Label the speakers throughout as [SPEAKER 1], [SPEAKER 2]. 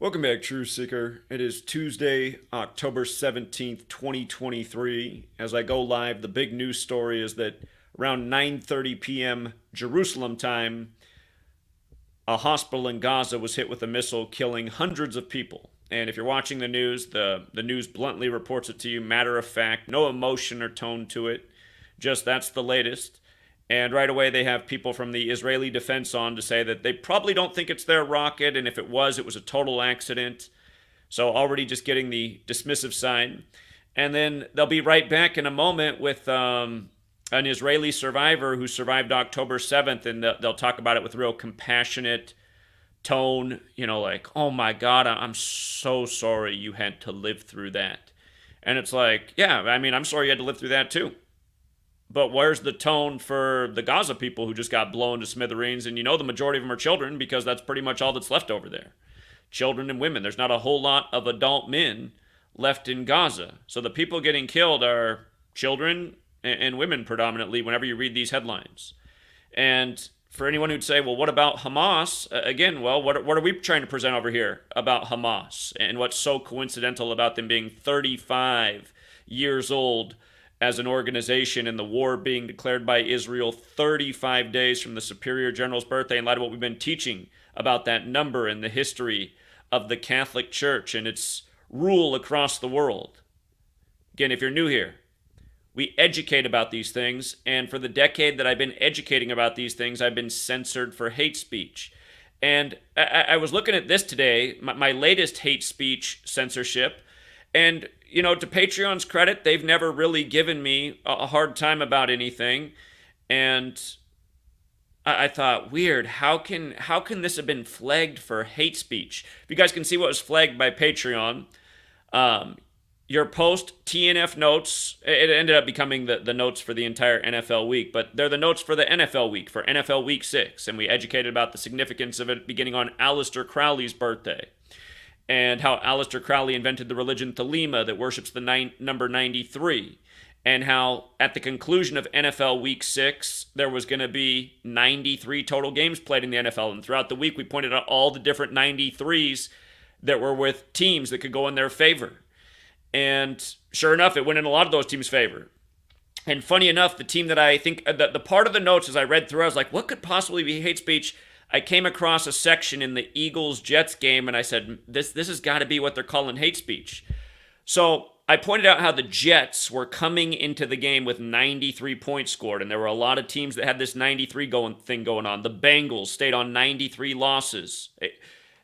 [SPEAKER 1] Welcome back, Truth Seeker. It is Tuesday, October 17th, 2023. As I go live, the big news story is that around 9:30 p.m. Jerusalem time, a hospital in Gaza was hit with a missile, killing hundreds of people. And if you're watching the news, the news bluntly reports it to you, matter of fact, no emotion or tone to it. Just that's the latest. And right away, they have people from the Israeli defense on to say that they probably don't think it's their rocket, and if it was a total accident. So already just getting the dismissive sign. And then they'll be right back in a moment with an Israeli survivor who survived October 7th, and they'll talk about it with real compassionate tone, like, oh my God, I'm so sorry you had to live through that. And it's like, yeah, I mean, I'm sorry you had to live through that too. But where's the tone for the Gaza people who just got blown to smithereens? And the majority of them are children because that's pretty much all that's left over there. Children and women. There's not a whole lot of adult men left in Gaza. So the people getting killed are children and women predominantly whenever you read these headlines. And for anyone who'd say, well, what about Hamas? Again, well, what are we trying to present over here about Hamas? And what's so coincidental about them being 35 years old as an organization and the war being declared by Israel 35 days from the Superior General's birthday, in light of what we've been teaching about that number and the history of the Catholic Church and its rule across the world. Again, if you're new here, we educate about these things, and for the decade that I've been educating about these things, I've been censored for hate speech. And I was looking at this today, my latest hate speech censorship, and to Patreon's credit, they've never really given me a hard time about anything. And I thought, weird, how can this have been flagged for hate speech? If you guys can see what was flagged by Patreon, your post TNF notes, it ended up becoming the notes for the entire NFL week, but they're the notes for the NFL week, for NFL week 6. And we educated about the significance of it beginning on Aleister Crowley's birthday, and how Aleister Crowley invented the religion Thelema that worships the number 93, and how at the conclusion of NFL Week 6, there was going to be 93 total games played in the NFL, and throughout the week we pointed out all the different 93s that were with teams that could go in their favor. And sure enough, it went in a lot of those teams' favor. And funny enough, the team that I think, the part of the notes as I read through, I was like, what could possibly be hate speech? I came across a section in the Eagles-Jets game, and I said, this has got to be what they're calling hate speech. So I pointed out how the Jets were coming into the game with 93 points scored, and there were a lot of teams that had this 93 thing going on. The Bengals stayed on 93 losses.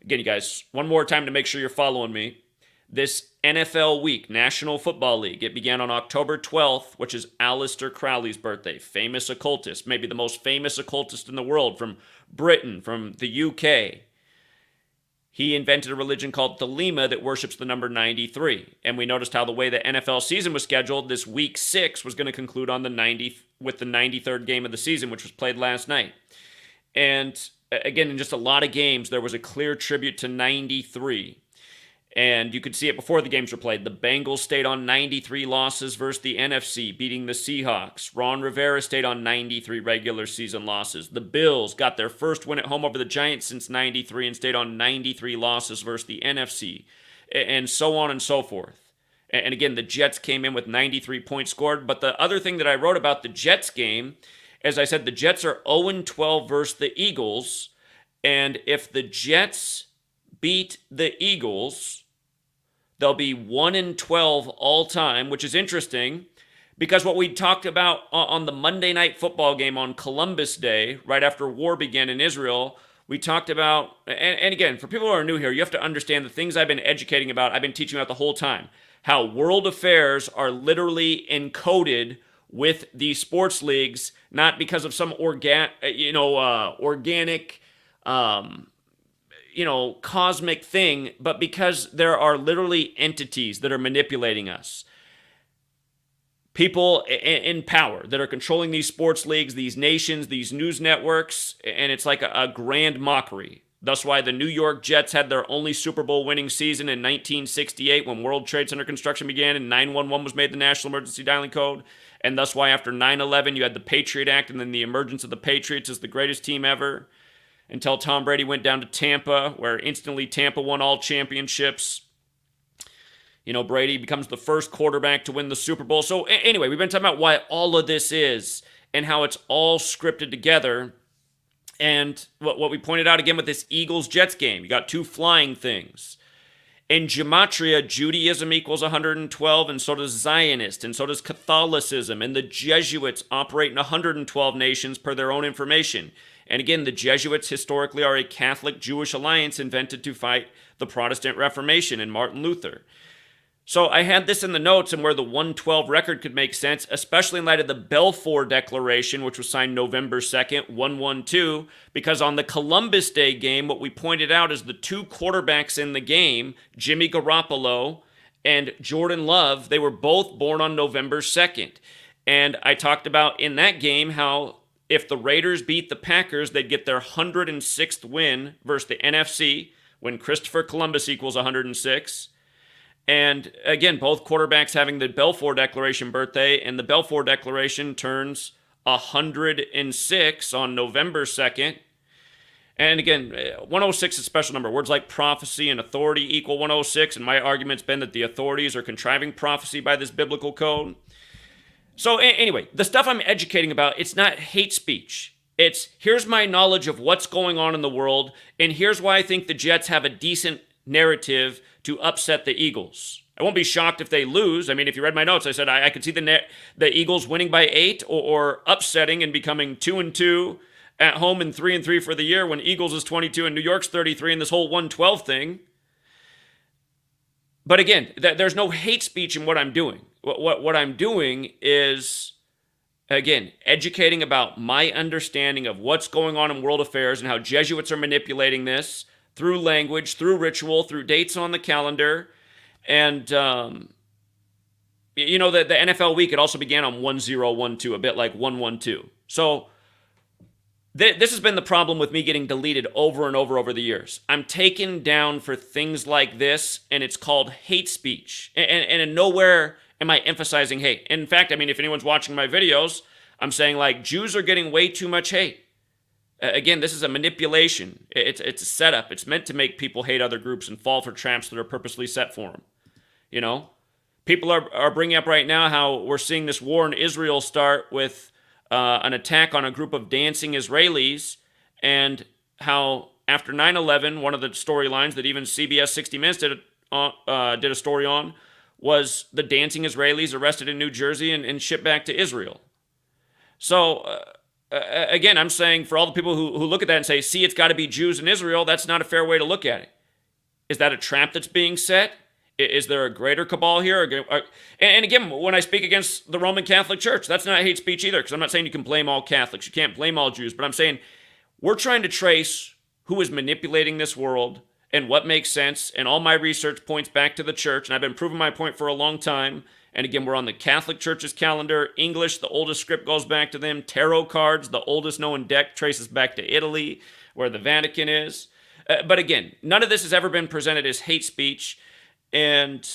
[SPEAKER 1] Again, you guys, one more time to make sure you're following me. This NFL week, National Football League, it began on October 12th, which is Aleister Crowley's birthday, famous occultist, maybe the most famous occultist in the world, from Britain, from the UK. He invented a religion called Thelema that worships the number 93. And we noticed how the way the NFL season was scheduled, this week 6 was going to conclude on the 93rd game of the season, which was played last night. And again, in just a lot of games, there was a clear tribute to 93. And you could see it before the games were played. The Bengals stayed on 93 losses versus the NFC, beating the Seahawks. Ron Rivera stayed on 93 regular season losses. The Bills got their first win at home over the Giants since 93 and stayed on 93 losses versus the NFC, and so on and so forth. And again, the Jets came in with 93 points scored. But the other thing that I wrote about the Jets game, as I said, the Jets are 0-12 versus the Eagles. And if the Jets beat the Eagles, they'll be 1-12 all time, which is interesting because what we talked about on the Monday Night Football game on Columbus Day, right after war began in Israel, we talked about, and again, for people who are new here, you have to understand the things I've been educating about, I've been teaching about the whole time, how world affairs are literally encoded with these sports leagues, not because of some organic, cosmic thing, but because there are literally entities that are manipulating us. People in power that are controlling these sports leagues, these nations, these news networks, and it's like a grand mockery. That's why the New York Jets had their only Super Bowl winning season in 1968 when World Trade Center construction began and 911 was made the national emergency dialing code. And that's why after 9/11 you had the Patriot Act and then the emergence of the Patriots as the greatest team ever. until Tom Brady went down to Tampa, where instantly Tampa won all championships. Brady becomes the first quarterback to win the Super Bowl. So anyway, we've been talking about why all of this is and how it's all scripted together. And what we pointed out again with this Eagles-Jets game, you got two flying things. In Gematria, Judaism equals 112, and so does Zionist, and so does Catholicism, and the Jesuits operate in 112 nations per their own information. And again, the Jesuits historically are a Catholic-Jewish alliance invented to fight the Protestant Reformation and Martin Luther. So I had this in the notes and where the 112 record could make sense, especially in light of the Balfour Declaration, which was signed November 2nd, 112, because on the Columbus Day game, what we pointed out is the two quarterbacks in the game, Jimmy Garoppolo and Jordan Love, they were both born on November 2nd. And I talked about in that game how if the Raiders beat the Packers, they'd get their 106th win versus the NFC when Christopher Columbus equals 106. And again, both quarterbacks having the Balfour Declaration birthday, and the Balfour Declaration turns 106 on November 2nd. And again, 106 is a special number. Words like prophecy and authority equal 106, and my argument's been that the authorities are contriving prophecy by this biblical code. So anyway, the stuff I'm educating about, it's not hate speech. It's here's my knowledge of what's going on in the world, and here's why I think the Jets have a decent narrative to upset the Eagles. I won't be shocked if they lose. I mean, if you read my notes, I said I could see the Eagles winning by 8 or upsetting and becoming 2-2 at home and 3-3 for the year when Eagles is 22 and New York's 33 and this whole 112 thing. But again, there's no hate speech in what I'm doing. What I'm doing is, again, educating about my understanding of what's going on in world affairs and how Jesuits are manipulating this through language, through ritual, through dates on the calendar. And, the NFL week, it also began on 1012, a bit like 112. So this has been the problem with me getting deleted over and over the years. I'm taken down for things like this, and it's called hate speech. And in nowhere am I emphasizing hate. In fact, I mean, if anyone's watching my videos, I'm saying, like, Jews are getting way too much hate. Again, this is a manipulation. It's a setup. It's meant to make people hate other groups and fall for traps that are purposely set for them. People are bringing up right now how we're seeing this war in Israel start with an attack on a group of dancing Israelis, and how after 9/11, one of the storylines that even CBS 60 Minutes did a story on was the dancing Israelis arrested in New Jersey and shipped back to Israel. So again, I'm saying for all the people who look at that and say, see, it's got to be Jews in Israel, that's not a fair way to look at it. Is that a trap that's being set? Is there a greater cabal here? And again, when I speak against the Roman Catholic Church, that's not hate speech either, because I'm not saying you can blame all Catholics. You can't blame all Jews, but I'm saying we're trying to trace who is manipulating this world and what makes sense, and all my research points back to the church, and I've been proving my point for a long time. And again, we're on the Catholic Church's calendar. English, the oldest script goes back to them. Tarot cards, the oldest known deck, traces back to Italy, where the Vatican is. But again, none of this has ever been presented as hate speech. And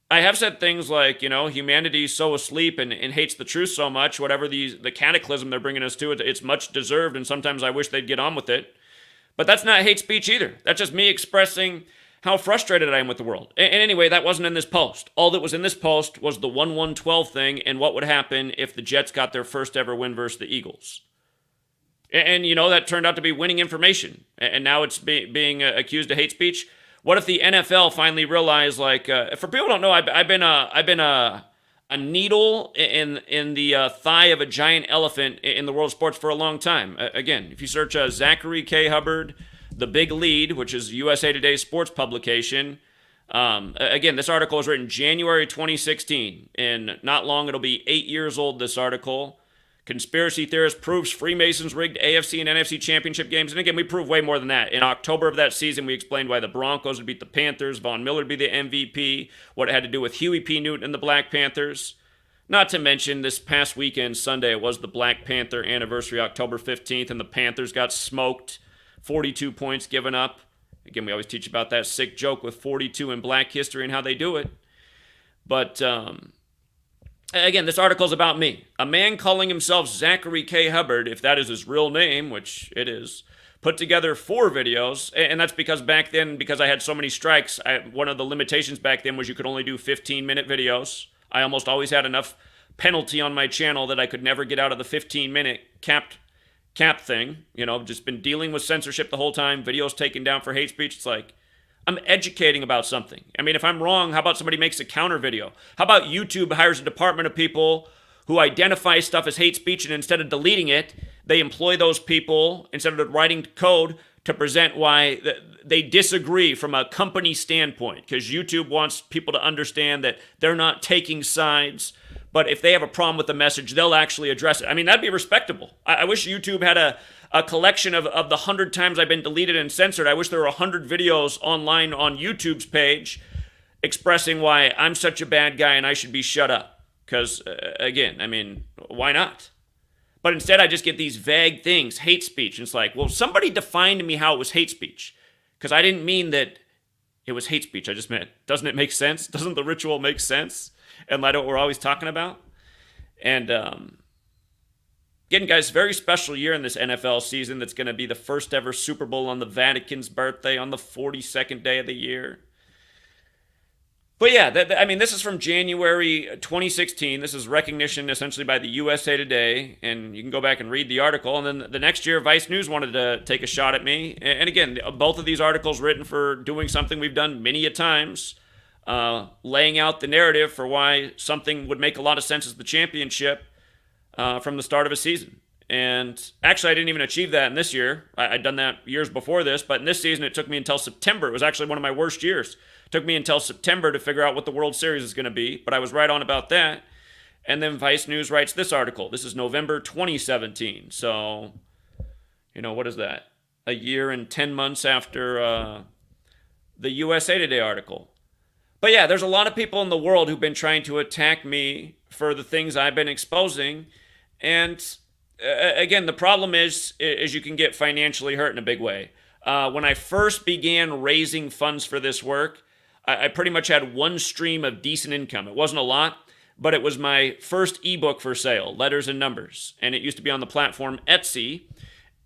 [SPEAKER 1] I have said things like, humanity's so asleep and hates the truth so much, whatever the cataclysm they're bringing us to, it's much deserved, and sometimes I wish they'd get on with it. But that's not hate speech either. That's just me expressing how frustrated I am with the world. And anyway, that wasn't in this post. All that was in this post was the 1-1-12 thing and what would happen if the Jets got their first ever win versus the Eagles. And that turned out to be winning information. And now it's being accused of hate speech. What if the NFL finally realized, for people who don't know, I've been a needle in the thigh of a giant elephant in the world of sports for a long time. Again, if you search Zachary K. Hubbard, The Big Lead, which is USA Today's sports publication. Again, this article was written January 2016, and not long it'll be 8 years old, this article. Conspiracy theorist proves Freemasons rigged AFC and NFC championship games. And again, we proved way more than that. In October of that season, we explained why the Broncos would beat the Panthers, Von Miller would be the MVP, what it had to do with Huey P. Newton and the Black Panthers. Not to mention, this past weekend, Sunday, it was the Black Panther anniversary, October 15th, and the Panthers got smoked. 42 points given up. Again, we always teach about that sick joke with 42 in black history and how they do it. But, again, this article is about me. A man calling himself Zachary K. Hubbard, if that is his real name, which it is, put together 4 videos, and that's because back then, because I had so many strikes, one of the limitations back then was you could only do 15-minute videos. I almost always had enough penalty on my channel that I could never get out of the 15-minute cap thing. You know, just been dealing with censorship the whole time, videos taken down for hate speech. It's like, I'm educating about something. I mean, if I'm wrong, how about somebody makes a counter video? How about YouTube hires a department of people who identify stuff as hate speech, and instead of deleting it, they employ those people, instead of writing code, to present why they disagree from a company standpoint, because YouTube wants people to understand that they're not taking sides, but if they have a problem with the message, they'll actually address it. I mean, that'd be respectable. I wish YouTube had a collection of the 100 times I've been deleted and censored. I wish there were 100 videos online on YouTube's page expressing why I'm such a bad guy and I should be shut up. Because, again, I mean, why not? But instead, I just get these vague things, hate speech. And it's like, well, somebody defined to me how it was hate speech. Because I didn't mean that it was hate speech. I just meant, doesn't it make sense? Doesn't the ritual make sense? And light what we're always talking about? And, again, guys, very special year in this NFL season. That's going to be the first ever Super Bowl on the Vatican's birthday on the 42nd day of the year. But yeah, I mean, this is from January 2016. This is recognition essentially by the USA Today, and you can go back and read the article. And then the next year, Vice News wanted to take a shot at me. And again, both of these articles written for doing something we've done many a times, laying out the narrative for why something would make a lot of sense as the championship from the start of a season. And actually, I didn't even achieve that in this year. I'd done that years before this, but in this season, it took me until September. It was actually one of my worst years. Took me until September to figure out what the World Series is going to be, but I was right on about that. And then Vice News writes this article. This is November 2017. So, you know, what is that? A year and 10 months after the USA Today article. But yeah, there's a lot of people in the world who've been trying to attack me for the things I've been exposing. And again, the problem is you can get financially hurt in a big way. When I first began raising funds for this work, I pretty much had one stream of decent income. It wasn't a lot, but it was my first ebook for sale, Letters and Numbers. And it used to be on the platform Etsy.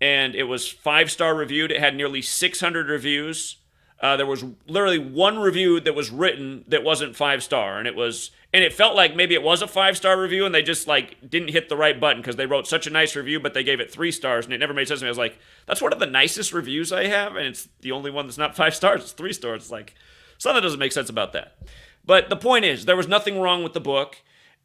[SPEAKER 1] And it was 5-star reviewed. It had nearly 600 reviews. There was literally one review that was written that wasn't 5-star. And it felt like maybe it was a 5-star review and they just like didn't hit the right button because they wrote such a nice review, but they gave it 3 stars and it never made sense to me. I was like, that's one of the nicest reviews I have. And it's the only one that's not 5 stars. It's 3 stars. It's like, something doesn't make sense about that. But the point is, there was nothing wrong with the book.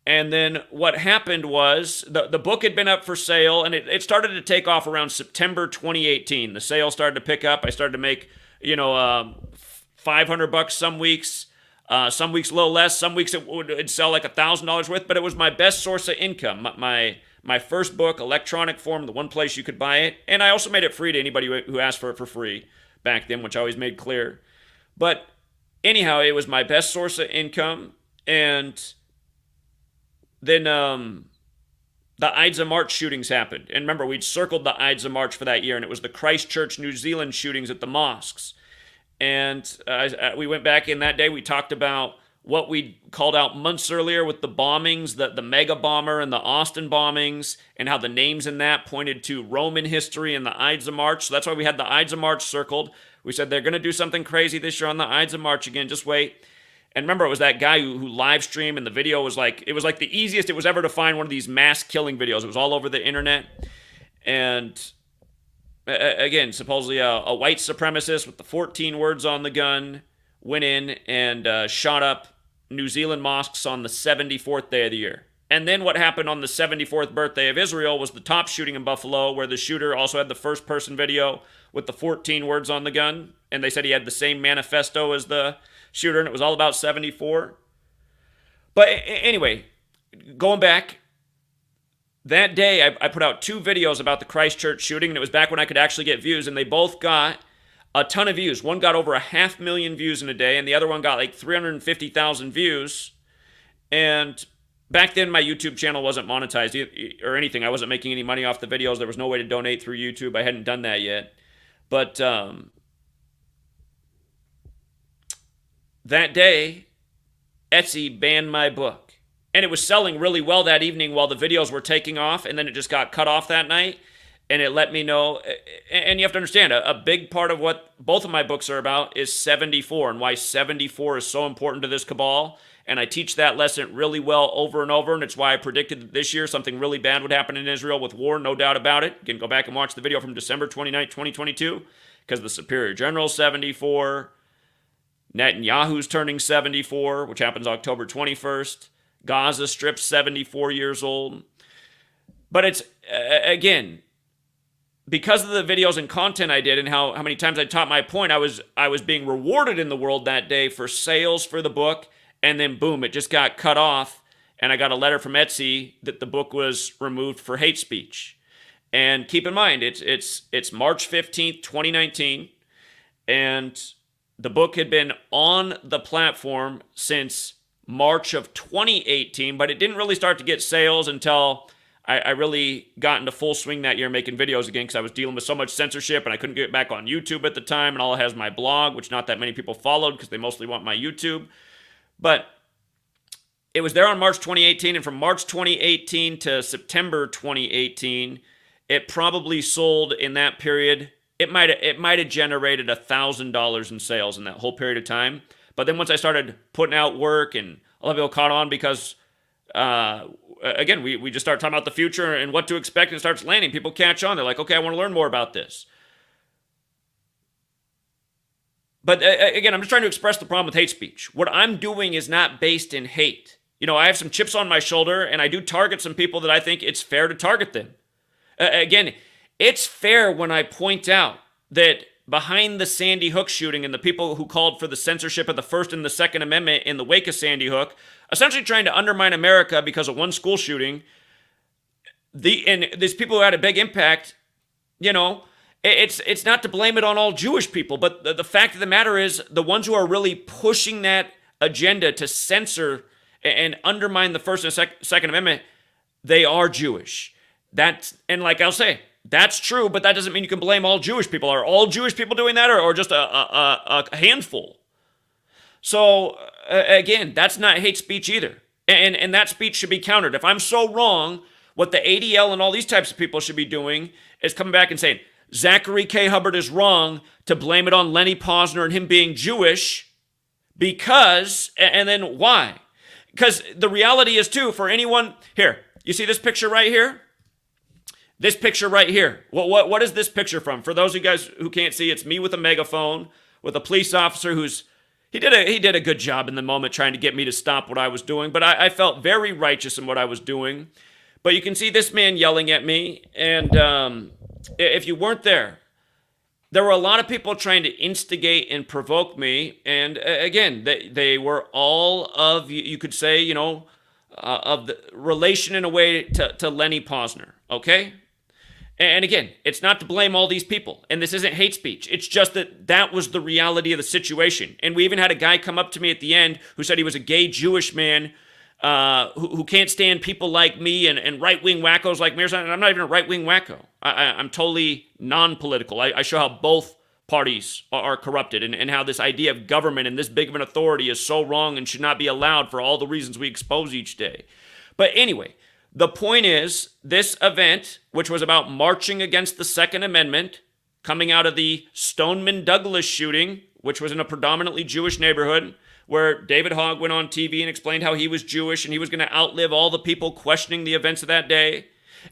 [SPEAKER 1] And then what happened was the book had been up for sale and it started to take off around September 2018. The sale started to pick up. I started to make, $500 some weeks a little less. Some weeks it'd sell like $1,000 worth, but it was my best source of income. My first book, electronic form, the one place you could buy it. And I also made it free to anybody who asked for it for free back then, which I always made clear. But anyhow, it was my best source of income. And then the Ides of March shootings happened. And remember, we'd circled the Ides of March for that year, and it was the Christchurch, New Zealand shootings at the mosques. And we went back in that day, we talked about what we called out months earlier with the bombings, the mega bomber and the Austin bombings, and how the names in that pointed to Roman history and the Ides of March. So that's why we had the Ides of March circled. We said they're going to do something crazy this year on the Ides of March again, just wait. And remember, it was that guy who live streamed, and the video was like, it was like the easiest it was ever to find one of these mass killing videos. It was all over the internet. And again, supposedly a white supremacist with the 14 words on the gun went in and shot up New Zealand mosques on the 74th day of the year. And then what happened on the 74th birthday of Israel was the top shooting in Buffalo, where the shooter also had the first-person video with the 14 words on the gun. And they said he had the same manifesto as the shooter, and it was all about 74. But anyway, going back, that day I put out 2 videos about the Christchurch shooting, and it was back when I could actually get views, and they both got a ton of views. One got over 500,000 views in a day, and the other one got like 350,000 views. And back then, my YouTube channel wasn't monetized or anything. I wasn't making any money off the videos. There was no way to donate through YouTube. I hadn't done that yet. But that day, Etsy banned my book. And it was selling really well that evening while the videos were taking off, and then it just got cut off that night. and it let me know. And you have to understand, a big part of what both of my books are about is 74 and why 74 is so important to this cabal. And I teach that lesson really well over and over, and it's why I predicted that this year something really bad would happen in Israel with war, no doubt about it. You can go back and watch the video from December 29, 2022, because the Superior General 74, Netanyahu's turning 74, which happens October 21st, Gaza Strip's 74 years old. But it's, again, because of the videos and content I did and how many times I taught my point, I was being rewarded in the world that day for sales for the book, and then boom, it just got cut off, and I got a letter from Etsy that the book was removed for hate speech. And keep in mind, it's March 15th, 2019, and the book had been on the platform since March of 2018, but it didn't really start to get sales until I really got into full swing that year making videos again, because I was dealing with so much censorship and I couldn't get back on YouTube at the time, and all it has my blog, which not that many people followed because they mostly want my YouTube. But it was there on March 2018, and from March 2018 to September 2018, it probably sold in that period. It might have generated $1,000 in sales in that whole period of time. But then once I started putting out work, and a lot of people caught on because, again, we just start talking about the future and what to expect, and it starts landing. People catch on. They're like, okay, I want to learn more about this. But again, I'm just trying to express the problem with hate speech. What I'm doing is not based in hate. You know, I have some chips on my shoulder, and I do target some people that I think it's fair to target them. Again, it's fair when I point out that behind the Sandy Hook shooting and the people who called for the censorship of the First and the Second Amendment in the wake of Sandy Hook, essentially trying to undermine America because of one school shooting, and these people who had a big impact, you know, it's not to blame it on all Jewish people, but the fact of the matter is the ones who are really pushing that agenda to censor and undermine the First and Second Amendment, they are Jewish. And like I'll say, that's true, but that doesn't mean you can blame all Jewish people. Are all Jewish people doing that, or just a handful? So, again, that's not hate speech either. And that speech should be countered. If I'm so wrong, what the ADL and all these types of people should be doing is coming back and saying, Zachary K. Hubbard is wrong to blame it on Lenny Posner and him being Jewish because, and then why? Because the reality is, too, for anyone, here, you see this picture right here? This picture right here. What is this picture from? For those of you guys who can't see, it's me with a megaphone, with a police officer he did a good job in the moment trying to get me to stop what I was doing, but I felt very righteous in what I was doing. But you can see this man yelling at me, and if you weren't there were a lot of people trying to instigate and provoke me, and again, they were all of, you could say, you know, of the relation in a way to Lenny Posner, okay? And again, it's not to blame all these people, and this isn't hate speech. It's just that was the reality of the situation. And we even had a guy come up to me at the end who said he was a gay Jewish man who can't stand people like me and right-wing wackos like me. And I'm not even a right-wing wacko. I'm totally non-political. I show how both parties are corrupted and how this idea of government and this big of an authority is so wrong and should not be allowed for all the reasons we expose each day. But anyway, the point is, this event, which was about marching against the Second Amendment, coming out of the Stoneman Douglas shooting, which was in a predominantly Jewish neighborhood, where David Hogg went on TV and explained how he was Jewish and he was going to outlive all the people questioning the events of that day.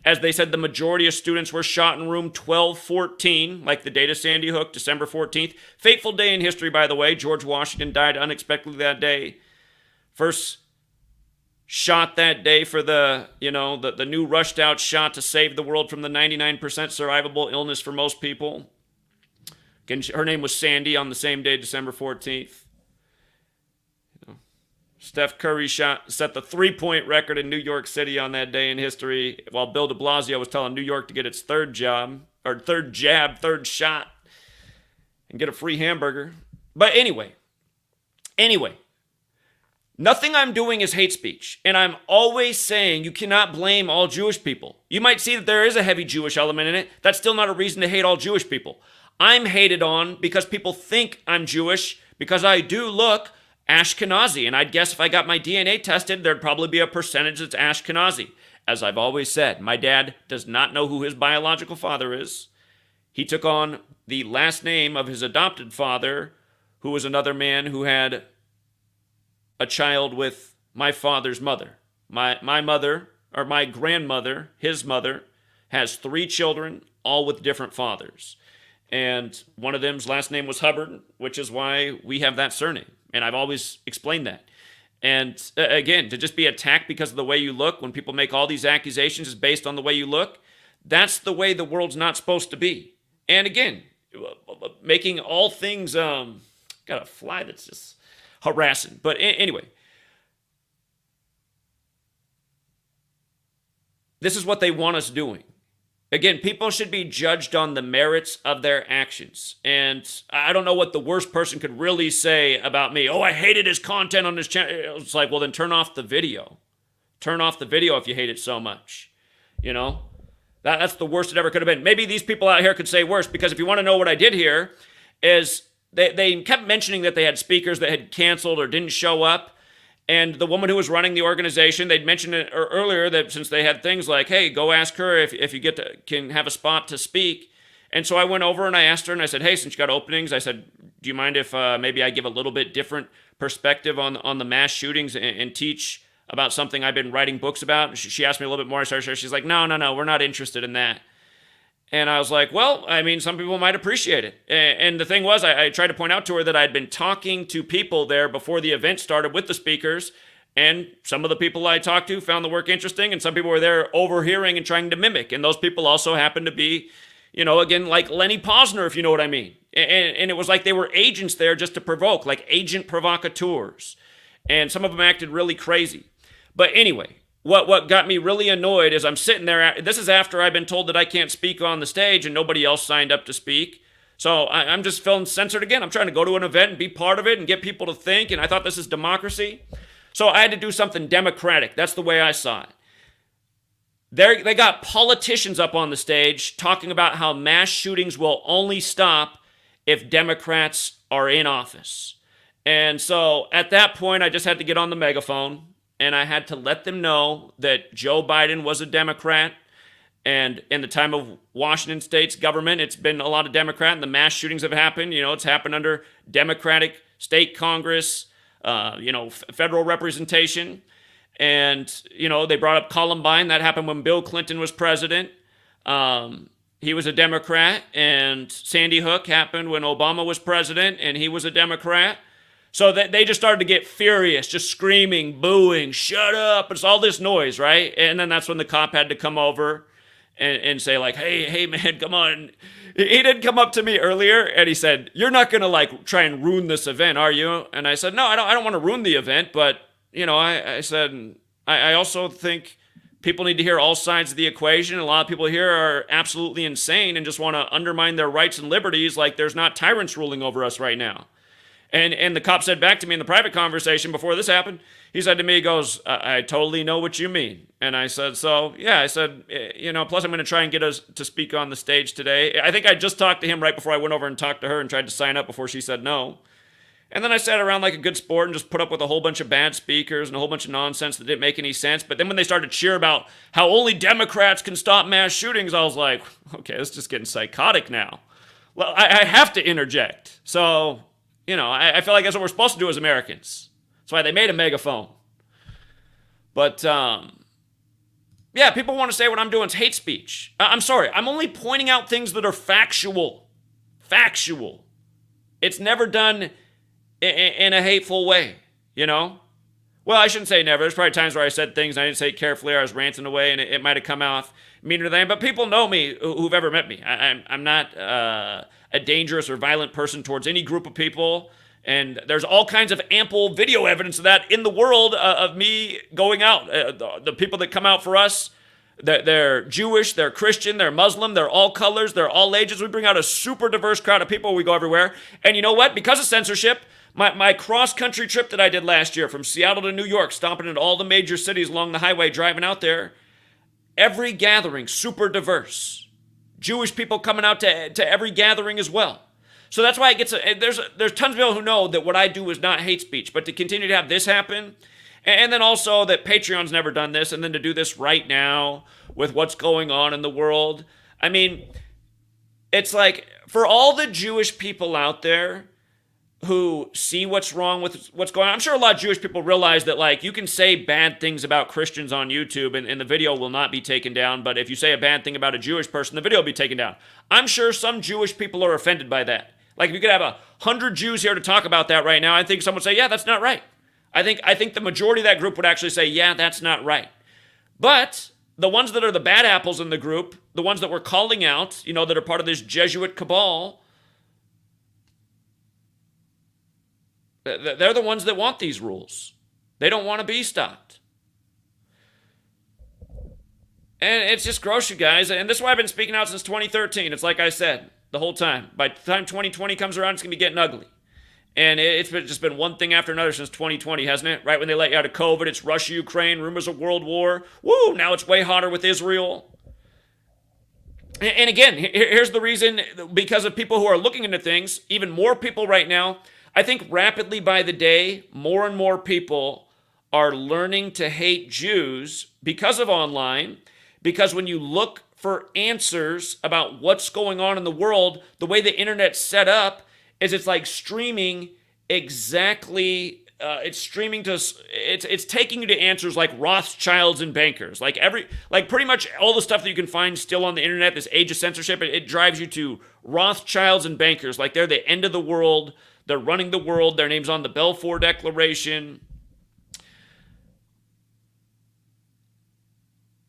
[SPEAKER 1] As they said, the majority of students were shot in room 1214, like the date of Sandy Hook, December 14th. Fateful day in history, by the way. George Washington died unexpectedly that day. First shot that day for the new rushed out shot to save the world from the 99% survivable illness for most people. Again, her name was Sandy on the same day, December 14th. Steph Curry set the three-point record in New York City on that day in history, while Bill de Blasio was telling New York to get its third shot, and get a free hamburger. But anyway, nothing I'm doing is hate speech, and I'm always saying you cannot blame all Jewish people. You might see that there is a heavy Jewish element in it. That's still not a reason to hate all Jewish people. I'm hated on because people think I'm Jewish because I do look Ashkenazi, and I'd guess if I got my DNA tested, there'd probably be a percentage that's Ashkenazi. as I've always said, my dad does not know who his biological father is. He took on the last name of his adopted father, who was another man who had a child with my father's mother. My mother, or my grandmother, his mother, has 3 children, all with different fathers. And one of them's last name was Hubbard, which is why we have that surname. And I've always explained that. And again, to just be attacked because of the way you look, when people make all these accusations is based on the way you look, that's the way the world's not supposed to be. And again, making all things, got a fly that's just harassing. But anyway, this is what they want us doing. Again, people should be judged on the merits of their actions. And I don't know what the worst person could really say about me. Oh, I hated his content on his channel. It's like, well, then turn off the video. Turn off the video if you hate it so much. You know? That's the worst it ever could have been. Maybe these people out here could say worse, because if you want to know what I did here, is they kept mentioning that they had speakers that had canceled or didn't show up. And the woman who was running the organization, they'd mentioned it earlier that since they had things like, hey, go ask her if you can have a spot to speak. And so I went over and I asked her and I said, hey, since you got openings, I said, do you mind if maybe I give a little bit different perspective on the mass shootings and teach about something I've been writing books about? And she asked me a little bit more. She's like, no, we're not interested in that. And I was like, well, I mean, some people might appreciate it. And the thing was, I tried to point out to her that I'd been talking to people there before the event started with the speakers, and some of the people I talked to found the work interesting, and some people were there overhearing and trying to mimic. And those people also happened to be, again, like Lenny Posner, if you know what I mean. And it was like they were agents there just to provoke, like agent provocateurs. And some of them acted really crazy. But anyway, what got me really annoyed is I'm sitting there. This is after I've been told that I can't speak on the stage and nobody else signed up to speak. So I'm just feeling censored again. I'm trying to go to an event and be part of it and get people to think. And I thought this is democracy. So I had to do something democratic. That's the way I saw it. They got politicians up on the stage talking about how mass shootings will only stop if Democrats are in office. And so at that point, I just had to get on the megaphone. And I had to let them know that Joe Biden was a Democrat. And in the time of Washington State's government, it's been a lot of Democrat. And the mass shootings have happened. It's happened under Democratic state Congress, federal representation. And, they brought up Columbine. That happened when Bill Clinton was president. He was a Democrat. And Sandy Hook happened when Obama was president, and he was a Democrat. So they just started to get furious, just screaming, booing, shut up. It's all this noise, right? And then that's when the cop had to come over and say like, hey, man, come on. He did come up to me earlier and he said, you're not going to try and ruin this event, are you? And I said, no, I don't want to ruin the event. But, I said, I also think people need to hear all sides of the equation. A lot of people here are absolutely insane and just want to undermine their rights and liberties like there's not tyrants ruling over us right now. And the cop said back to me in the private conversation before this happened, he said to me, he goes, I totally know what you mean. And I said, so, yeah, I said, plus I'm going to try and get us to speak on the stage today. I think I just talked to him right before I went over and talked to her and tried to sign up before she said no. And then I sat around like a good sport and just put up with a whole bunch of bad speakers and a whole bunch of nonsense that didn't make any sense. But then when they started to cheer about how only Democrats can stop mass shootings, I was like, okay, this is just getting psychotic now. Well, I have to interject. So, I feel like that's what we're supposed to do as Americans. That's why they made a megaphone. But, yeah, people want to say what I'm doing is hate speech. I'm sorry. I'm only pointing out things that are factual. Factual. It's never done in a hateful way, Well, I shouldn't say never. There's probably times where I said things and I didn't say it carefully or I was ranting away and it might have come off meaner than. But people know me who've ever met me. I'm not a dangerous or violent person towards any group of people. And there's all kinds of ample video evidence of that in the world of me going out. The people that come out for us, they're Jewish, they're Christian, they're Muslim, they're all colors, they're all ages. We bring out a super diverse crowd of people. We go everywhere. And you know what? Because of censorship, my cross-country trip that I did last year from Seattle to New York, stopping at all the major cities along the highway, driving out there, every gathering, super diverse. Jewish people coming out to every gathering as well. So that's why it gets, there's tons of people who know that what I do is not hate speech, but to continue to have this happen And then also that Patreon's never done this, and then to do this right now with what's going on in the world. I mean, it's like, for all the Jewish people out there who see what's wrong with what's going on, I'm sure a lot of Jewish people realize that, like, you can say bad things about Christians on YouTube and the video will not be taken down, but if you say a bad thing about a Jewish person, the video will be taken down. I'm sure some Jewish people are offended by that. Like, if you could have 100 Jews here to talk about that right now, I think someone would say, yeah, that's not right. I think the majority of that group would actually say, yeah, that's not right. But the ones that are the bad apples in the group, the ones that we're calling out, you know, that are part of this Jesuit cabal, they're the ones that want these rules. They don't want to be stopped. And it's just gross, you guys. And this is why I've been speaking out since 2013. It's like I said, the whole time. By the time 2020 comes around, it's going to be getting ugly. And it's just been one thing after another since 2020, hasn't it? Right when they let you out of COVID, it's Russia, Ukraine, rumors of world war. Woo, now it's way hotter with Israel. And again, here's the reason, because of people who are looking into things, even more people right now, I think rapidly by the day, more and more people are learning to hate Jews because of online, because when you look for answers about what's going on in the world, the way the internet's set up is it's like streaming exactly, it's taking you to answers like Rothschilds and bankers. Like pretty much all the stuff that you can find still on the internet, this age of censorship, it drives you to Rothschilds and bankers. Like they're the end of the world. They're running the world. Their name's on the Balfour Declaration.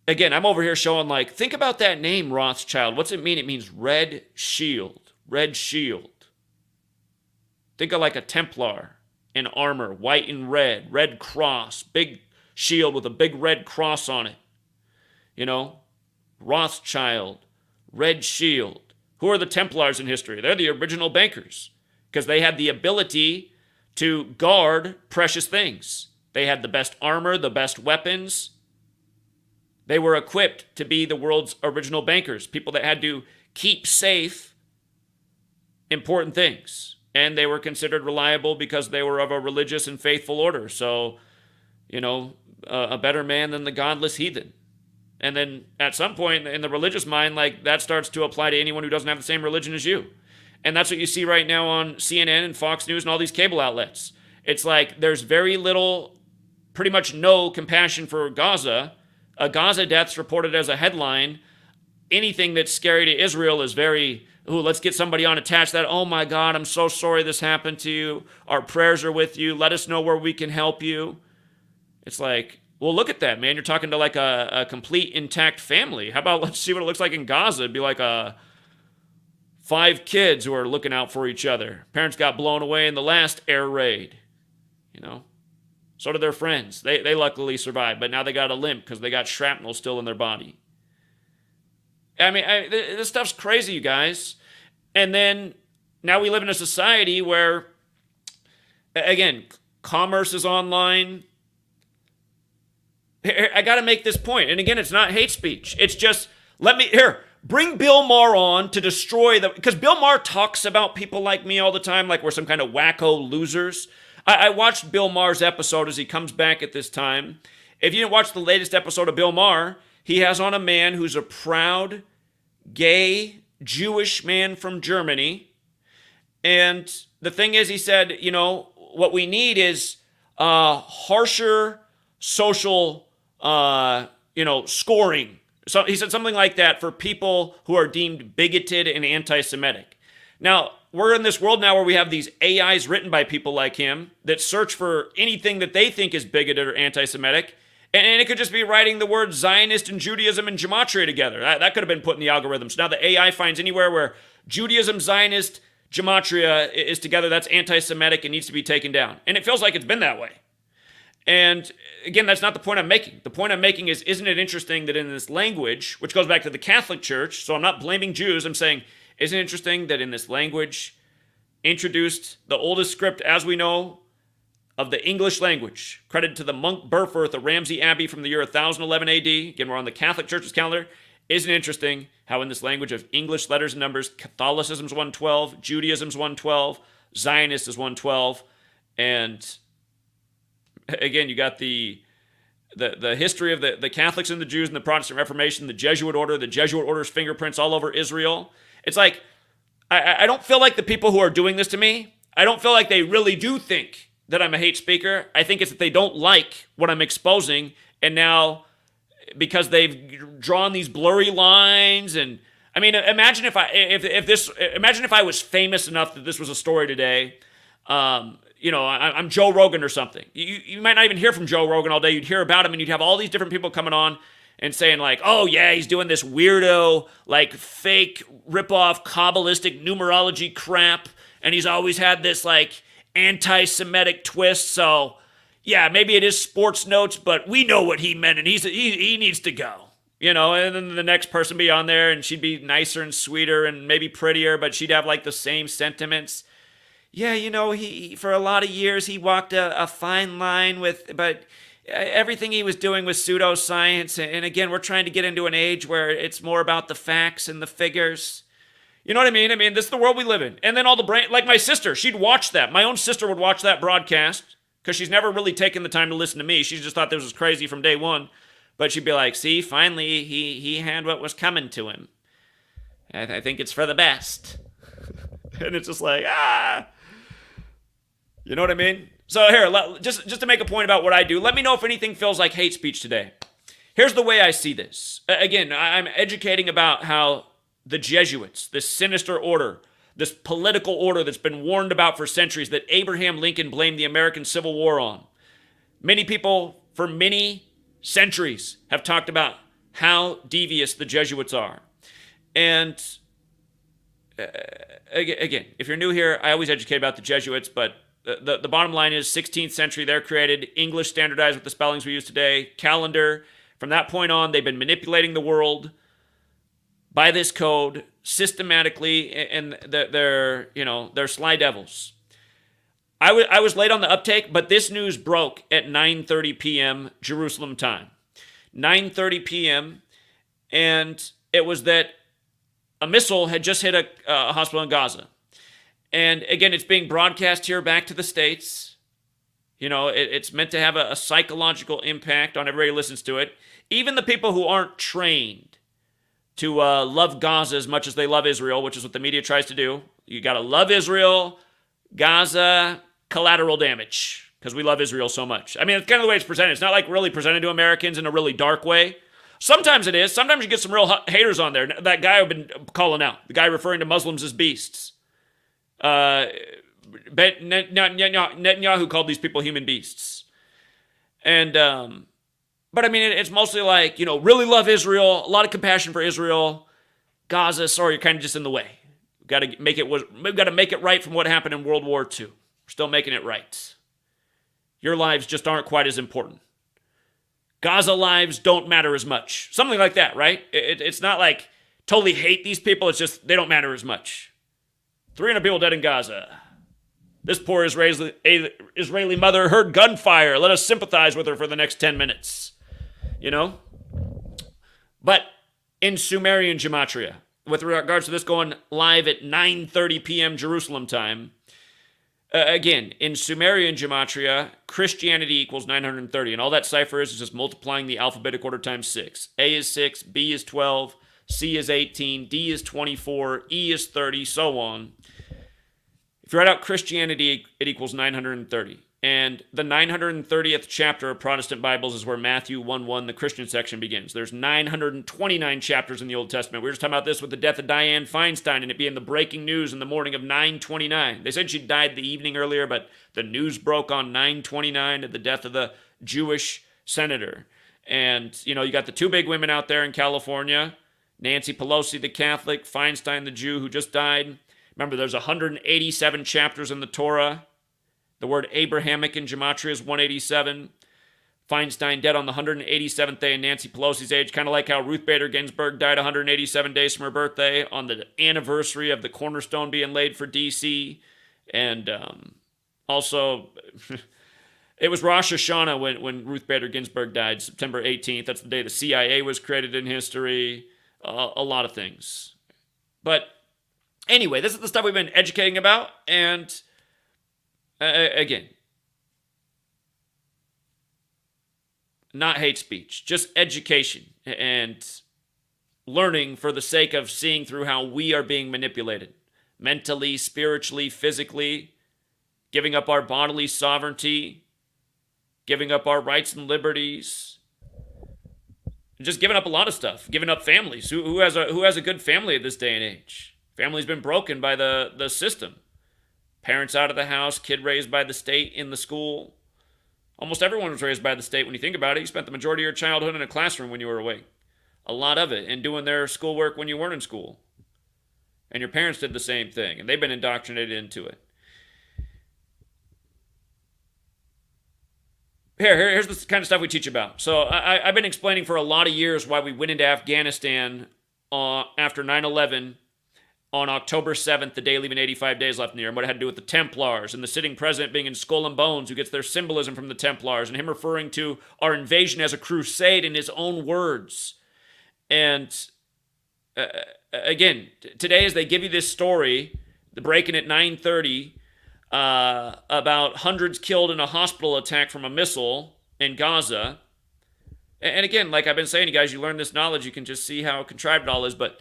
[SPEAKER 1] Again, I'm over here showing, like, think about that name, Rothschild. What's it mean? It means red shield. Red shield. Think of like a Templar in armor, white and red cross, big shield with a big red cross on it. You know, Rothschild, red shield. Who are the Templars in history? They're the original bankers, because they had the ability to guard precious things. They had the best armor, the best weapons. They were equipped to be the world's original bankers, people that had to keep safe important things. And they were considered reliable because they were of a religious and faithful order. So, you know, a better man than the godless heathen. And then at some point in the religious mind, like, that starts to apply to anyone who doesn't have the same religion as you. And that's what you see right now on CNN and Fox News and all these cable outlets. It's like there's very little, pretty much no compassion for Gaza. A Gaza death's reported as a headline. Anything that's scary to Israel is very, ooh, let's get somebody on attached that, oh my God, I'm so sorry this happened to you. Our prayers are with you. Let us know where we can help you. It's like, well, look at that, man. You're talking to like a complete intact family. How about let's see what it looks like in Gaza? It'd be like 5 kids who are looking out for each other. Parents got blown away in the last air raid, you know. So did their friends. They luckily survived, but now they got a limp because they got shrapnel still in their body. I mean, this stuff's crazy, you guys. And then now we live in a society where, again, commerce is online. I got to make this point. And again, it's not hate speech. It's just, bring Bill Maher on to destroy because Bill Maher talks about people like me all the time, like we're some kind of wacko losers. I watched Bill Maher's episode as he comes back at this time. If you didn't watch the latest episode of Bill Maher, he has on a man who's a proud, gay, Jewish man from Germany. And the thing is, he said, you know, what we need is harsher social, scoring. So he said something like that for people who are deemed bigoted and anti-Semitic. Now, we're in this world now where we have these AIs written by people like him that search for anything that they think is bigoted or anti-Semitic. And it could just be writing the words Zionist and Judaism and Gematria together. That could have been put in the algorithms. Now the AI finds anywhere where Judaism, Zionist, Gematria is together, that's anti-Semitic and needs to be taken down. And it feels like it's been that way. And again, that's not the point I'm making. The point I'm making is, isn't it interesting that in this language, which goes back to the Catholic Church, so I'm not blaming Jews, I'm saying, isn't it interesting that in this language, introduced the oldest script as we know of the English language, credited to the monk Burfirth of Ramsey Abbey from the year 1011 AD, again, we're on the Catholic Church's calendar. Isn't it interesting how in this language of English letters and numbers, Catholicism's 112, Judaism's 112, Zionist is 112, and Again, you got the history of the Catholics and the Jews and the Protestant Reformation, the Jesuit order's fingerprints all over Israel. It's like, I don't feel like the people who are doing this to me, I don't feel like they really do think that I'm a hate speaker. I think it's that they don't like what I'm exposing, and now because they've drawn these blurry lines, and I mean, imagine if I was famous enough that this was a story today. I'm Joe Rogan or something. You might not even hear from Joe Rogan all day. You'd hear about him, and you'd have all these different people coming on and saying like, oh yeah, he's doing this weirdo, like fake rip-off Kabbalistic numerology crap, and he's always had this like anti-Semitic twist, so yeah, maybe it is sports notes, but we know what he meant, and he needs to go. And then the next person be on there, and she'd be nicer and sweeter and maybe prettier, but she'd have like the same sentiments. Yeah, he for a lot of years he walked a fine line but everything he was doing was pseudoscience. And again, we're trying to get into an age where it's more about the facts and the figures. You know what I mean? I mean, this is the world we live in. And then all the brain, like my sister, she'd watch that. My own sister would watch that broadcast because she's never really taken the time to listen to me. She just thought this was crazy from day one. But she'd be like, see, finally he had what was coming to him. I think it's for the best. And it's just like, You know what I mean? So here, just to make a point about what I do, let me know if anything feels like hate speech today. Here's the way I see this. Again, I'm educating about how the Jesuits, this sinister order, this political order that's been warned about for centuries that Abraham Lincoln blamed the American Civil War on. Many people for many centuries have talked about how devious the Jesuits are. And again, if you're new here, I always educate about the Jesuits, but the bottom line is 16th century, they're created, English standardized with the spellings we use today, calendar. From that point on, they've been manipulating the world by this code systematically, and they're sly devils. I was late on the uptake, but this news broke at 9:30 p.m. Jerusalem time. 9:30 p.m., and it was that a missile had just hit a hospital in Gaza. And again, it's being broadcast here back to the States. It's meant to have a psychological impact on everybody who listens to it. Even the people who aren't trained to love Gaza as much as they love Israel, which is what the media tries to do. You got to love Israel, Gaza, collateral damage, because we love Israel so much. I mean, it's kind of the way it's presented. It's not like really presented to Americans in a really dark way. Sometimes it is. Sometimes you get some real haters on there. That guy I've been calling out, the guy referring to Muslims as beasts. Netanyahu called these people human beasts. And, but I mean, it's mostly like, really love Israel, a lot of compassion for Israel. Gaza, sorry, you're kind of just in the way. We've got to make it right from what happened in World War II. We're still making it right. Your lives just aren't quite as important. Gaza lives don't matter as much. Something like that, right? It's not like totally hate these people. It's just they don't matter as much. 300 people dead in Gaza. This poor Israeli mother heard gunfire. Let us sympathize with her for the next 10 minutes. But in Sumerian Gematria, with regards to this going live at 9:30 p.m. Jerusalem time, again, in Sumerian Gematria, Christianity equals 930. And all that cipher is just multiplying the alphabetic order times 6. A is 6, B is 12, C is 18, D is 24, E is 30, so on. If you write out Christianity, it equals 930. And the 930th chapter of Protestant Bibles is where Matthew 1:1, the Christian section, begins. There's 929 chapters in the Old Testament. We were just talking about this with the death of Dianne Feinstein and it being the breaking news in the morning of 9/29. They said she died the evening earlier, but the news broke on 9/29 of the death of the Jewish senator. And, you got the two big women out there in California, Nancy Pelosi, the Catholic, Feinstein, the Jew, who just died. Remember, there's 187 chapters in the Torah. The word Abrahamic in Gematria is 187. Feinstein dead on the 187th day in Nancy Pelosi's age, kind of like how Ruth Bader Ginsburg died 187 days from her birthday on the anniversary of the cornerstone being laid for D.C. And also, it was Rosh Hashanah when Ruth Bader Ginsburg died, September 18th. That's the day the CIA was created in history. A lot of things. But anyway, this is the stuff we've been educating about. And again, not hate speech, just education and learning for the sake of seeing through how we are being manipulated mentally, spiritually, physically, giving up our bodily sovereignty, giving up our rights and liberties, just giving up a lot of stuff, giving up families. Who has a good family at this day and age? Family's been broken by the system. Parents out of the house, kid raised by the state in the school. Almost everyone was raised by the state when you think about it. You spent the majority of your childhood in a classroom when you were awake. A lot of it, and doing their schoolwork when you weren't in school. And your parents did the same thing, and they've been indoctrinated into it. Here's the kind of stuff we teach about. So I've been explaining for a lot of years why we went into Afghanistan after 9/11 on October 7th, the day leaving 85 days left in the year, and what it had to do with the Templars, and the sitting president being in Skull and Bones, who gets their symbolism from the Templars, and him referring to our invasion as a crusade in his own words. And again, today as they give you this story, the break-in at 9:30, about hundreds killed in a hospital attack from a missile in Gaza. And again, like I've been saying to you guys, you learn this knowledge, you can just see how contrived it all is. But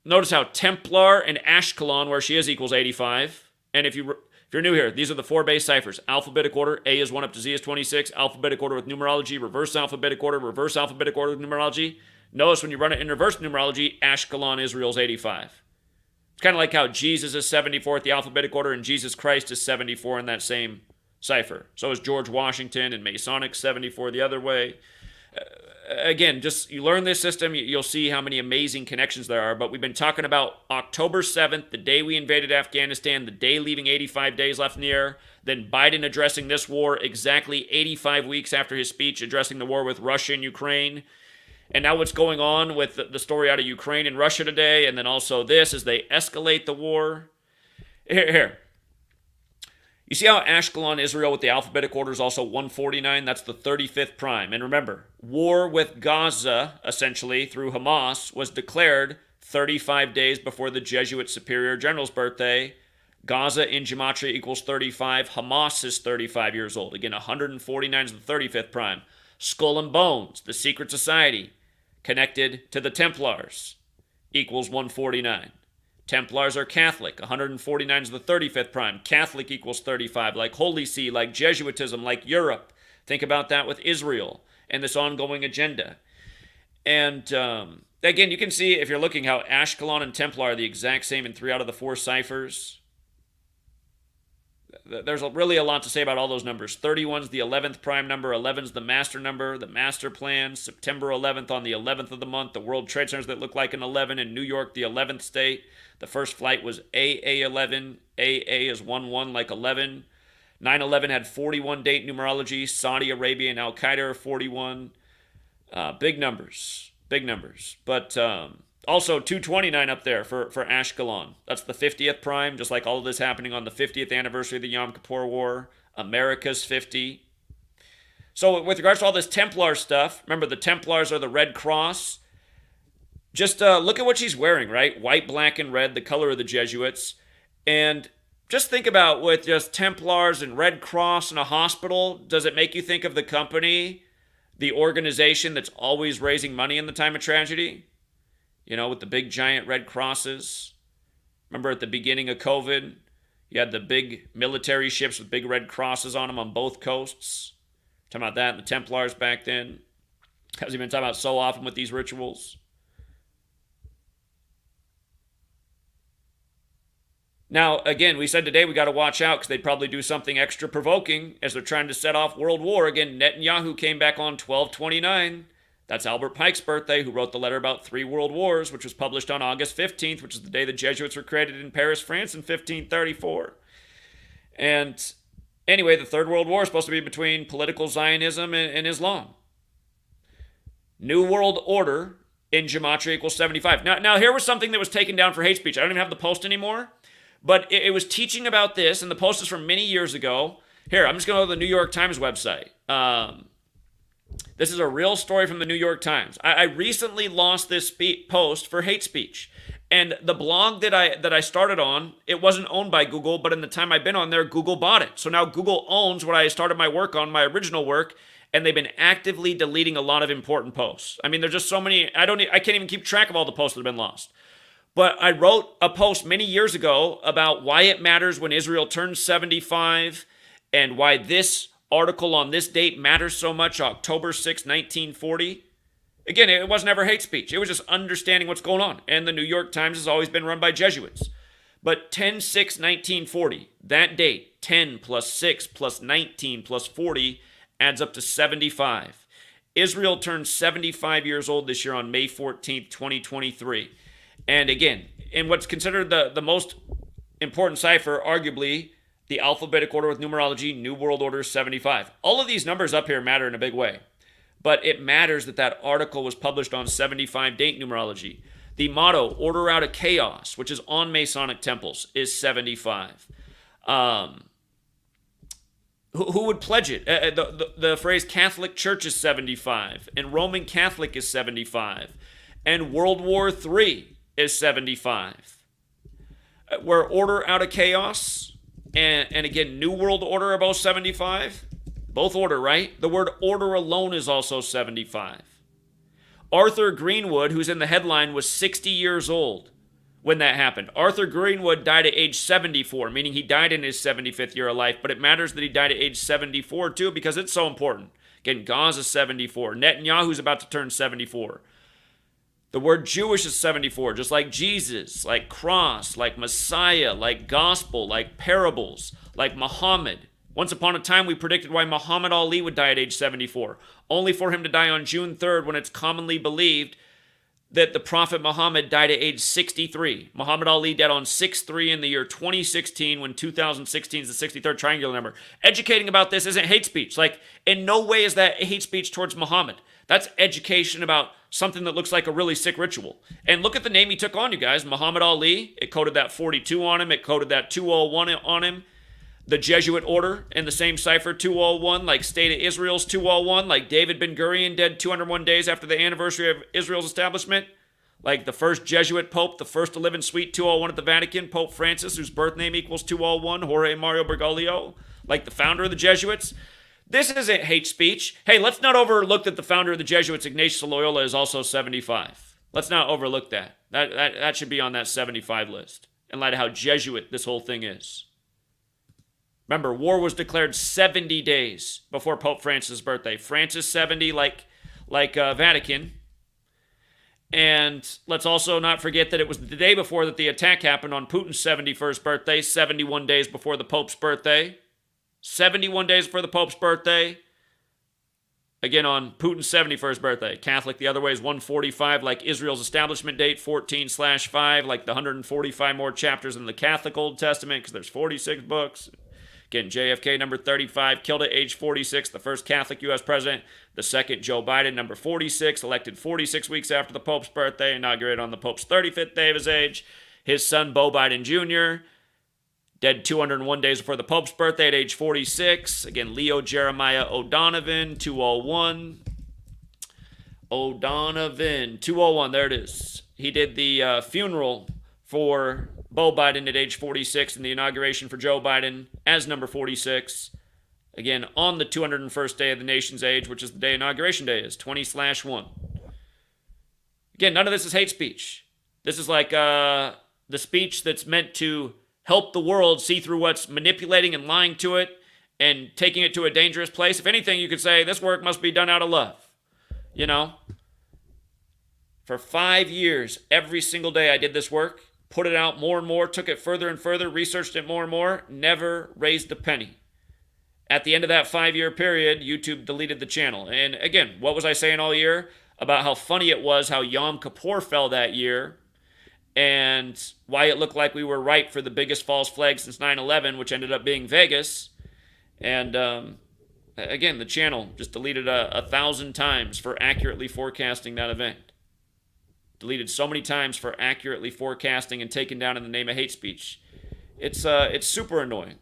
[SPEAKER 1] notice how Templar and Ashkelon, where she is, equals 85. And if you're new here, these are the 4 base ciphers. Alphabetic order, A is 1 up to Z is 26. Alphabetic order with numerology, reverse alphabetic order with numerology. Notice when you run it in reverse numerology, Ashkelon, Israel's 85. It's kind of like how Jesus is 74 at the alphabetic order and Jesus Christ is 74 in that same cipher. So is George Washington, and Masonic 74 the other way. Again, just you learn this system, you'll see how many amazing connections there are. But we've been talking about October 7th, the day we invaded Afghanistan, the day leaving 85 days left in the air. Then Biden addressing this war exactly 85 weeks after his speech addressing the war with Russia and Ukraine. And now what's going on with the story out of Ukraine and Russia today, and then also this as they escalate the war. Here. You see how Ashkelon, Israel, with the alphabetic order is also 149? That's the 35th prime. And remember, war with Gaza, essentially, through Hamas, was declared 35 days before the Jesuit Superior General's birthday. Gaza in Gematria equals 35. Hamas is 35 years old. Again, 149 is the 35th prime. Skull and Bones, the secret society, connected to the Templars, equals 149. Templars are Catholic. 149 is the 35th prime. Catholic equals 35, like Holy See, like Jesuitism, like Europe. Think about that with Israel and this ongoing agenda. And again, you can see, if you're looking, how Ashkelon and Templar are the exact same in 3 out of the 4 ciphers. There's really a lot to say about all those numbers. 31's the 11th prime number. 11's the master number, the master plan. September 11th on the 11th of the month. The World Trade Centers that look like an 11. In New York, the 11th state. The first flight was AA11. AA is 11 like 11. 9/11 had 41 date numerology. Saudi Arabia and Al-Qaeda are 41. Big numbers. Big numbers. But also 229 up there for Ashkelon. That's the 50th prime, just like all of this happening on the 50th anniversary of the Yom Kippur War. America's 50. So with regards to all this Templar stuff, remember the Templars are the Red Cross. Just look at what she's wearing, right? White, black, and red, the color of the Jesuits. And just think about, with just Templars and Red Cross and a hospital, does it make you think of the company, the organization that's always raising money in the time of tragedy? You know, with the big giant red crosses. Remember at the beginning of COVID, you had the big military ships with big red crosses on them on both coasts. Talking about that and the Templars back then. As we've been talking about so often with these rituals. Now, again, we said today we got to watch out because they'd probably do something extra provoking as they're trying to set off World War. Again, Netanyahu came back on 12/29. That's Albert Pike's birthday, who wrote the letter about 3 world wars, which was published on August 15th, which is the day the Jesuits were created in Paris, France in 1534. And anyway, the Third World War is supposed to be between political Zionism and Islam. New World Order in Gematria equals 75. Now, here was something that was taken down for hate speech. I don't even have the post anymore, but it was teaching about this, and the post is from many years ago. Here, I'm just going to go to the New York Times website. This is a real story from the New York Times. I recently lost this post for hate speech. And the blog that I started on, it wasn't owned by Google, but in the time I've been on there, Google bought it. So now Google owns what I started my work on, my original work, and they've been actively deleting a lot of important posts. I mean, there's just so many. I can't even keep track of all the posts that have been lost. But I wrote a post many years ago about why it matters when Israel turns 75 and why this article on this date matters so much, October 6, 1940. Again, it wasn't ever hate speech. It was just understanding what's going on. And the New York Times has always been run by Jesuits. But 10/6/1940, that date, 10 plus 6 plus 19 plus 40 adds up to 75. Israel turns 75 years old this year on May 14th, 2023. And again, in what's considered the most important cipher, arguably, the alphabetic order with numerology, New World Order 75. All of these numbers up here matter in a big way. But it matters that that article was published on 75 date numerology. The motto, order out of chaos, which is on Masonic temples, is 75. Who would pledge it? The phrase Catholic Church is 75, and Roman Catholic is 75, and World War III is 75. Where order out of chaos, and again, New World Order are both 75. Both order, right? The word order alone is also 75. Arthur Greenwood, who's in the headline, was 60 years old when that happened. Arthur Greenwood died at age 74, meaning he died in his 75th year of life, but it matters that he died at age 74 too because it's so important. Again, Gaza 74. Netanyahu's about to turn 74. The word Jewish is 74, just like Jesus, like cross, like Messiah, like gospel, like parables, like Muhammad. Once upon a time, we predicted why Muhammad Ali would die at age 74, only for him to die on June 3rd when it's commonly believed that the Prophet Muhammad died at age 63. Muhammad Ali died on 6/3 in the year 2016 when 2016 is the 63rd triangular number. Educating about this isn't hate speech. Like, in no way is that hate speech towards Muhammad. That's education about something that looks like a really sick ritual. And look at the name he took on, you guys. Muhammad Ali, it coded that 42 on him. It coded that 201 on him. The Jesuit order in the same cipher, 201, like State of Israel's 201, like David Ben-Gurion, dead 201 days after the anniversary of Israel's establishment, like the first Jesuit pope, the first to live in Suite 201 at the Vatican, Pope Francis, whose birth name equals 201, Jorge Mario Bergoglio, like the founder of the Jesuits. This isn't hate speech. Hey, let's not overlook that the founder of the Jesuits, Ignatius of Loyola, is also 75. Let's not overlook that. That should be on that 75 list in light of how Jesuit this whole thing is. Remember, war was declared 70 days before Pope Francis' birthday. Francis 70, like Vatican. And let's also not forget that it was the day before that the attack happened on Putin's 71st birthday, 71 days before the Pope's birthday. 71 days before the Pope's birthday. Again, on Putin's 71st birthday. Catholic the other way is 145, like Israel's establishment date, 14/5, like the 145 more chapters in the Catholic Old Testament, because there's 46 books. Again, JFK, number 35, killed at age 46, the first Catholic U.S. president. The second, Joe Biden, number 46, elected 46 weeks after the Pope's birthday, inaugurated on the Pope's 35th day of his age. His son, Beau Biden Jr., dead 201 days before the Pope's birthday at age 46. Again, Leo Jeremiah O'Donovan, 201. O'Donovan, 201, there it is. He did the funeral for Beau Biden at age 46 and the inauguration for Joe Biden as number 46. Again, on the 201st day of the nation's age, which is the day inauguration day is, 20/1. Again, none of this is hate speech. This is like the speech that's meant to help the world see through what's manipulating and lying to it and taking it to a dangerous place. If anything, you could say this work must be done out of love. You know? For 5 years, every single day I did this work. Put it out more and more, took it further and further, researched it more and more, never raised a penny. At the end of that 5-year period, YouTube deleted the channel. And again, what was I saying all year? About how funny it was how Yom Kippur fell that year and why it looked like we were right for the biggest false flag since 9/11, which ended up being Vegas. And again, the channel just deleted 1,000 times for accurately forecasting that event. Deleted so many times for accurately forecasting and taken down in the name of hate speech. It's super annoying.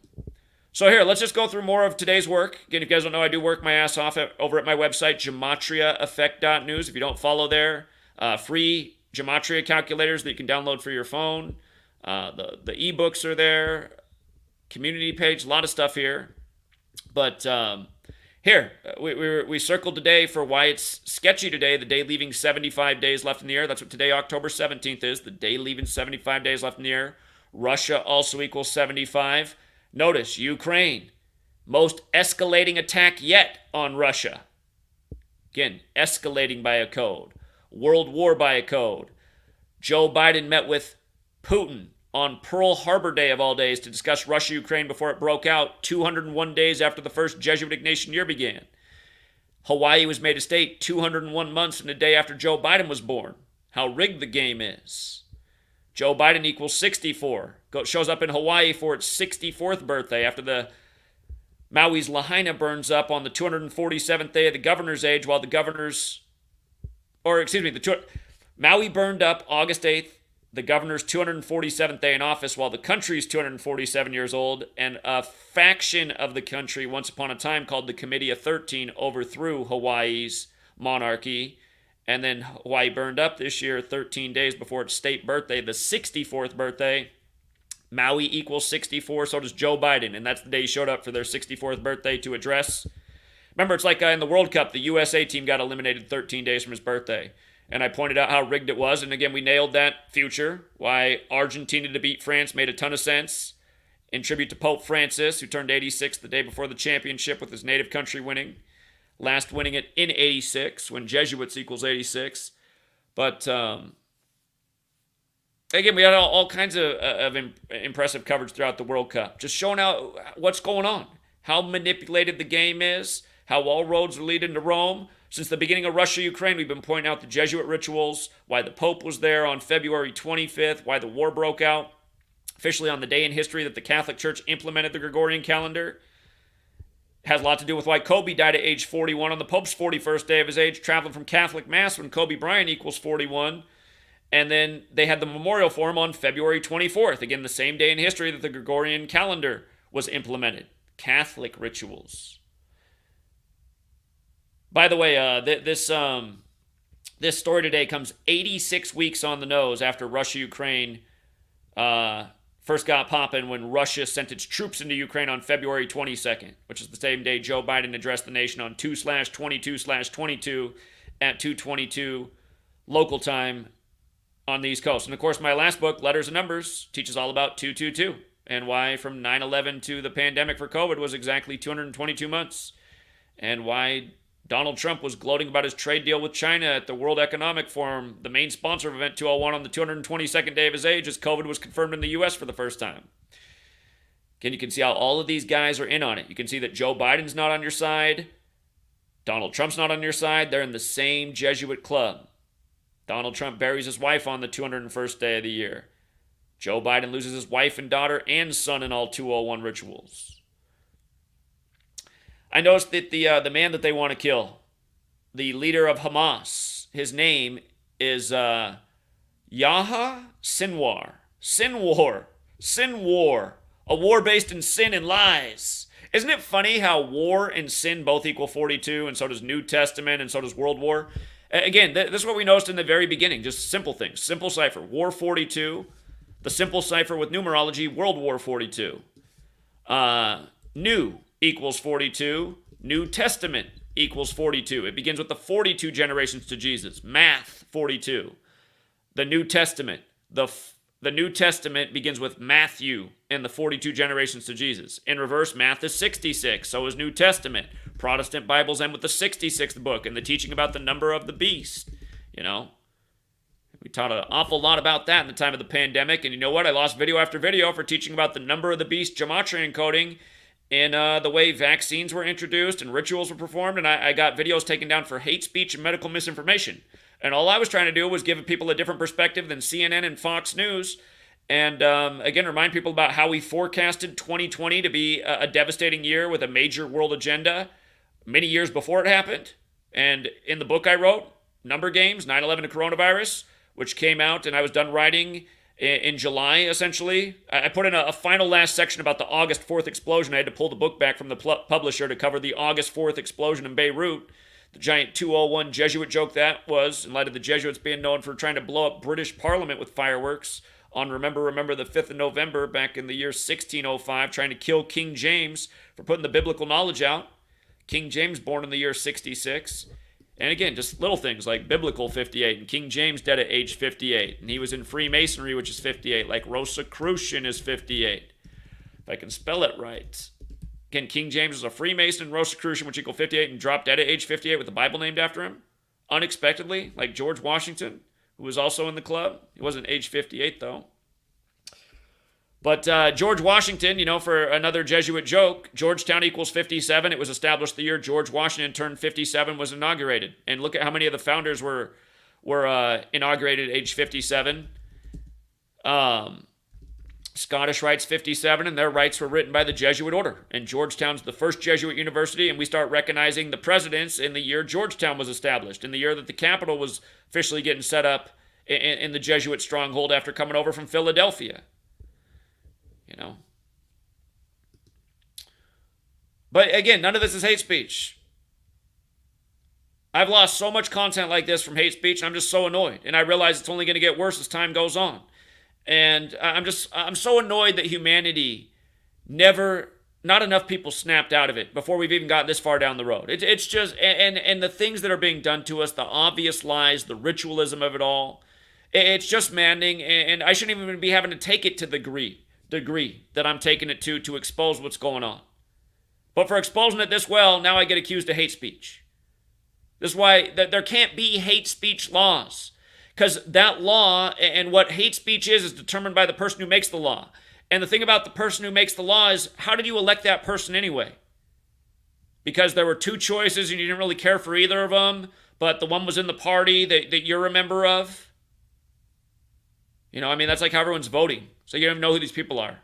[SPEAKER 1] So here, let's just go through more of today's work. Again, if you guys don't know, I do work my ass off over at my website, GematriaEffect.News. If you don't follow there, free Gematria calculators that you can download for your phone. The ebooks are there. Community page, a lot of stuff here. But Here, we circled today for why it's sketchy today, the day leaving 75 days left in the air. That's what today, October 17th, is, the day leaving 75 days left in the air. Russia also equals 75. Notice, Ukraine, most escalating attack yet on Russia. Again, escalating by a code. World war by a code. Joe Biden met with Putin on Pearl Harbor Day of all days to discuss Russia-Ukraine before it broke out 201 days after the first Jesuit Ignatian year began. Hawaii was made a state 201 months and a day after Joe Biden was born. How rigged the game is. Joe Biden equals 64. Shows up in Hawaii for its 64th birthday after the Maui's Lahaina burns up on the 247th day of the governor's age while the governor's, Maui burned up August 8th, the governor's 247th day in office while the country's 247 years old, and a faction of the country once upon a time called the Committee of 13 overthrew Hawaii's monarchy, and then Hawaii burned up this year 13 days before its state birthday, the 64th birthday. Maui equals 64, so does Joe Biden, and that's the day he showed up for their 64th birthday to address. Remember, it's like in the World Cup, the USA team got eliminated 13 days from his birthday. And I pointed out how rigged it was. And again, we nailed that future. Why Argentina to beat France made a ton of sense. In tribute to Pope Francis, who turned 86 the day before the championship with his native country winning. Last winning it in 86, when Jesuits equals 86. But again, we had all kinds of impressive coverage throughout the World Cup. Just showing out what's going on. How manipulated the game is. How all roads are leading to Rome. Since the beginning of Russia-Ukraine, we've been pointing out the Jesuit rituals, why the Pope was there on February 25th, why the war broke out, officially on the day in history that the Catholic Church implemented the Gregorian calendar. It has a lot to do with why Kobe died at age 41 on the Pope's 41st day of his age, traveling from Catholic Mass when Kobe Bryant equals 41. And then they had the memorial for him on February 24th, again, the same day in history that the Gregorian calendar was implemented. Catholic rituals. By the way, this story today comes 86 weeks on the nose after Russia-Ukraine first got popping when Russia sent its troops into Ukraine on February 22nd, which is the same day Joe Biden addressed the nation on 2/22/22 at 2:22 local time on the East Coast. And of course, my last book, Letters and Numbers, teaches all about 222 and why from 9/11 to the pandemic for COVID was exactly 222 months, and why Donald Trump was gloating about his trade deal with China at the World Economic Forum, the main sponsor of Event 201, on the 222nd day of his age as COVID was confirmed in the U.S. for the first time. Again, you can see how all of these guys are in on it. You can see that Joe Biden's not on your side. Donald Trump's not on your side. They're in the same Jesuit club. Donald Trump buries his wife on the 201st day of the year. Joe Biden loses his wife and daughter and son in all 201 rituals. I noticed that the man that they want to kill, the leader of Hamas, his name is Yahya Sinwar. Sinwar. A war based in sin and lies. Isn't it funny how war and sin both equal 42, and so does New Testament, and so does World War? Again, this is what we noticed in the very beginning. Just simple things. Simple cipher. War 42. The simple cipher with numerology, World War 42. New equals 42. New Testament equals 42. It begins with the 42 generations to Jesus. Math, 42. The New Testament. The New Testament begins with Matthew and the 42 generations to Jesus. In reverse, math is 66. So is New Testament. Protestant Bibles end with the 66th book and the teaching about the number of the beast. You know, we taught an awful lot about that in the time of the pandemic. And you know what? I lost video after video for teaching about the number of the beast gematria encoding in the way vaccines were introduced and rituals were performed. And I got videos taken down for hate speech and medical misinformation. And all I was trying to do was give people a different perspective than CNN and Fox News. And again, remind people about how we forecasted 2020 to be a devastating year with a major world agenda many years before it happened. And in the book I wrote, Number Games, 9/11 and Coronavirus, which came out and I was done writing in July, essentially. I put in a final last section about the August 4th explosion. I had to pull the book back from the publisher to cover the August 4th explosion in Beirut. The giant 201 Jesuit joke that was, in light of the Jesuits being known for trying to blow up British Parliament with fireworks on Remember the 5th of November back in the year 1605, trying to kill King James for putting the biblical knowledge out. King James born in the year 66. And again, just little things like biblical 58. And King James dead at age 58. And he was in Freemasonry, which is 58. Like Rosicrucian is 58. If I can spell it right. Again, King James was a Freemason, Rosicrucian, which equal 58, and dropped dead at age 58 with the Bible named after him. Unexpectedly, like George Washington, who was also in the club. He wasn't age 58, though. But George Washington, for another Jesuit joke, Georgetown equals 57. It was established the year George Washington turned 57, was inaugurated. And look at how many of the founders were inaugurated at age 57. Scottish Rites 57, and their rites were written by the Jesuit order. And Georgetown's the first Jesuit university, and we start recognizing the presidents in the year Georgetown was established, in the year that the Capitol was officially getting set up in the Jesuit stronghold after coming over from Philadelphia. But again, none of this is hate speech. I've lost so much content like this from hate speech, and I'm just so annoyed. And I realize it's only going to get worse as time goes on. And I'm so annoyed that humanity not enough people snapped out of it before we've even gotten this far down the road. It's just, and the things that are being done to us, the obvious lies, the ritualism of it all, it's just maddening. And I shouldn't even be having to take it to the degree that I'm taking it to expose what's going on. But for exposing it this well, now I get accused of hate speech. This is why there can't be hate speech laws. Because that law and what hate speech is determined by the person who makes the law. And the thing about the person who makes the law is, how did you elect that person anyway? Because there were two choices and you didn't really care for either of them, but the one was in the party that you're a member of. That's like how everyone's voting. So you don't even know who these people are.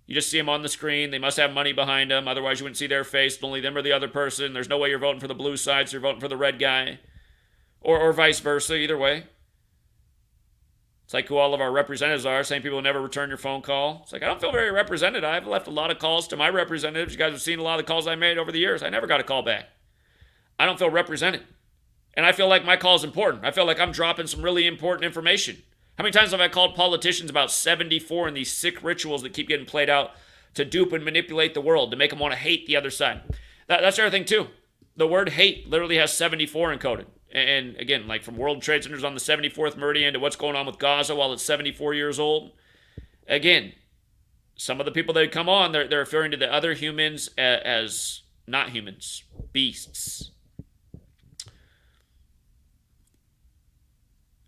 [SPEAKER 1] You just see them on the screen. They must have money behind them. Otherwise, you wouldn't see their face. Only them or the other person. There's no way you're voting for the blue side, so you're voting for the red guy. Or vice versa, either way. It's like who all of our representatives are. Same people who never return your phone call. It's like, I don't feel very represented. I've left a lot of calls to my representatives. You guys have seen a lot of the calls I made over the years. I never got a call back. I don't feel represented. And I feel like my call is important. I feel like I'm dropping some really important information. How many times have I called politicians about 74 in these sick rituals that keep getting played out to dupe and manipulate the world, to make them want to hate the other side? That's the other thing, too. The word hate literally has 74 encoded. And again, like from World Trade Centers on the 74th meridian to what's going on with Gaza while it's 74 years old. Again, some of the people that come on, they're referring to the other humans as not humans, beasts.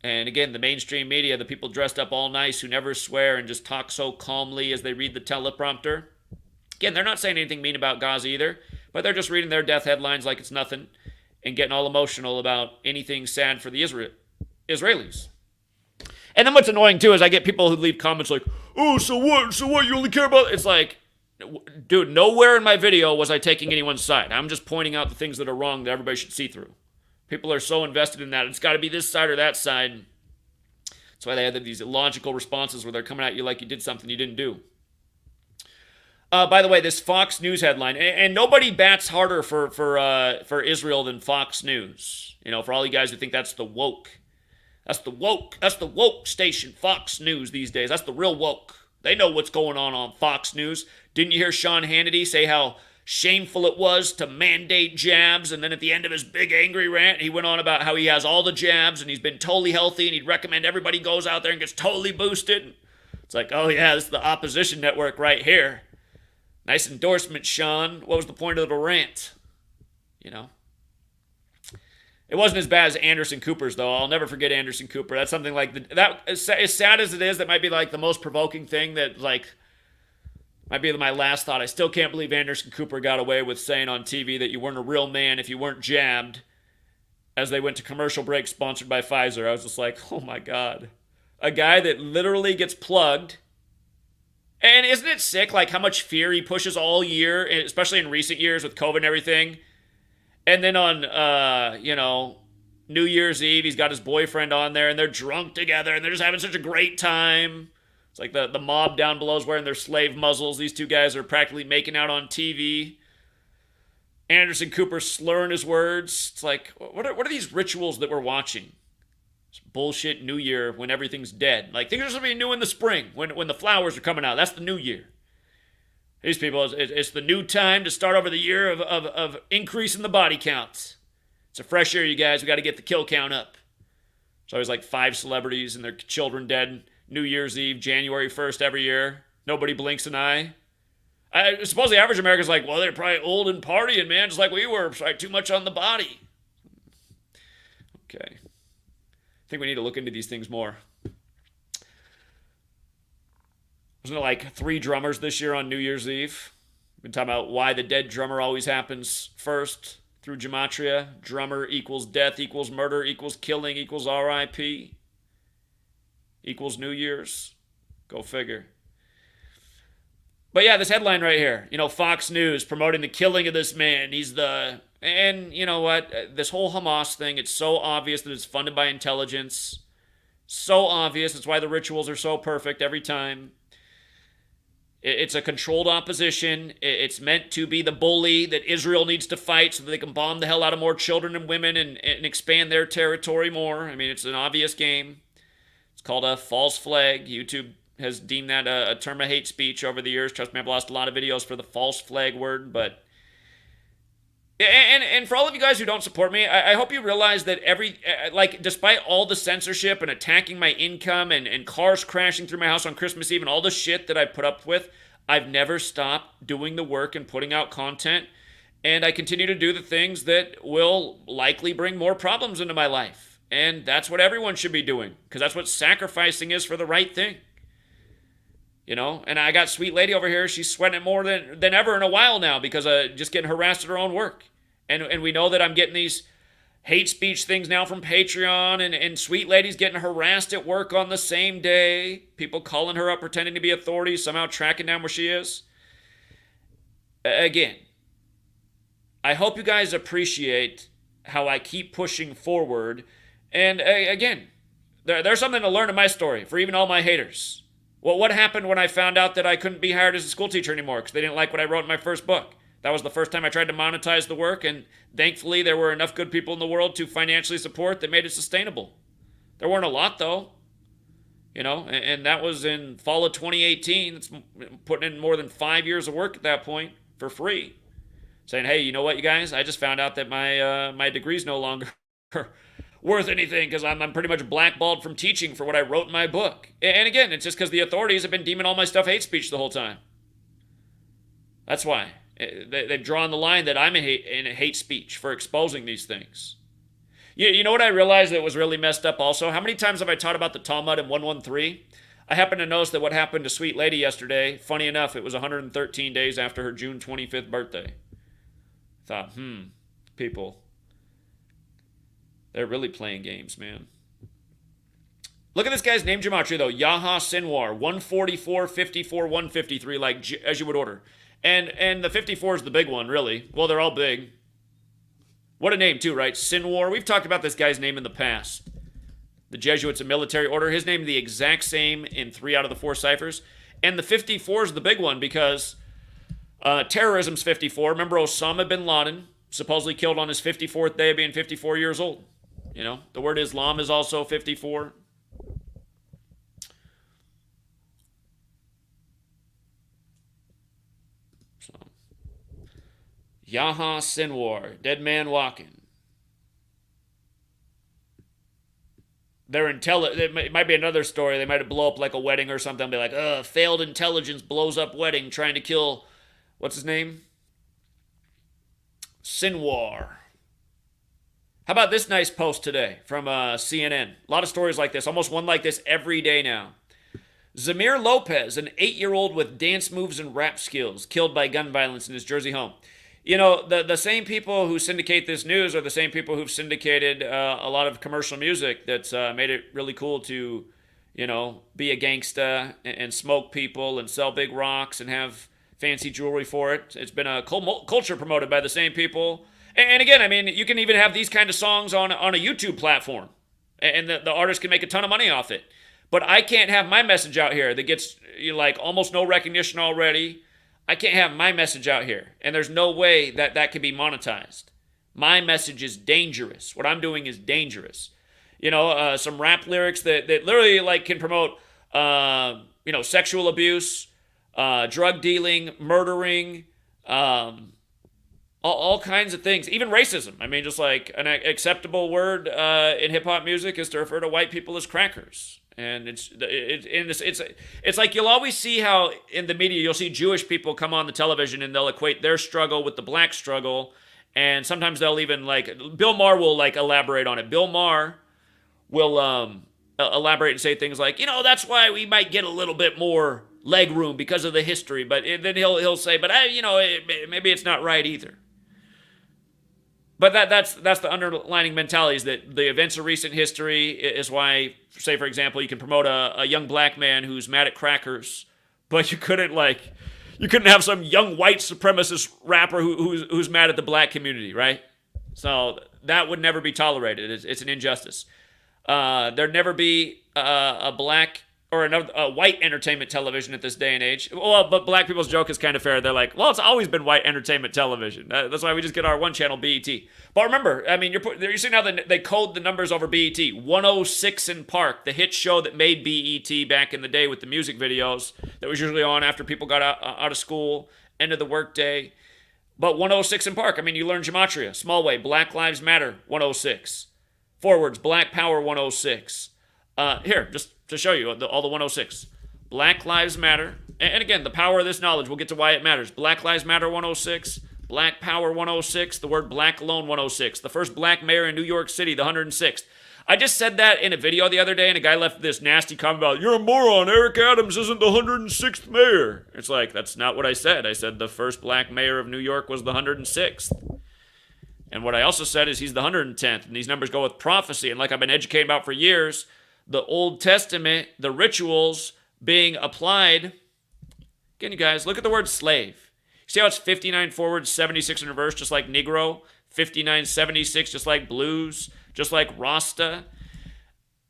[SPEAKER 1] And again, the mainstream media, the people dressed up all nice who never swear and just talk so calmly as they read the teleprompter. Again, they're not saying anything mean about Gaza either, but they're just reading their death headlines like it's nothing and getting all emotional about anything sad for the Israelis. And then what's annoying too is I get people who leave comments like, oh, so what, you only care about... It's like, dude, nowhere in my video was I taking anyone's side. I'm just pointing out the things that are wrong that everybody should see through. People are so invested in that. It's got to be this side or that side. That's why they have these illogical responses where they're coming at you like you did something you didn't do. By the way, this Fox News headline, and nobody bats harder for Israel than Fox News. For all you guys who think that's the woke. That's the woke station, Fox News these days. That's the real woke. They know what's going on Fox News. Didn't you hear Sean Hannity say how shameful it was to mandate jabs, and then at the end of his big angry rant, he went on about how he has all the jabs and he's been totally healthy and he'd recommend everybody goes out there and gets totally boosted. It's like, oh yeah, this is the opposition network right here. Nice endorsement, Sean. What was the point of the rant? It wasn't as bad as Anderson Cooper's, though. I'll never forget Anderson Cooper. That's something like that. As sad as it is, that might be like the most provoking thing that might be my last thought. I still can't believe Anderson Cooper got away with saying on TV that you weren't a real man if you weren't jabbed, as they went to commercial break sponsored by Pfizer. I was just like, oh my God. A guy that literally gets plugged. And isn't it sick, like how much fear he pushes all year, especially in recent years with COVID and everything? And then on, New Year's Eve, he's got his boyfriend on there, and they're drunk together, and they're just having such a great time. It's like the mob down below is wearing their slave muzzles. These two guys are practically making out on TV. Anderson Cooper slurring his words. It's like, what are these rituals that we're watching? It's bullshit New Year when everything's dead. Like, things are supposed to be new in the spring when the flowers are coming out. That's the New Year. These people, it's the new time to start over the year of increasing the body counts. It's a fresh year, you guys. We got to get the kill count up. There's always like 5 celebrities and their children dead New Year's Eve, January 1st every year. Nobody blinks an eye. I suppose the average American's like, well, they're probably old and partying, man, just like we were. Probably too much on the body. Okay. I think we need to look into these things more. Wasn't it like 3 drummers this year on New Year's Eve? We've been talking about why the dead drummer always happens first through Gematria. Drummer equals death equals murder equals killing equals RIP equals New Year's. Go figure. But yeah, this headline right here, Fox News promoting the killing of this man. And you know what? This whole Hamas thing, it's so obvious that it's funded by intelligence. So obvious. That's why the rituals are so perfect every time. It's a controlled opposition. It's meant to be the bully that Israel needs to fight so that they can bomb the hell out of more children and women and expand their territory more. I mean, it's an obvious game. It's called a false flag. YouTube has deemed that a term of hate speech over the years. Trust me, I've lost a lot of videos for the false flag word, but... And for all of you guys who don't support me, I hope you realize that despite all the censorship and attacking my income and cars crashing through my house on Christmas Eve and all the shit that I put up with, I've never stopped doing the work and putting out content, and I continue to do the things that will likely bring more problems into my life. And that's what everyone should be doing, because that's what sacrificing is for the right thing. And I got Sweet Lady over here. She's sweating it more than ever in a while now because of just getting harassed at her own work. And we know that I'm getting these hate speech things now from Patreon, and Sweet Lady's getting harassed at work on the same day. People calling her up, pretending to be authorities, somehow tracking down where she is. Again, I hope you guys appreciate how I keep pushing forward. And again, there's something to learn in my story for even all my haters. Well, what happened when I found out that I couldn't be hired as a school teacher anymore because they didn't like what I wrote in my first book? That was the first time I tried to monetize the work, and thankfully there were enough good people in the world to financially support that made it sustainable. There weren't a lot, though. And that was in fall of 2018. It's putting in more than 5 years of work at that point for free. Saying, hey, you know what, you guys? I just found out that my degree's no longer worth anything because I'm pretty much blackballed from teaching for what I wrote in my book. And again, it's just because the authorities have been deeming all my stuff hate speech the whole time. That's why. They've drawn the line that I'm in a hate speech for exposing these things. You know what I realized that was really messed up also? How many times have I taught about the Talmud in 113? I happened to notice that what happened to Sweet Lady yesterday, funny enough, it was 113 days after her June 25th birthday. I thought, people, they're really playing games, man. Look at this guy's name gematria, though. Yaha Sinwar, 144, 54, 153, like as you would order. And the 54 is the big one, really. Well, they're all big. What a name, too, right? Sinwar. We've talked about this guy's name in the past. The Jesuits, a military order. His name the exact same in 3 out of the 4 ciphers. And the 54 is the big one because terrorism's 54. Remember Osama bin Laden, supposedly killed on his 54th day of being 54 years old. The word Islam is also 54. Yaha Sinwar, dead man walking. It might be another story. They might blow up like a wedding or something. Be like, failed intelligence blows up wedding trying to kill, what's his name? Sinwar. How about this nice post today from CNN? A lot of stories like this, almost one like this every day now. Zamir Lopez, an 8-year-old with dance moves and rap skills, killed by gun violence in his Jersey home. The same people who syndicate this news are the same people who've syndicated a lot of commercial music that's made it really cool to, be a gangsta and smoke people and sell big rocks and have fancy jewelry for it. It's been a culture promoted by the same people. And again, I mean, you can even have these kind of songs on a YouTube platform, and the artist can make a ton of money off it. But I can't have my message out here that gets almost no recognition already. I can't have my message out here, and there's no way that can be monetized. My message is dangerous. What I'm doing is dangerous. Some rap lyrics that literally can promote, sexual abuse, drug dealing, murdering, all kinds of things, even racism. I mean, just like an acceptable word in hip hop music is to refer to white people as crackers. And it's like you'll always see how in the media you'll see Jewish people come on the television and they'll equate their struggle with the black struggle, and sometimes they'll even like Bill Maher will like elaborate on it. Bill Maher will elaborate and say things like, you know, that's why we might get a little bit more leg room because of the history, but then he'll say, but maybe it's not right either. But that's the underlining mentality, is that the events of recent history is why, say, for example, you can promote a young black man who's mad at crackers, but you couldn't have some young white supremacist rapper who's mad at the black community, right? So that would never be tolerated. It's an injustice. There'd never be a black or a white entertainment television at this day and age. Well, but black people's joke is kind of fair. They're like, well, it's always been white entertainment television. That's why we just get our one channel, BET. But remember, I mean, you're seeing how they code the numbers over BET. 106 in Park, the hit show that made BET back in the day with the music videos that was usually on after people got out of school, end of the workday. But 106 in Park, I mean, you learn gematria. Small way, Black Lives Matter, 106. Forwards, Black Power, 106. Here, just to show you all the 106. Black Lives Matter. And again, the power of this knowledge, we'll get to why it matters. Black Lives Matter 106. Black Power 106. The word black alone 106. The first black mayor in New York City, the 106th. I just said that in a video the other day, and a guy left this nasty comment about, you're a moron, Eric Adams isn't the 106th mayor. It's like, that's not what I said. I said the first black mayor of New York was the 106th. And what I also said is he's the 110th, and these numbers go with prophecy. And like I've been educating about for years, the Old Testament, the rituals being applied. Again, you guys, look at the word slave. See how it's 59 forward, 76 in reverse, just like Negro, 59, 76, just like blues, just like Rasta.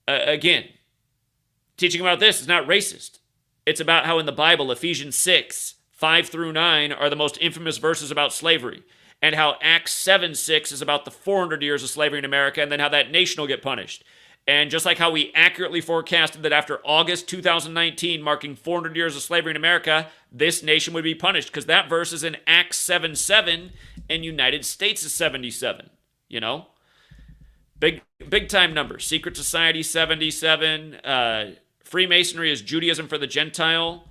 [SPEAKER 1] Again, teaching about this is not racist. It's about how in the Bible, Ephesians 6, 5 through 9 are the most infamous verses about slavery, and how Acts 7:6 is about the 400 years of slavery in America, and then how that nation will get punished. And just like how we accurately forecasted that after August 2019, marking 400 years of slavery in America, this nation would be punished, because that verse is in Acts 7:7, and United States is 77, you know? Big time numbers. Secret Society, 77. Freemasonry is Judaism for the Gentile.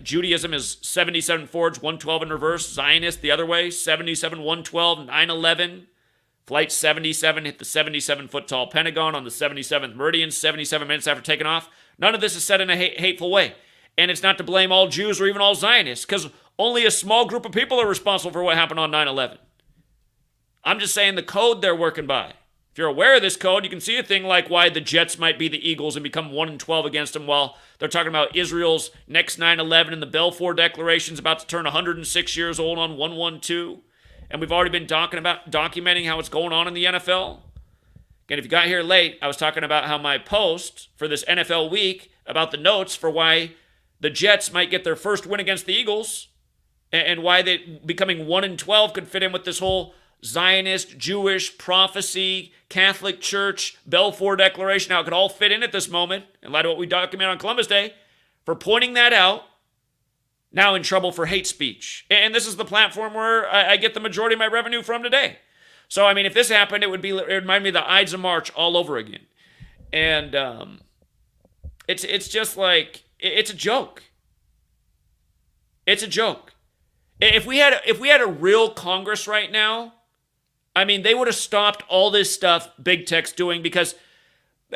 [SPEAKER 1] Judaism is 77 forwards, 112 in reverse. Zionist the other way, 77, 112, 9/11. Flight 77 hit the 77-foot tall Pentagon on the 77th meridian, 77 minutes after taking off. None of this is said in a hateful way. And it's not to blame all Jews or even all Zionists, because only a small group of people are responsible for what happened on 9/11. I'm just saying the code they're working by. If you're aware of this code, you can see a thing like why the Jets might be the Eagles and become 1-12 against them, while they're talking about Israel's next 9/11 and the Balfour Declaration is about to turn 106 years old on 1/12. And we've already been documenting how it's going on in the NFL. Again, if you got here late, I was talking about how my post for this NFL week about the notes for why the Jets might get their first win against the Eagles, and why they becoming 1-12 could fit in with this whole Zionist, Jewish, prophecy, Catholic Church, Balfour Declaration, how it could all fit in at this moment, in light of what we document on Columbus Day. For pointing that out, now in trouble for hate speech. And this is the platform where I get the majority of my revenue from today. So, I mean, if this happened, it would remind me of the Ides of March all over again. And it's just like, it's a joke. It's a joke. If we had a real Congress right now, I mean, they would have stopped all this stuff big tech's doing, because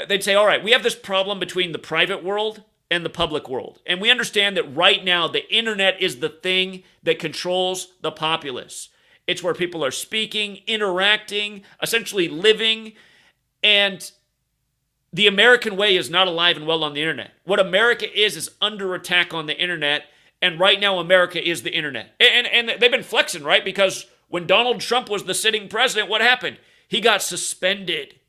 [SPEAKER 1] they'd say, all right, we have this problem between the private world and the public world. And we understand that right now the internet is the thing that controls the populace. It's where people are speaking, interacting, essentially living, and the American way is not alive and well on the internet. What America is under attack on the internet, and right now America is the internet. And they've been flexing, right? Because when Donald Trump was the sitting president, what happened? He got suspended.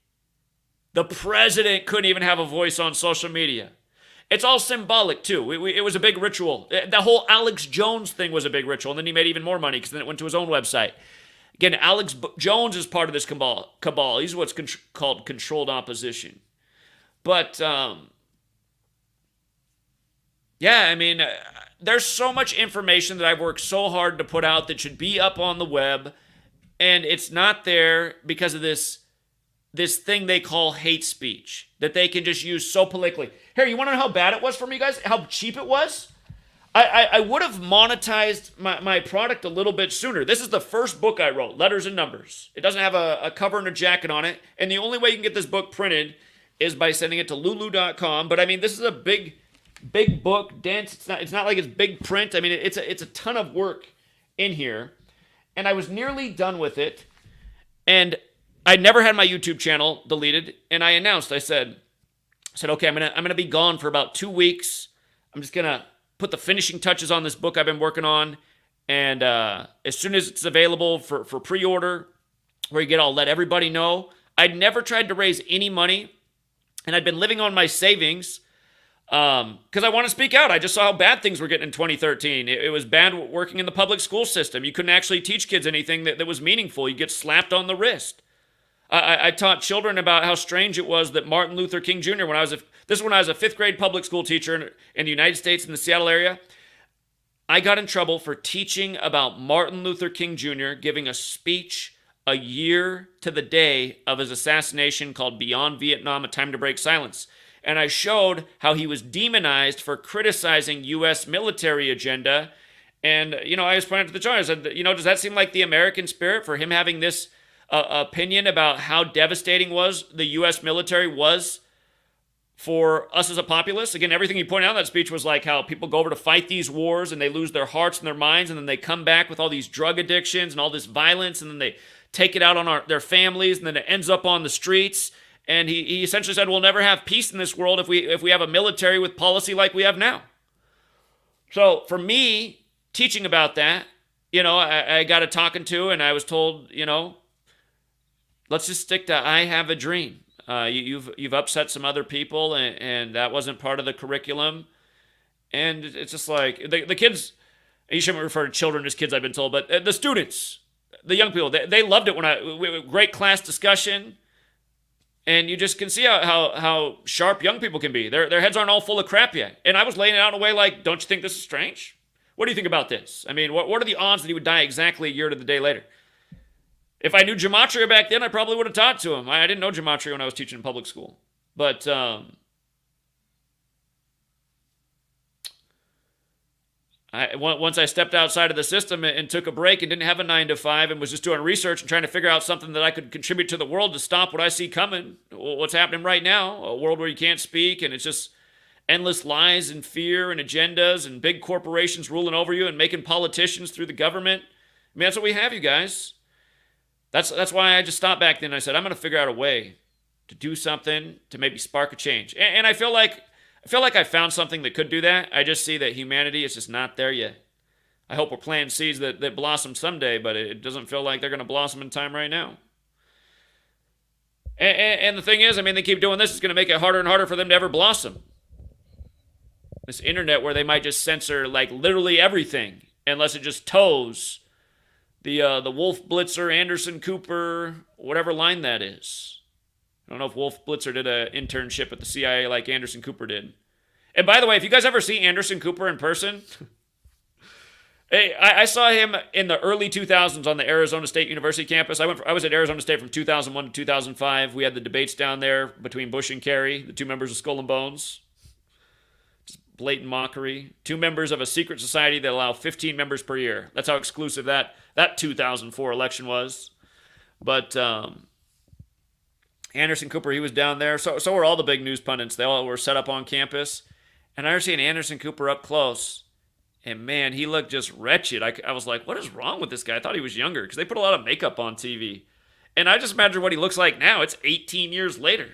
[SPEAKER 1] The president couldn't even have a voice on social media. It's all symbolic, too. It was a big ritual. The whole Alex Jones thing was a big ritual, and then he made even more money because then it went to his own website. Again, Alex Jones is part of this cabal. He's what's called controlled opposition. But, yeah, I mean, there's so much information that I've worked so hard to put out that should be up on the web, and it's not there because of this thing they call hate speech that they can just use so politically. Here, you want to know how bad it was for me, guys? How cheap it was? I would have monetized my product a little bit sooner. This is the first book I wrote, Letters and Numbers. It doesn't have a cover and a jacket on it, and the only way you can get this book printed is by sending it to lulu.com. But I mean, this is a big book, dense. It's not like it's big print. I mean, it's a ton of work in here, and I was nearly done with it, and I never had my YouTube channel deleted, and I announced, I said, okay, I'm gonna be gone for about 2 weeks. I'm just gonna put the finishing touches on this book I've been working on, and as soon as it's available for pre-order, where you get, I'll let everybody know. I'd never tried to raise any money, and I'd been living on my savings because I want to speak out. I just saw how bad things were getting in 2013. It was bad working in the public school system. You couldn't actually teach kids anything that was meaningful. You get slapped on the wrist. I taught children about how strange it was that Martin Luther King Jr., this is when I was a fifth grade public school teacher in the United States in the Seattle area, I got in trouble for teaching about Martin Luther King Jr. giving a speech a year to the day of his assassination called Beyond Vietnam, A Time to Break Silence. And I showed how he was demonized for criticizing U.S. military agenda. And, I was pointing to the chart. I said, does that seem like the American spirit for him having this opinion about how devastating the U.S. military was for us as a populace? Again, everything he pointed out in that speech was like how people go over to fight these wars and they lose their hearts and their minds, and then they come back with all these drug addictions and all this violence, and then they take it out on their families, and then it ends up on the streets. And he essentially said, we'll never have peace in this world if we have a military with policy like we have now. So for me, teaching about that, I got a talking to, and I was told, let's just stick to I have a dream. You've upset some other people, and that wasn't part of the curriculum. And it's just like the kids, you shouldn't refer to children as kids, I've been told, but the students, the young people, they loved it when great class discussion. And you just can see how sharp young people can be. Their heads aren't all full of crap yet. And I was laying it out in a way like, don't you think this is strange? What do you think about this? I mean, what are the odds that he would die exactly a year to the day later? If I knew Gematria back then, I probably would have taught to him. I didn't know Gematria when I was teaching in public school. But once I stepped outside of the system and took a break and didn't have a 9-to-5 and was just doing research and trying to figure out something that I could contribute to the world to stop what I see coming, what's happening right now, a world where you can't speak and it's just endless lies and fear and agendas and big corporations ruling over you and making politicians through the government. I mean, that's what we have, you guys. That's why I just stopped back then. I said, I'm going to figure out a way to do something to maybe spark a change. And I feel like I found something that could do that. I just see that humanity is just not there yet. I hope we're planting seeds that blossom someday, but it doesn't feel like they're going to blossom in time right now. And the thing is, I mean, they keep doing this. It's going to make it harder and harder for them to ever blossom. This internet where they might just censor like literally everything unless it just toes the Wolf Blitzer, Anderson Cooper, whatever line that is. I don't know if Wolf Blitzer did an internship at the CIA like Anderson Cooper did. And by the way, if you guys ever see Anderson Cooper in person, hey, I saw him in the early 2000s on the Arizona State University campus. I was at Arizona State from 2001 to 2005. We had the debates down there between Bush and Kerry, the two members of Skull and Bones. Just blatant mockery. Two members of a secret society that allow 15 members per year. That's how exclusive that 2004 election was. But Anderson Cooper, he was down there. So were all the big news pundits. They all were set up on campus. And I was seeing Anderson Cooper up close. And man, he looked just wretched. I was like, what is wrong with this guy? I thought he was younger because they put a lot of makeup on TV. And I just imagine what he looks like now. It's 18 years later.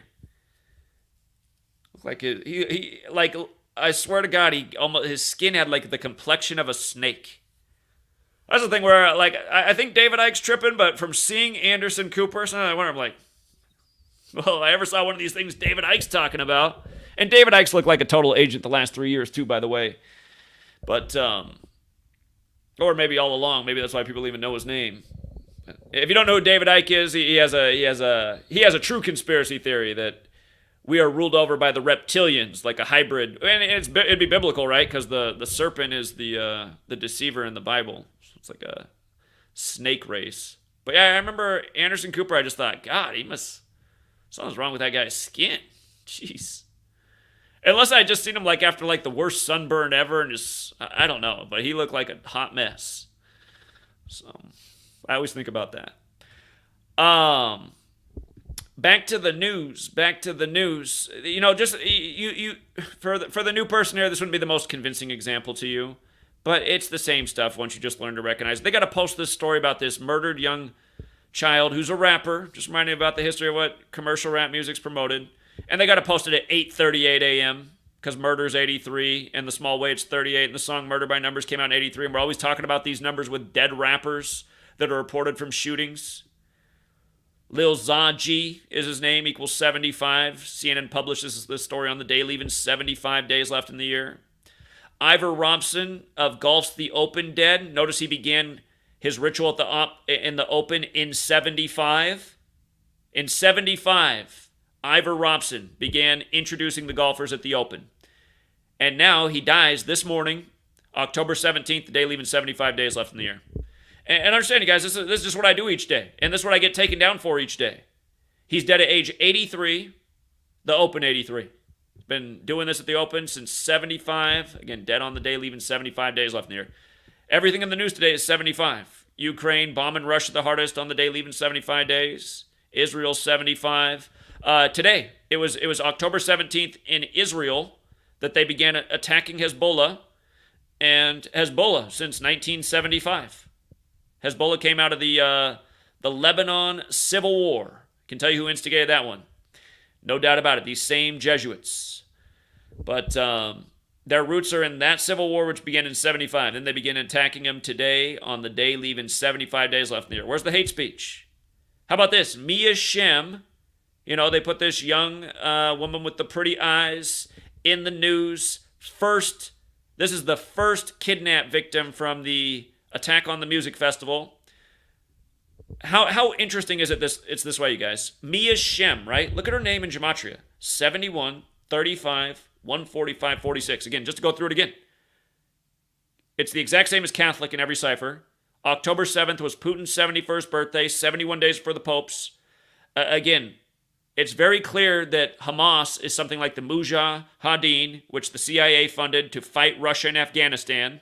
[SPEAKER 1] Like he like I swear to God, his skin had like the complexion of a snake. That's the thing where like I think David Icke's tripping, but from seeing Anderson Cooper, so I wonder, I'm like, well, I ever saw one of these things David Icke's talking about. And David Icke's looked like a total agent the last 3 years too, by the way. But, or maybe all along. Maybe that's why people even know his name. If you don't know who David Icke is, he has a true conspiracy theory that we are ruled over by the reptilians, like a hybrid. And it'd be biblical, right? Because the serpent is the deceiver in the Bible. So it's like a snake race. But yeah, I remember Anderson Cooper. I just thought, God, something's wrong with that guy's skin. Jeez. Unless I just seen him like after like the worst sunburn ever, and just I don't know, but he looked like a hot mess. So I always think about that. Back to the news. You know, just you for the new person here, this wouldn't be the most convincing example to you, but it's the same stuff once you just learn to recognize. They got to post this story about this murdered young child who's a rapper. Just reminding you about the history of what commercial rap music's promoted. And they got to post it at 8:38 a.m. because murder's 83 and the small way it's 38. And the song Murder by Numbers came out in 83. And we're always talking about these numbers with dead rappers that are reported from shootings. Lil Zaji is his name, equals 75. CNN publishes this story on the day, leaving 75 days left in the year. Ivor Robson of Golf's The Open dead. Notice he began his ritual in the Open in 75. In 75, Ivor Robson began introducing the golfers at the Open. And now he dies this morning, October 17th, the day leaving 75 days left in the year. And understand, you guys, this is just what I do each day. And this is what I get taken down for each day. He's dead at age 83, the Open 83. Been doing this at the Open since 75. Again, dead on the day, leaving 75 days left in the year. Everything in the news today is 75. Ukraine bombing Russia the hardest on the day, leaving 75 days. Israel 75. Today, it was October 17th in Israel that they began attacking Hezbollah. And Hezbollah since 1975. Hezbollah came out of the Lebanon Civil War. Can tell you who instigated that one. No doubt about it. These same Jesuits. But their roots are in that civil war, which began in 75. Then they begin attacking them today on the day leaving 75 days left in the year. Where's the hate speech? How about this? Mia Shem. You know, they put this young woman with the pretty eyes in the news. This is the first kidnap victim from the attack on the music festival. How interesting is it it's this way, you guys? Mia Shem, right? Look at her name in Gematria. 71, 35, 145, 46. Again, just to go through it again. It's the exact same as Catholic in every cipher. October 7th was Putin's 71st birthday, 71 days for the Popes. Again, it's very clear that Hamas is something like the Mujahideen, which the CIA funded to fight Russia and Afghanistan.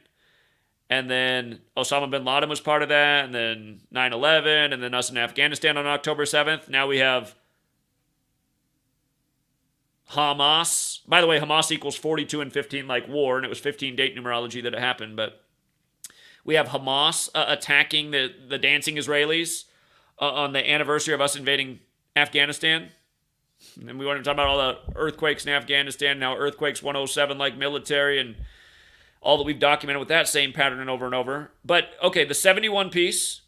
[SPEAKER 1] And then Osama bin Laden was part of that, and then 9/11, and then us in Afghanistan on October 7th. Now we have Hamas. By the way, Hamas equals 42 and 15 like war, and it was 15 date numerology that it happened. But we have Hamas attacking the dancing Israelis on the anniversary of us invading Afghanistan. And we want to talk about all the earthquakes in Afghanistan, now earthquakes 107 like military, and all that we've documented with that same pattern and over. But, okay, the 71 piece,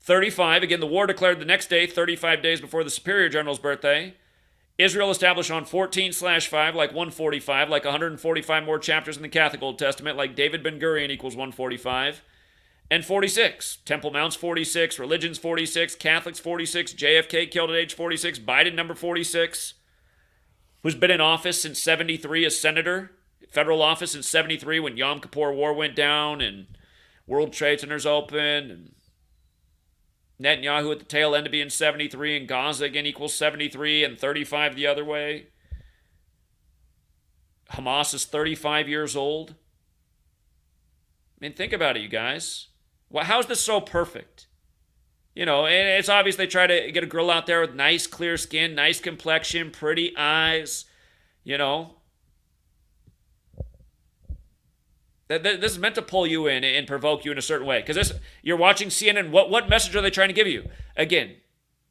[SPEAKER 1] 35. Again, the war declared the next day, 35 days before the Superior General's birthday. Israel established on 14/5, like 145, like 145 more chapters in the Catholic Old Testament, like David Ben-Gurion equals 145. And 46. Temple Mount's 46, religion's 46, Catholics 46, JFK killed at age 46, Biden number 46, who's been in office since 73 as senator. Federal office in 73 when Yom Kippur War went down and World Trade Centers opened. And Netanyahu at the tail end to be in 73 and Gaza again equals 73 and 35 the other way. Hamas is 35 years old. I mean, think about it, you guys. Well, how is this so perfect? You know, and it's obvious they try to get a girl out there with nice, clear skin, nice complexion, pretty eyes, you know. This is meant to pull you in and provoke you in a certain way. Because you're watching CNN. What message are they trying to give you? Again,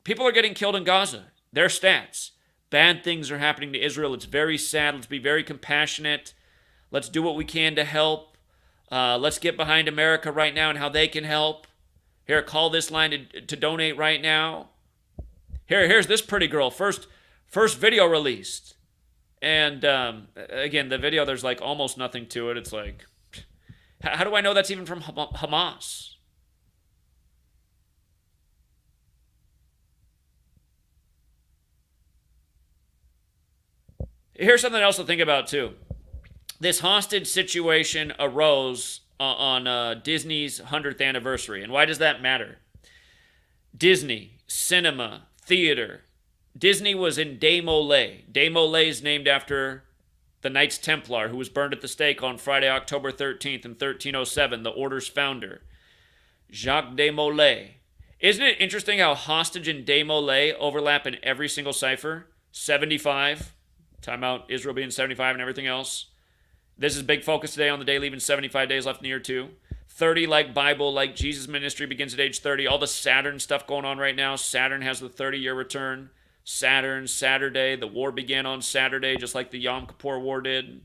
[SPEAKER 1] people are getting killed in Gaza. Their stats. Bad things are happening to Israel. It's very sad. Let's be very compassionate. Let's do what we can to help. Let's get behind America right now and how they can help. Here, call this line to donate right now. Here's this pretty girl. First video released. And again, the video, there's like almost nothing to it. It's like, how do I know that's even from Hamas? Here's something else to think about, too. This hostage situation arose on Disney's 100th anniversary. And why does that matter? Disney, cinema, theater. Disney was in Des Moines. Des Moines is named after the Knights Templar, who was burned at the stake on Friday, October 13th in 1307, the order's founder, Jacques de Molay. Isn't it interesting how hostage and Des Moines overlap in every single cipher? 75, time out Israel being 75 and everything else. This is big focus today on the day leaving 75 days left in the year 2. 30 like Bible, like Jesus' ministry begins at age 30. All the Saturn stuff going on right now. Saturn has the 30-year return. Saturn, Saturday. The war began on Saturday, just like the Yom Kippur War did.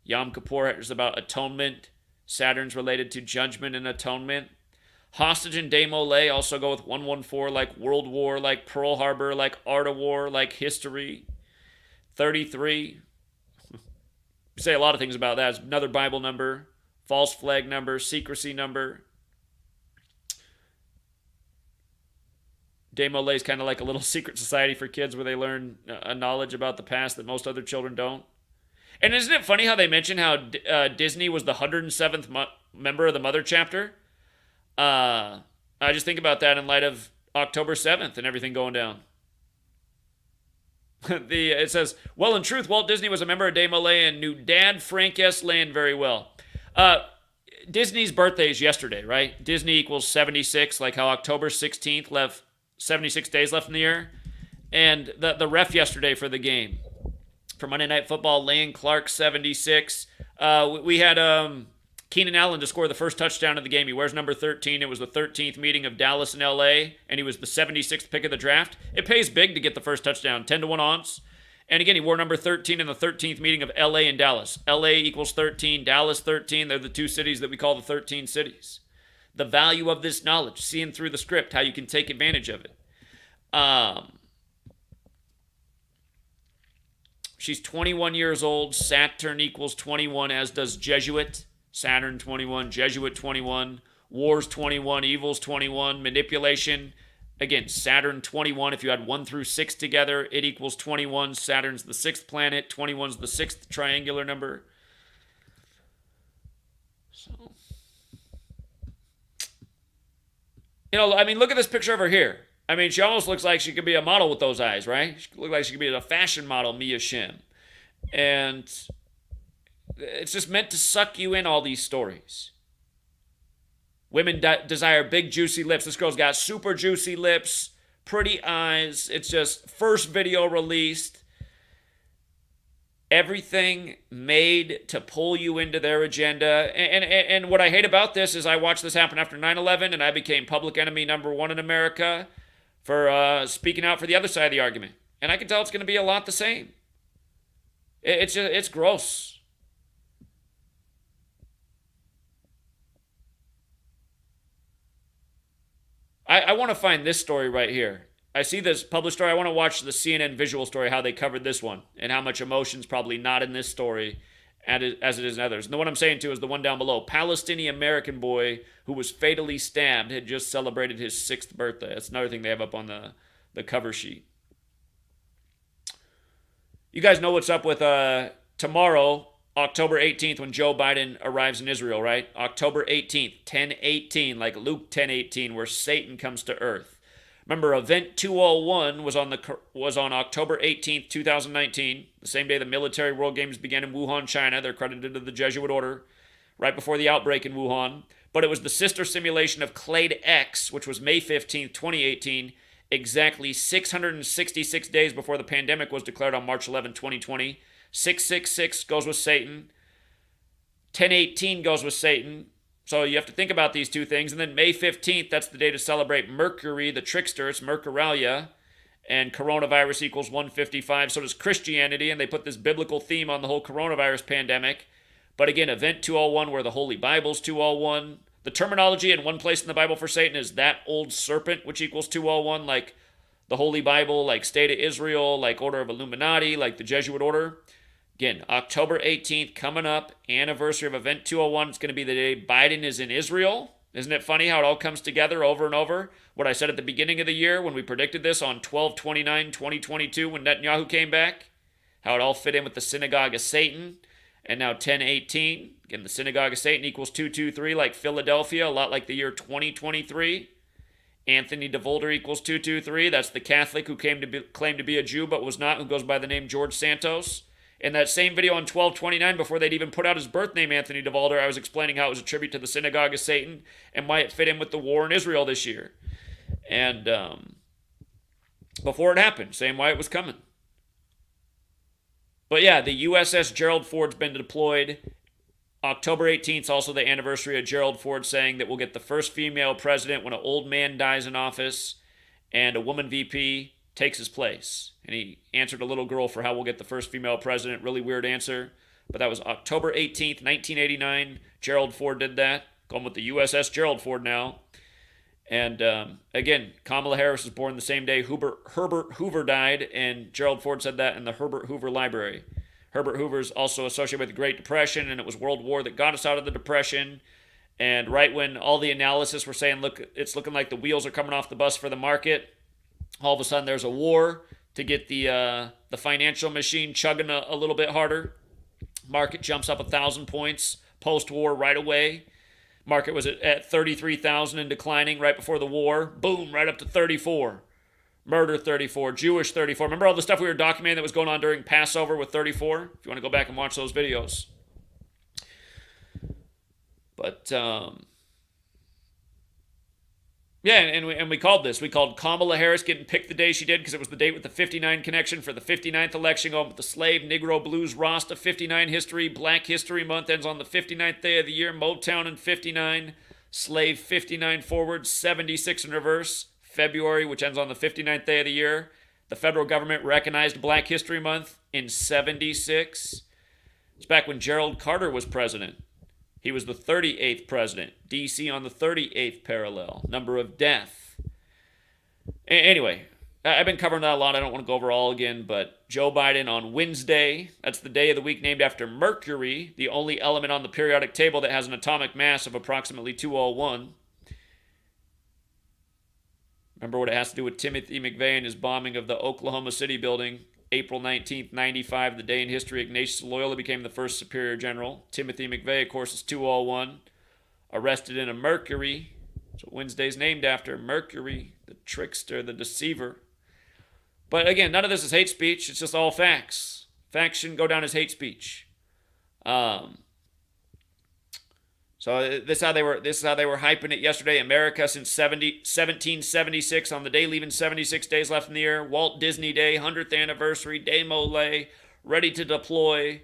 [SPEAKER 1] Yom Kippur is about atonement. Saturn's related to judgment and atonement. Hostage and Des Moines also go with 114, like World War, like Pearl Harbor, like Art of War, like history. 33. We say a lot of things about that. It's another Bible number. False flag number, secrecy number. Des Moines is kind of like a little secret society for kids where they learn a knowledge about the past that most other children don't. And isn't it funny how they mention how Disney was the 107th member of the Mother Chapter? I just think about that in light of October 7th and everything going down. It says, well, in truth, Walt Disney was a member of Des Moines and knew Dad Frank S. Land very well. Disney's birthday is yesterday, right? Disney equals 76, like how October 16th left 76 days left in the year. And the ref yesterday for the game, for Monday Night Football, Lane Clark, 76. We had Keenan Allen to score the first touchdown of the game. He wears number 13. It was the 13th meeting of Dallas and LA, and he was the 76th pick of the draft. It pays big to get the first touchdown, 10-1 odds. And again, he wore number 13 in the 13th meeting of LA and Dallas. LA equals 13, Dallas 13. They're the two cities that we call the 13 cities. The value of this knowledge, seeing through the script, how you can take advantage of it. She's 21 years old. Saturn equals 21, as does Jesuit. Saturn 21, Jesuit 21, Wars 21, Evils 21, Manipulation. Again, Saturn 21, if you had 1 through 6 together, it equals 21. Saturn's the 6th planet. 21's the 6th triangular number. So, look at this picture of her here. She almost looks like she could be a model with those eyes, right? She could look like she could be a fashion model, Mia Shim. And it's just meant to suck you in all these stories. Women desire big, juicy lips. This girl's got super juicy lips, pretty eyes. It's just first video released. Everything made to pull you into their agenda. And what I hate about this is I watched this happen after 9/11, and I became public enemy number 1 in America for speaking out for the other side of the argument. And I can tell it's going to be a lot the same. It's gross. I want to find this story right here. I see this published story. I want to watch the CNN visual story, how they covered this one, and how much emotion's probably not in this story as it is in others. And the one I'm saying to is the one down below. Palestinian American boy who was fatally stabbed had just celebrated his 6th birthday. That's another thing they have up on the cover sheet. You guys know what's up with tomorrow, October 18th, when Joe Biden arrives in Israel, right? October 18th, 10:18, like Luke 10:18, where Satan comes to earth. Remember, Event 201 was on October 18th, 2019, the same day the Military World Games began in Wuhan, China. They're credited to the Jesuit order right before the outbreak in Wuhan. But it was the sister simulation of Clade X, which was May 15th, 2018, exactly 666 days before the pandemic was declared on March 11, 2020. 666 goes with Satan. 1018 goes with Satan. So you have to think about these two things. And then May 15th, that's the day to celebrate Mercury, the trickster. It's Mercurialia. And coronavirus equals 155. So does Christianity. And they put this biblical theme on the whole coronavirus pandemic. But again, Event 201, where the Holy Bible's 201. The terminology in one place in the Bible for Satan is that old serpent, which equals 201, like the Holy Bible, like State of Israel, like Order of Illuminati, like the Jesuit order. Again, October 18th, coming up, anniversary of Event 201. It's going to be the day Biden is in Israel. Isn't it funny how it all comes together over and over? What I said at the beginning of the year when we predicted this on 12/29/2022 when Netanyahu came back. how it all fit in with the synagogue of Satan. And now 1018, again, the synagogue of Satan equals 223, like Philadelphia, a lot like the year 2023. Anthony DeVolder equals 223. That's the Catholic who claimed to be a Jew but was not, who goes by the name George Santos. In that same video on 1229, before they'd even put out his birth name, Anthony DeVolder, I was explaining how it was a tribute to the synagogue of Satan and why it fit in with the war in Israel this year. And before it happened, saying why it was coming. But yeah, the USS Gerald Ford's been deployed. October 18th is also the anniversary of Gerald Ford saying that we'll get the first female president when an old man dies in office and a woman VP takes his place. And he answered a little girl for how we'll get the first female president. Really weird answer. But that was October 18th, 1989. Gerald Ford did that. Going with the USS Gerald Ford now. And again, Kamala Harris was born the same day Herbert Hoover died, and Gerald Ford said that in the Herbert Hoover Library. Herbert Hoover is also associated with the Great Depression, and it was World War that got us out of the Depression. And right when all the analysis were saying, look, it's looking like the wheels are coming off the bus for the market, all of a sudden there's a war to get the financial machine chugging a little bit harder. Market jumps up 1,000 points post-war right away. Market was at 33,000 and declining right before the war. Boom, right up to 34. Murder 34, Jewish 34. Remember all the stuff we were documenting that was going on during Passover with 34? If you want to go back and watch those videos. But, yeah, and we called this. We called Kamala Harris getting picked the day she did because it was the date with the 59 connection for the 59th election, going with the slave, Negro, blues, Rasta, 59 history. Black History Month ends on the 59th day of the year. Motown in 59. Slave 59 forward, 76 in reverse. February, which ends on the 59th day of the year. The federal government recognized Black History Month in 76. It's back when Gerald Carter was president. He was the 38th president. D.C. on the 38th parallel. Number of death. Anyway, I've been covering that a lot. I don't want to go over all again, but Joe Biden on Wednesday, that's the day of the week named after Mercury, the only element on the periodic table that has an atomic mass of approximately 201. Remember what it has to do with Timothy McVeigh and his bombing of the Oklahoma City building, April 19th, 95, the day in history Ignatius Loyola became the first superior general. Timothy McVeigh, of course, is 201. Arrested in a Mercury. That's what Wednesday's named after. Mercury, the trickster, the deceiver. But again, none of this is hate speech. It's just all facts. Facts shouldn't go down as hate speech. So this is how they were hyping it yesterday. America since 1776 on the day, leaving 76 days left in the year. Walt Disney Day, 100th anniversary, Day Mole, ready to deploy.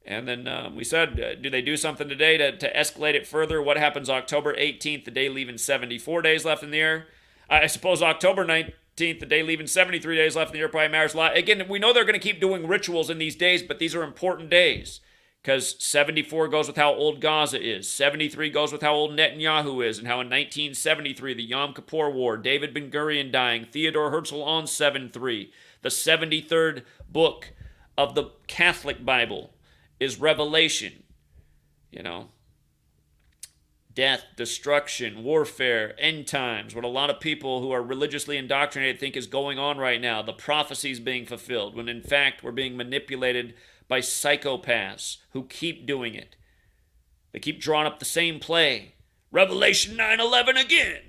[SPEAKER 1] And then we said, do they do something today to escalate it further? What happens October 18th, the day leaving 74 days left in the year? I suppose October 19th, the day leaving 73 days left in the year, probably matters a lot. Again, we know they're going to keep doing rituals in these days, but these are important days. Because 74 goes with how old Gaza is. 73 goes with how old Netanyahu is, and how in 1973, the Yom Kippur War, David Ben-Gurion dying, Theodore Herzl on 7-3. The 73rd book of the Catholic Bible is Revelation. You know, death, destruction, warfare, end times, what a lot of people who are religiously indoctrinated think is going on right now. The prophecies being fulfilled, when in fact we're being manipulated by psychopaths who keep doing it. They keep drawing up the same play. Revelation 9:11 again.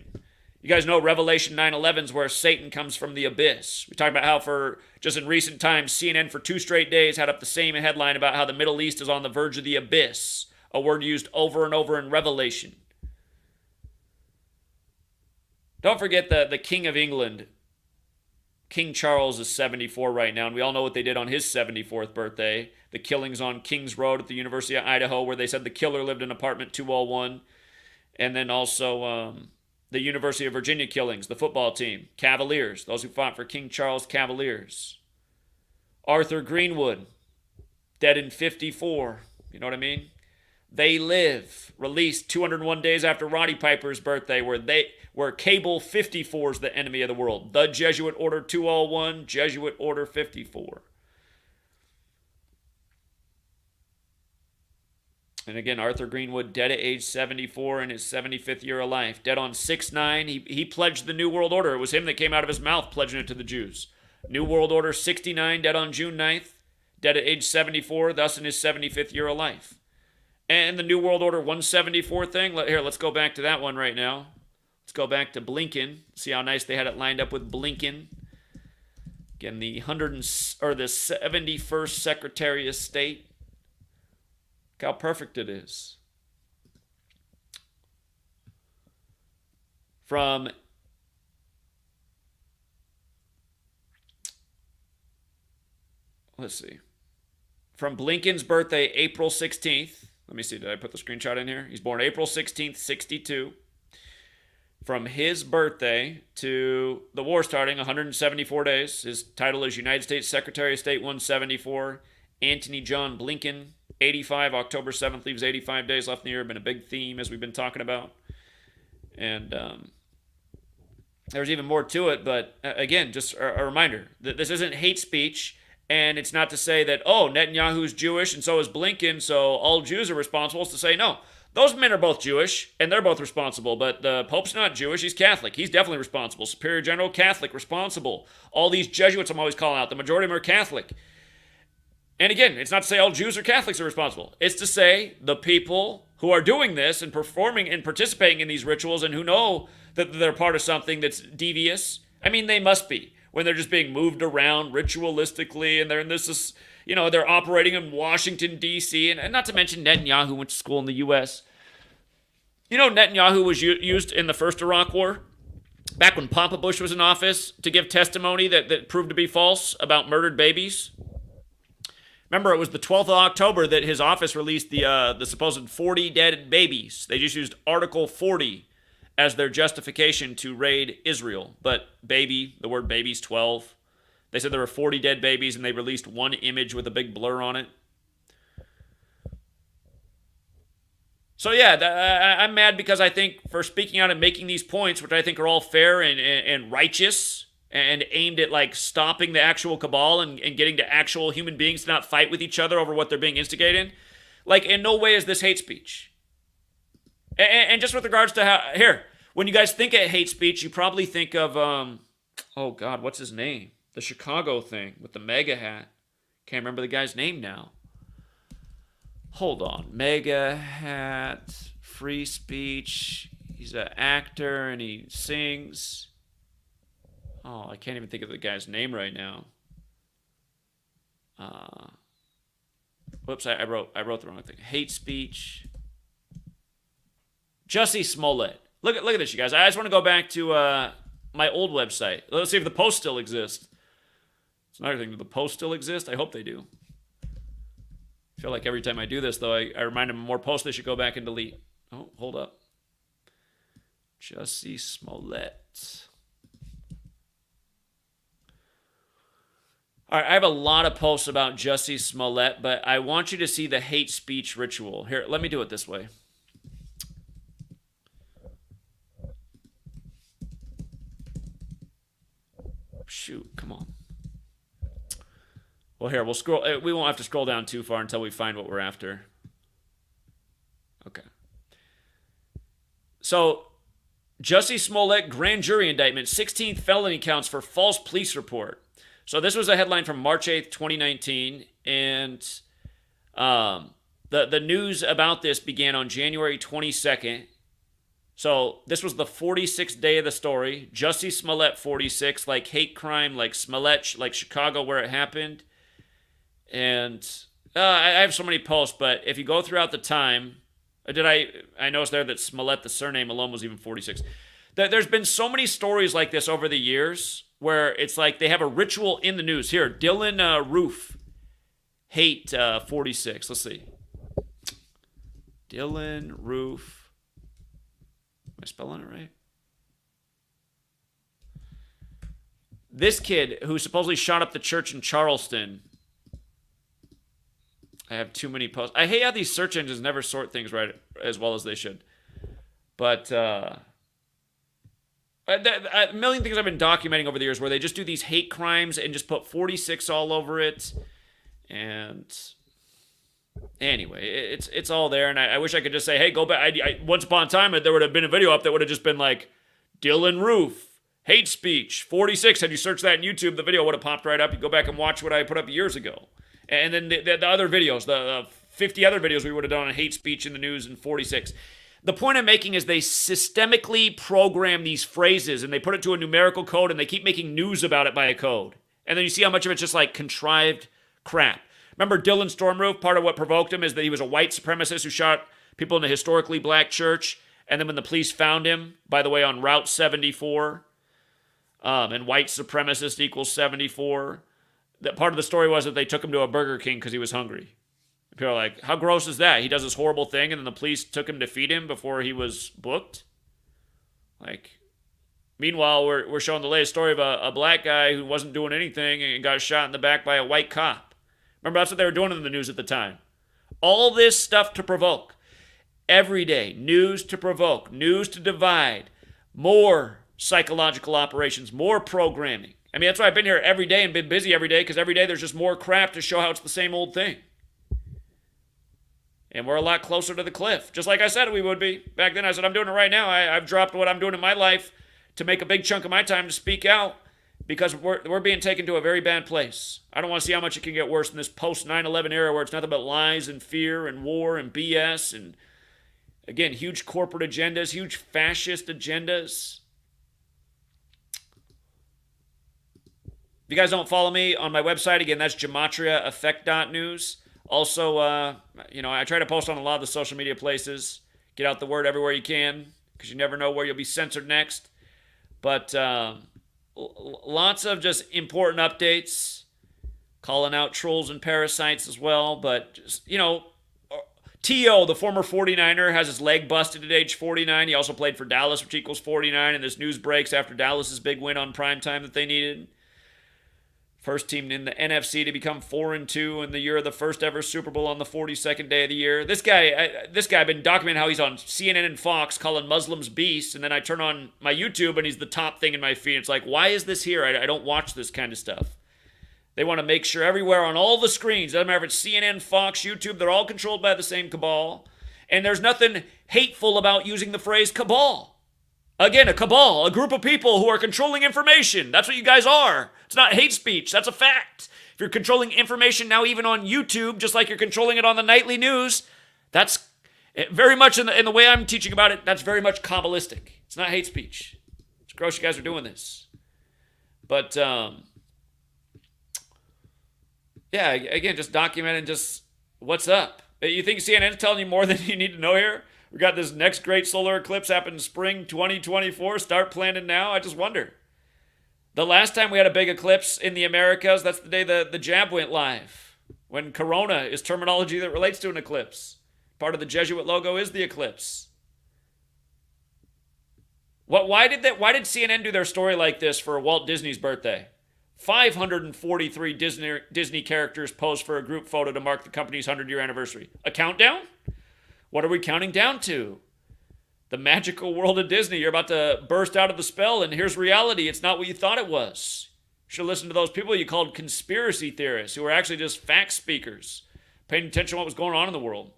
[SPEAKER 1] You guys know Revelation 9:11 is where Satan comes from the abyss. We talked about how for just in recent times, CNN for 2 straight days had up the same headline about how the Middle East is on the verge of the abyss, a word used over and over in Revelation. Don't forget the King of England. King Charles is 74 right now, and we all know what they did on his 74th birthday. The killings on Kings Road at the University of Idaho, where they said the killer lived in apartment 201. And then also the University of Virginia killings, the football team, Cavaliers, those who fought for King Charles Cavaliers. Arthur Greenwood, dead in 54. You know what I mean? They Live, released 201 days after Roddy Piper's birthday, where Cable 54 is the enemy of the world. The Jesuit Order 201, Jesuit Order 54. And again, Arthur Greenwood, dead at age 74 in his 75th year of life. Dead on 6/9. He pledged the New World Order. It was him that came out of his mouth pledging it to the Jews. New World Order 69, dead on June 9th. dead at age 74, thus in his 75th year of life. And the New World Order 174 thing, here, let's go back to that one right now. Let's go back to Blinken. See how nice they had it lined up with Blinken. Again, the 71st Secretary of State. Look how perfect it is. From let's see. From Blinken's birthday, April 16th. Let me see, did I put the screenshot in here? He's born April 16th, 62. From his birthday to the war starting, 174 days. His title is United States Secretary of State 174. Antony John Blinken, 85. October 7th leaves 85 days left in the year. Been a big theme as we've been talking about. And there's even more to it, but again, just a reminder that this isn't hate speech. And it's not to say that, oh, Netanyahu's Jewish and so is Blinken, so all Jews are responsible. It's to say, no, those men are both Jewish and they're both responsible. But the Pope's not Jewish, he's Catholic. He's definitely responsible. Superior General, Catholic, responsible. All these Jesuits I'm always calling out, the majority of them are Catholic. And again, it's not to say all Jews or Catholics are responsible. It's to say the people who are doing this and performing and participating in these rituals and who know that they're part of something that's devious, I mean, they must be. When they're just being moved around ritualistically and they're in this, they're operating in Washington, D.C., and not to mention Netanyahu went to school in the U.S. Netanyahu was used in the first Iraq War, back when Papa Bush was in office, to give testimony that proved to be false about murdered babies. Remember, it was the 12th of October that his office released the supposed 40 dead babies. They just used Article 40 as their justification to raid Israel. But baby, the word baby's 12. They said there were 40 dead babies, and they released one image with a big blur on it. So yeah, I'm mad because I think for speaking out and making these points, which I think are all fair and righteous, and aimed at like stopping the actual cabal and getting to actual human beings to not fight with each other over what they're being instigated, like in no way is this hate speech. And just with regards to how, here, when you guys think of hate speech, you probably think of, oh God, what's his name? The Chicago thing with the mega hat. Can't remember the guy's name now. Hold on. Mega hat, free speech. He's an actor and he sings. Oh, I can't even think of the guy's name right now. Whoops, I wrote the wrong thing. Hate speech. Jussie Smollett. Look at this, you guys. I just want to go back to my old website. Let's see if the post still exists. It's another thing. Do the post still exist? I hope they do. I feel like every time I do this, though, I remind them more posts they should go back and delete. Oh, hold up. Jussie Smollett. All right, I have a lot of posts about Jussie Smollett, but I want you to see the hate speech ritual. Here, let me do it this way. Shoot, come on. Well, here, we'll scroll. We won't have to scroll down too far until we find what we're after. Okay. So, Jussie Smollett, grand jury indictment, 16th felony counts for false police report. So this was a headline from March 8th, 2019, and the news about this began on January 22nd. So this was the 46th day of the story. Jussie Smollett, 46, like hate crime, like Smollett, like Chicago where it happened. And I have so many posts, but if you go throughout the time, I noticed there that Smollett, the surname alone, was even 46. There's been so many stories like this over the years where it's like they have a ritual in the news. Here, Dylan Roof, hate 46. Let's see. Dylan Roof. Am I spelling it right? This kid who supposedly shot up the church in Charleston. I have too many posts. I hate how these search engines never sort things right as well as they should. But a million things I've been documenting over the years where they just do these hate crimes and just put 46 all over it. And anyway, it's all there. And I wish I could just say, hey, go back. Once upon a time, there would have been a video up that would have just been like, Dylan Roof, hate speech, 46. Had you searched that in YouTube, the video would have popped right up. You go back and watch what I put up years ago. And then the other videos, the 50 other videos we would have done on hate speech in the news in 46. The point I'm making is they systemically program these phrases and they put it to a numerical code and they keep making news about it by a code. And then you see how much of it's just like contrived crap. Remember Dylan Stormroof? Part of what provoked him is that he was a white supremacist who shot people in a historically black church. And then when the police found him, by the way, on Route 74, and white supremacist equals 74, that part of the story was that they took him to a Burger King because he was hungry. People are like, how gross is that? He does this horrible thing and then the police took him to feed him before he was booked? Like, meanwhile, we're showing the latest story of a black guy who wasn't doing anything and got shot in the back by a white cop. Remember, that's what they were doing in the news at the time. All this stuff to provoke. Every day, news to provoke, news to divide, more psychological operations, more programming. I mean, that's why I've been here every day and been busy every day, because every day there's just more crap to show how it's the same old thing. And we're a lot closer to the cliff, just like I said we would be. Back then I said I'm doing it right now. I've dropped what I'm doing in my life to make a big chunk of my time to speak out, because we're being taken to a very bad place. I don't want to see how much it can get worse in this post-9/11 era where it's nothing but lies and fear and war and BS and, again, huge corporate agendas, huge fascist agendas. If you guys don't follow me on my website, again, that's GematriaEffectNews. Also, I try to post on a lot of the social media places. Get out the word everywhere you can, because you never know where you'll be censored next. But lots of just important updates, calling out trolls and parasites as well. But just, T.O., the former 49er, has his leg busted at age 49. He also played for Dallas, which equals 49, and this news breaks after Dallas's big win on primetime that they needed. First team in the NFC to become 4-2 in the year of the first ever Super Bowl on the 42nd day of the year. This guy, I've been documenting how he's on CNN and Fox calling Muslims beasts, and then I turn on my YouTube and he's the top thing in my feed. It's like, why is this here? I don't watch this kind of stuff. They want to make sure everywhere on all the screens, doesn't matter if it's CNN, Fox, YouTube, they're all controlled by the same cabal. And there's nothing hateful about using the phrase cabal. Again, a cabal, a group of people who are controlling information. That's what you guys are. It's not hate speech. That's a fact. If you're controlling information now even on YouTube, just like you're controlling it on the nightly news, that's very much in the way I'm teaching about it, that's very much Kabbalistic. It's not hate speech. It's gross you guys are doing this. But, yeah, again, just documenting just what's up. You think CNN's telling you more than you need to know here? We got this next great solar eclipse happening spring 2024. Start planning now. I just wonder. The last time we had a big eclipse in the Americas, that's the day the jab went live. When corona is terminology that relates to an eclipse. Part of the Jesuit logo is the eclipse. Why did CNN do their story like this for Walt Disney's birthday? 543 Disney characters posed for a group photo to mark the company's 100-year anniversary. A countdown? What are we counting down to? The magical world of Disney. You're about to burst out of the spell, and here's reality. It's not what you thought it was. You should listen to those people you called conspiracy theorists, who were actually just fact speakers, paying attention to what was going on in the world.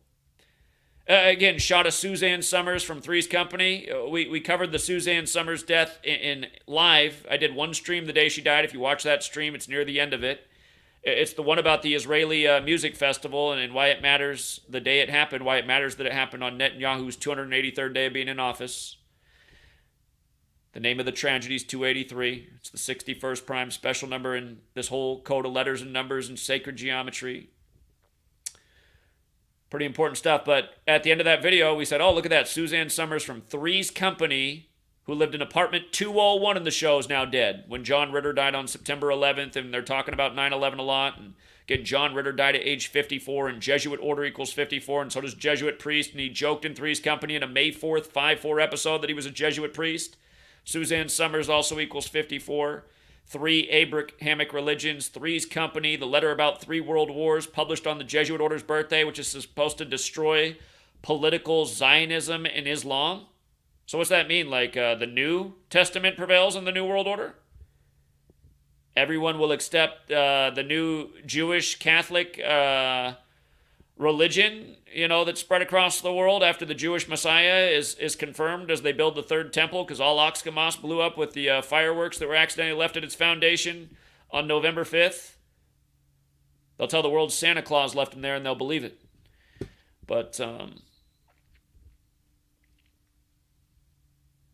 [SPEAKER 1] Again, shot of Suzanne Summers from Three's Company. We covered the Suzanne Summers death in live. I did one stream the day she died. If you watch that stream, it's near the end of it. It's the one about the Israeli music festival and why it matters the day it happened, why it matters that it happened on Netanyahu's 283rd day of being in office. The name of the tragedy is 283. It's the 61st prime special number in this whole code of letters and numbers and sacred geometry. Pretty important stuff, but at the end of that video, we said, oh, look at that. Suzanne Summers from Three's Company, who lived in apartment 201 in the show, is now dead. When John Ritter died on September 11th, and they're talking about 9/11 a lot, and again, John Ritter died at age 54, and Jesuit order equals 54, and so does Jesuit priest, and he joked in Three's Company in a May 4th 5-4 episode that he was a Jesuit priest. Suzanne Summers also equals 54. 3 Abrahamic religions, Three's Company, the letter about 3 world wars, published on the Jesuit order's birthday, which is supposed to destroy political Zionism and Islam. So what's that mean? Like the New Testament prevails in the New World Order? Everyone will accept the new Jewish Catholic religion, that's spread across the world after the Jewish Messiah is confirmed as they build the third temple, because all Oxgamas blew up with the fireworks that were accidentally left at its foundation on November 5th. They'll tell the world Santa Claus left them there and they'll believe it. But,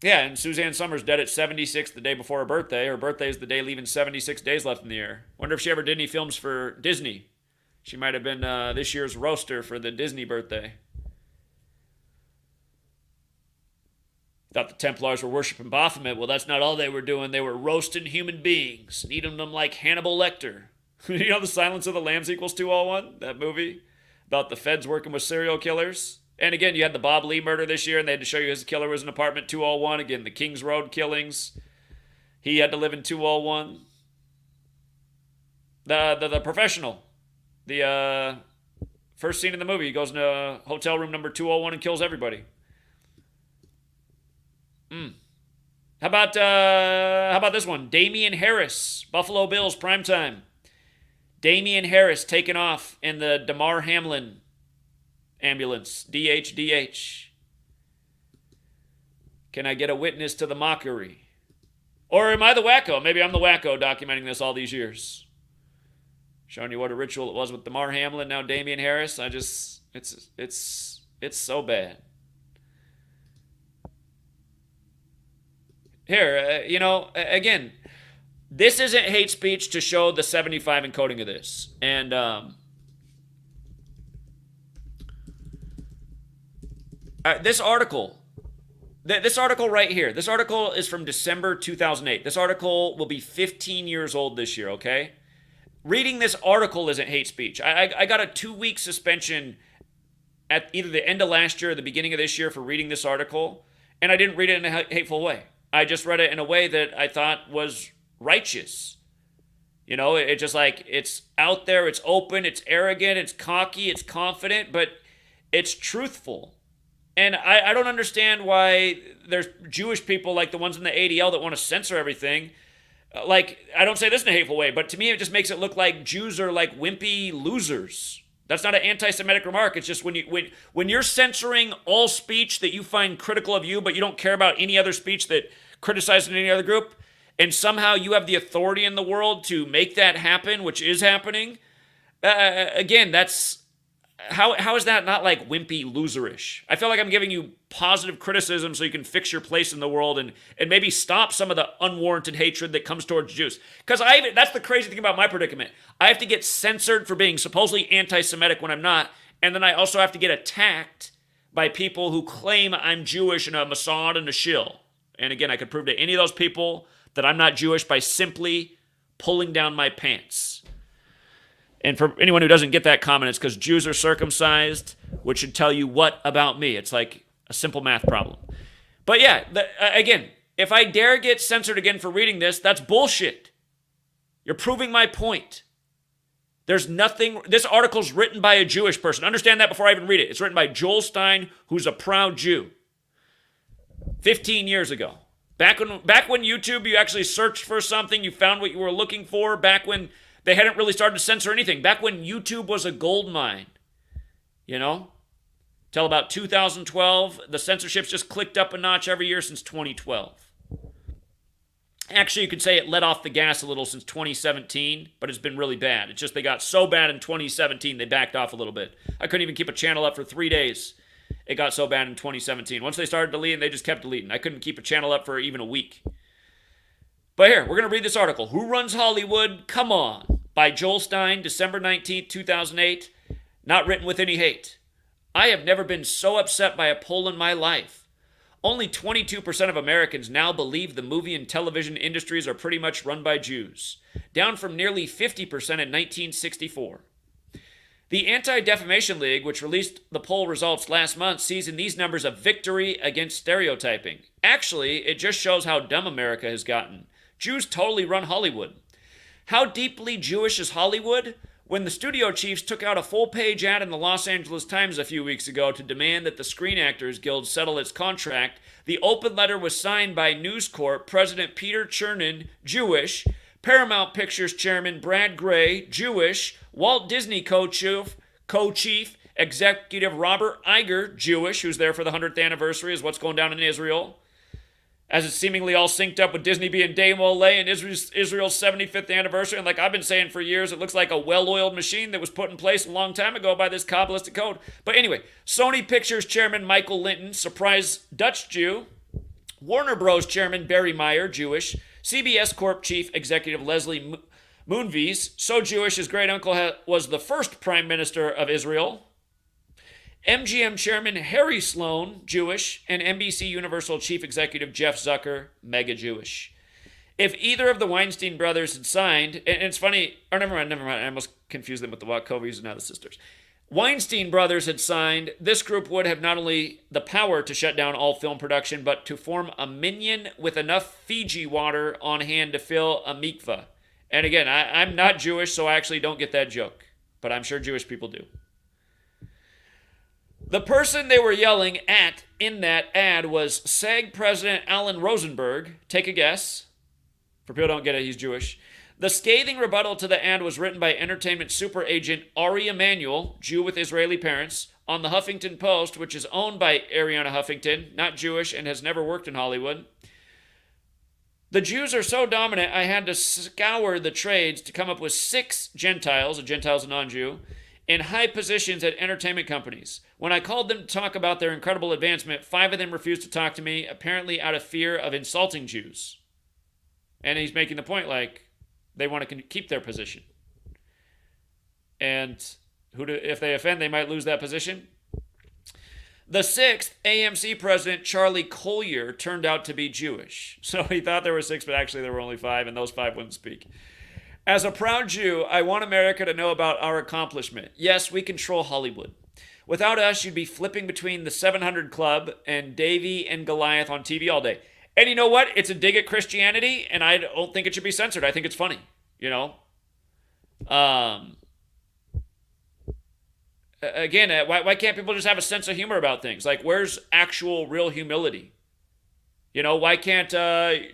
[SPEAKER 1] yeah, and Suzanne Summers dead at 76 the day before her birthday. Her birthday is the day leaving 76 days left in the year. Wonder if she ever did any films for Disney. She might have been this year's roaster for the Disney birthday. Thought the Templars were worshiping Baphomet. Well, that's not all they were doing. They were roasting human beings, eating them like Hannibal Lecter. You know The Silence of the Lambs equals 201? That movie about the feds working with serial killers? And again, you had the Bob Lee murder this year, and they had to show you his killer was in apartment 201. Again, the Kings Road killings. He had to live in 201. The professional. The first scene in the movie, he goes into hotel room number 201 and kills everybody. How about this one? Damian Harris, Buffalo Bills, primetime. Damian Harris taken off in the Damar Hamlin ambulance. DH. Can I get a witness to the mockery? Or am I the wacko? Maybe I'm the wacko documenting this all these years. Showing you what a ritual it was with Damar Hamlin, now Damian Harris. It's so bad. Here, again, this isn't hate speech to show the 75 encoding of this. And this article right here, this article is from December 2008. This article will be 15 years old this year, okay? Reading this article isn't hate speech. I got a 2-week suspension at either the end of last year or the beginning of this year for reading this article, and I didn't read it in a hateful way. I just read it in a way that I thought was righteous. It's just like, it's out there, it's open, it's arrogant, it's cocky, it's confident, but it's truthful. And I don't understand why there's Jewish people like the ones in the ADL that want to censor everything. Like, I don't say this in a hateful way, but to me it just makes it look like Jews are like wimpy losers. That's not an anti-Semitic remark. It's just when you're censoring all speech that you find critical of you, but you don't care about any other speech that criticizes any other group, and somehow you have the authority in the world to make that happen, which is happening. Again, that's how is that not like wimpy loserish? I feel like I'm giving you positive criticism so you can fix your place in the world and maybe stop some of the unwarranted hatred that comes towards Jews. Because that's the crazy thing about my predicament. I have to get censored for being supposedly anti-Semitic when I'm not, and then I also have to get attacked by people who claim I'm Jewish and a Mossad and a shill. And again, I could prove to any of those people that I'm not Jewish by simply pulling down my pants. And for anyone who doesn't get that comment, it's because Jews are circumcised, which should tell you what about me? It's like a simple math problem. But yeah, again, if I dare get censored again for reading this, that's bullshit. You're proving my point. There's nothing, this article's written by a Jewish person. Understand that before I even read it. It's written by Joel Stein, who's a proud Jew. 15 years ago. Back when YouTube, you actually searched for something, you found what you were looking for, back when they hadn't really started to censor anything, back when YouTube was a gold mine, Till about 2012, the censorship's just clicked up a notch every year since 2012. Actually, you could say it let off the gas a little since 2017, but it's been really bad. It's just they got so bad in 2017, they backed off a little bit. I couldn't even keep a channel up for 3 days. It got so bad in 2017. Once they started deleting, they just kept deleting. I couldn't keep a channel up for even a week. But here, we're going to read this article. Who Runs Hollywood? Come On, by Joel Stein, December 19th, 2008. Not written with any hate. I have never been so upset by a poll in my life. Only 22% of Americans now believe the movie and television industries are pretty much run by Jews, down from nearly 50% in 1964. The Anti-Defamation League, which released the poll results last month, sees in these numbers a victory against stereotyping. Actually, it just shows how dumb America has gotten. Jews totally run Hollywood. How deeply Jewish is Hollywood? When the studio chiefs took out a full-page ad in the Los Angeles Times a few weeks ago to demand that the Screen Actors Guild settle its contract, the open letter was signed by News Corp President Peter Chernin, Jewish, Paramount Pictures Chairman Brad Gray, Jewish, Walt Disney co-chief Executive Robert Iger, Jewish, who's there for the 100th anniversary, is what's going down in Israel. as it's seemingly all synced up with Disney being Day-Mole and Israel's 75th anniversary. And like I've been saying for years, it looks like a well-oiled machine that was put in place a long time ago by this Kabbalistic code. But anyway, Sony Pictures chairman Michael Linton, surprise Dutch Jew. Warner Bros. Chairman Barry Meyer, Jewish. CBS Corp Chief Executive Leslie Moonves, so Jewish his great uncle was the first Prime Minister of Israel. MGM Chairman Harry Sloan, Jewish, and NBC Universal Chief Executive Jeff Zucker, mega Jewish. If either of the Weinstein brothers had signed, and it's funny, or never mind, I almost confused them with the Wachowskis and now the sisters. Weinstein brothers had signed, this group would have not only the power to shut down all film production, but to form a minyan with enough Fiji water on hand to fill a mikveh. And again, I'm not Jewish, so I actually don't get that joke, but I'm sure Jewish people do. The person they were yelling at in that ad was SAG President Alan Rosenberg. Take a guess. For people who don't get it, he's Jewish. The scathing rebuttal to the ad was written by entertainment super agent Ari Emanuel, Jew with Israeli parents, on the Huffington Post, which is owned by Ariana Huffington, not Jewish and has never worked in Hollywood. The Jews are so dominant, I had to scour the trades to come up with 6 Gentiles, a Gentile's a non-Jew, in high positions at entertainment companies. When I called them to talk about their incredible advancement, 5 of them refused to talk to me, apparently out of fear of insulting Jews. And he's making the point, like, they want to keep their position. And if they offend, they might lose that position. The 6th, AMC president Charlie Collier turned out to be Jewish. So he thought there were 6, but actually there were only 5, and those 5 wouldn't speak. As a proud Jew, I want America to know about our accomplishment. Yes, we control Hollywood. Without us, you'd be flipping between the 700 Club and Davy and Goliath on TV all day. And you know what? It's a dig at Christianity, and I don't think it should be censored. I think it's funny, you know? Again, why can't people just have a sense of humor about things? Like, where's actual, real humility? You know, why can't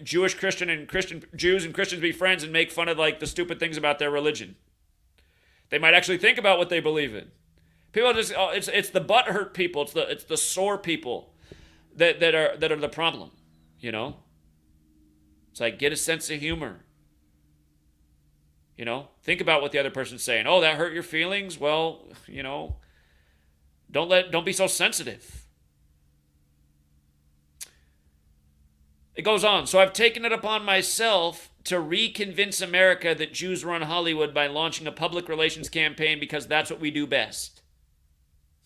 [SPEAKER 1] Jewish, Jews and Christians be friends and make fun of, like, the stupid things about their religion? They might actually think about what they believe in. People just, it's the butthurt people, it's the sore people that are the problem, you know? It's like, get a sense of humor. You know, think about what the other person's saying. Oh, that hurt your feelings? Well, you know, don't be so sensitive. It goes on. So I've taken it upon myself to reconvince America that Jews run Hollywood by launching a public relations campaign because that's what we do best.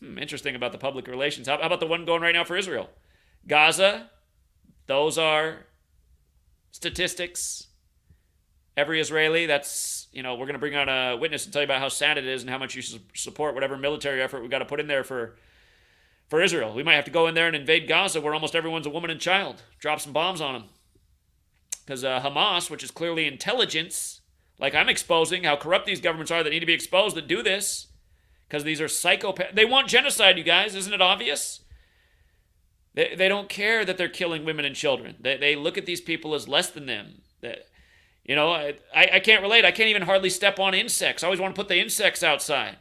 [SPEAKER 1] Interesting about the public relations. How about the one going right now for Israel? Gaza, those are statistics. Every Israeli, that's, you know, we're going to bring on a witness and tell you about how sad it is and how much you support whatever military effort we've got to put in there for Israel. We might have to go in there and invade Gaza where almost everyone's a woman and child. Drop some bombs on them. Because Hamas, which is clearly intelligence, like I'm exposing how corrupt these governments are that need to be exposed that do this. Because these are psychopaths. They want genocide, you guys. Isn't it obvious? They don't care that they're killing women and children. They look at these people as less than them. You know, I can't relate. I can't even hardly step on insects. I always want to put the insects outside.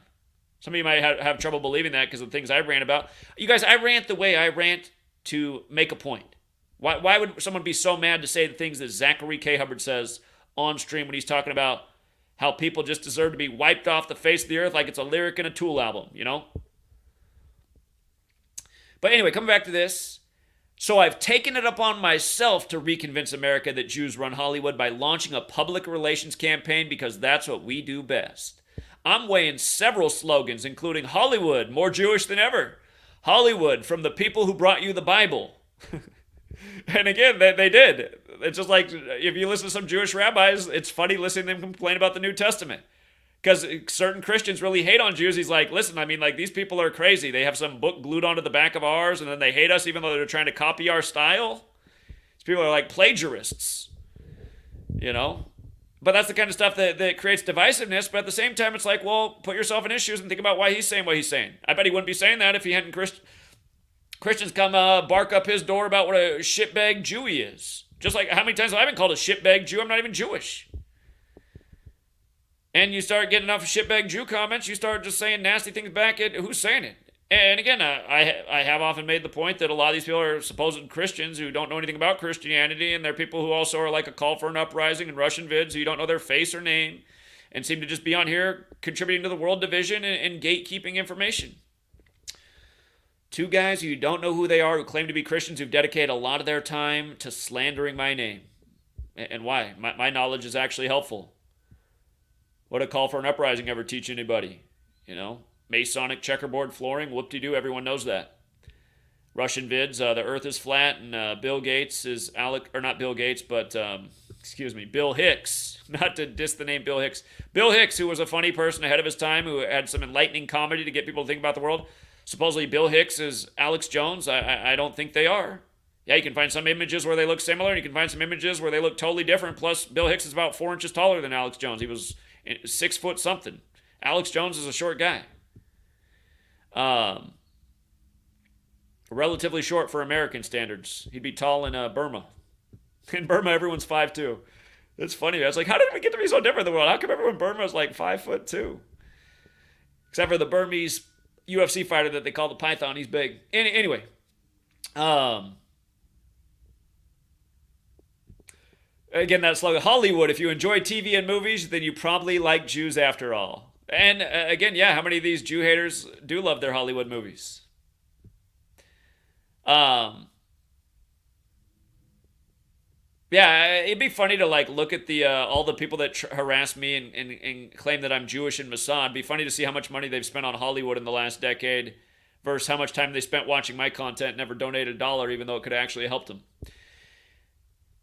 [SPEAKER 1] Some of you might have trouble believing that because of the things I rant about. You guys, I rant the way I rant to make a point. Why would someone be so mad to say the things that Zachary K. Hubbard says on stream when he's talking about how people just deserve to be wiped off the face of the earth like it's a lyric in a Tool album, you know? But anyway, coming back to this. So I've taken it upon myself to reconvince America that Jews run Hollywood by launching a public relations campaign because that's what we do best. I'm weighing several slogans, including Hollywood, more Jewish than ever. Hollywood, from the people who brought you the Bible. And again, they did. It's just like, if you listen to some Jewish rabbis, it's funny listening to them complain about the New Testament. Because certain Christians really hate on Jews. He's like, listen, I mean, like, these people are crazy. They have some book glued onto the back of ours, and then they hate us even though they're trying to copy our style. These people are like plagiarists, you know? But that's the kind of stuff that creates divisiveness. But at the same time, it's like, well, put yourself in his shoes and think about why he's saying what he's saying. I bet he wouldn't be saying that if he hadn't Christians come bark up his door about what a shitbag Jew he is. Just like, how many times have I been called a shitbag Jew? I'm not even Jewish. And you start getting enough shitbag Jew comments, you start just saying nasty things back at who's saying it. And again, I have often made the point that a lot of these people are supposed Christians who don't know anything about Christianity, and they're people who also are like a call for an uprising and Russian vids who you don't know their face or name, and seem to just be on here contributing to the world division and gatekeeping information. Two guys who you don't know who they are, who claim to be Christians, who've dedicated a lot of their time to slandering my name. And why? My knowledge is actually helpful. What a call for an uprising ever teach anybody? You know? Masonic checkerboard flooring, whoop-de-doo, everyone knows that. Russian vids, the earth is flat, and Bill Gates is Bill Hicks. Not to diss the name Bill Hicks. Bill Hicks, who was a funny person ahead of his time, who had some enlightening comedy to get people to think about the world. Supposedly Bill Hicks is Alex Jones. I don't think they are. Yeah, you can find some images where they look similar, and you can find some images where they look totally different. Plus, Bill Hicks is about 4 inches taller than Alex Jones. He was 6 foot something. Alex Jones is a short guy. Relatively short for American standards. He'd be tall in Burma. In Burma, everyone's 5'2". It's funny. It's like, how did we get to be so different in the world? How come everyone in Burma is like 5'2"? Except for the Burmese UFC fighter that they call the Python. He's big. Anyway. Again, that slogan, Hollywood, if you enjoy TV and movies, then you probably like Jews after all. And again, yeah, how many of these Jew haters do love their Hollywood movies? Yeah, it'd be funny to like look at the all the people that harass me and claim that I'm Jewish and Mossad. It'd be funny to see how much money they've spent on Hollywood in the last decade versus how much time they spent watching my content, never donated $1, even though it could have actually helped them.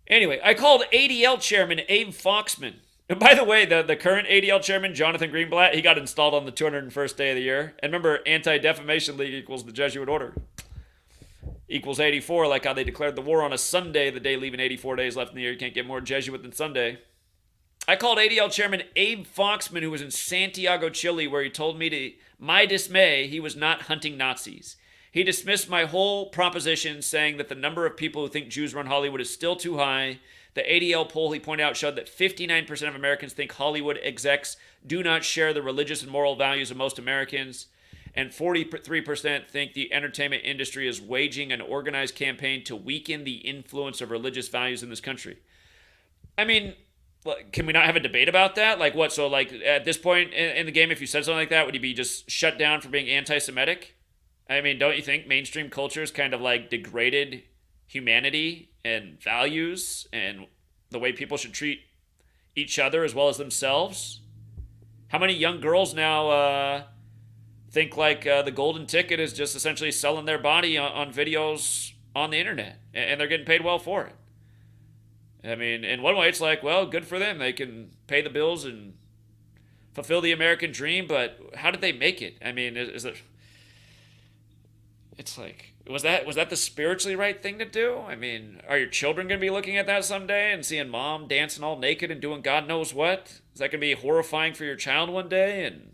[SPEAKER 1] Anyway, I called ADL chairman Abe Foxman. And by the way, the current ADL chairman, Jonathan Greenblatt, he got installed on the 201st day of the year. And remember, Anti-Defamation League equals the Jesuit order. Equals 84, like how they declared the war on a Sunday, the day leaving 84 days left in the year. You can't get more Jesuit than Sunday. I called ADL chairman Abe Foxman, who was in Santiago, Chile, where he told me to my dismay he was not hunting Nazis. He dismissed my whole proposition, saying that the number of people who think Jews run Hollywood is still too high. The ADL poll, he pointed out, showed that 59% of Americans think Hollywood execs do not share the religious and moral values of most Americans, and 43% think the entertainment industry is waging an organized campaign to weaken the influence of religious values in this country. I mean, can we not have a debate about that? Like what? So like at this point in the game, if you said something like that, would you be just shut down for being anti-Semitic? I mean, don't you think mainstream culture is kind of like degraded humanity and values and the way people should treat each other as well as themselves? How many young girls now think like the golden ticket is just essentially selling their body on videos on the internet, and they're getting paid well for it? I mean, in one way, it's like, well, good for them. They can pay the bills and fulfill the American dream, but how did they make it? I mean, is it... It's like, was that the spiritually right thing to do? I mean, are your children going to be looking at that someday and seeing mom dancing all naked and doing God knows what? Is that going to be horrifying for your child one day and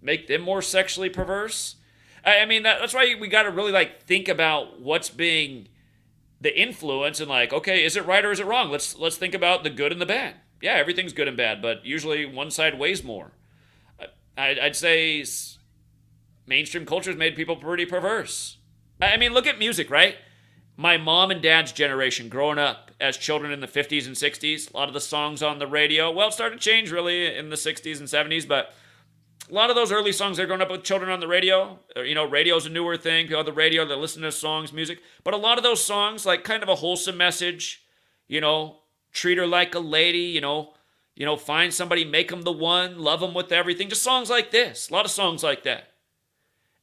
[SPEAKER 1] make them more sexually perverse? I mean, that's why we got to really like think about what's being the influence and like, okay, is it right or is it wrong? Let's think about the good and the bad. Yeah, everything's good and bad, but usually one side weighs more. I'd say mainstream culture has made people pretty perverse. I mean, look at music, right? My mom and dad's generation, growing up as children in the 50s and 60s, a lot of the songs on the radio, well, it started to change really in the 60s and 70s, but a lot of those early songs, they're growing up with children on the radio. You know, radio's a newer thing. People on the radio, they're listening to songs, music. But a lot of those songs, like kind of a wholesome message, you know, treat her like a lady, you know, find somebody, make them the one, love them with everything. Just songs like this. A lot of songs like that.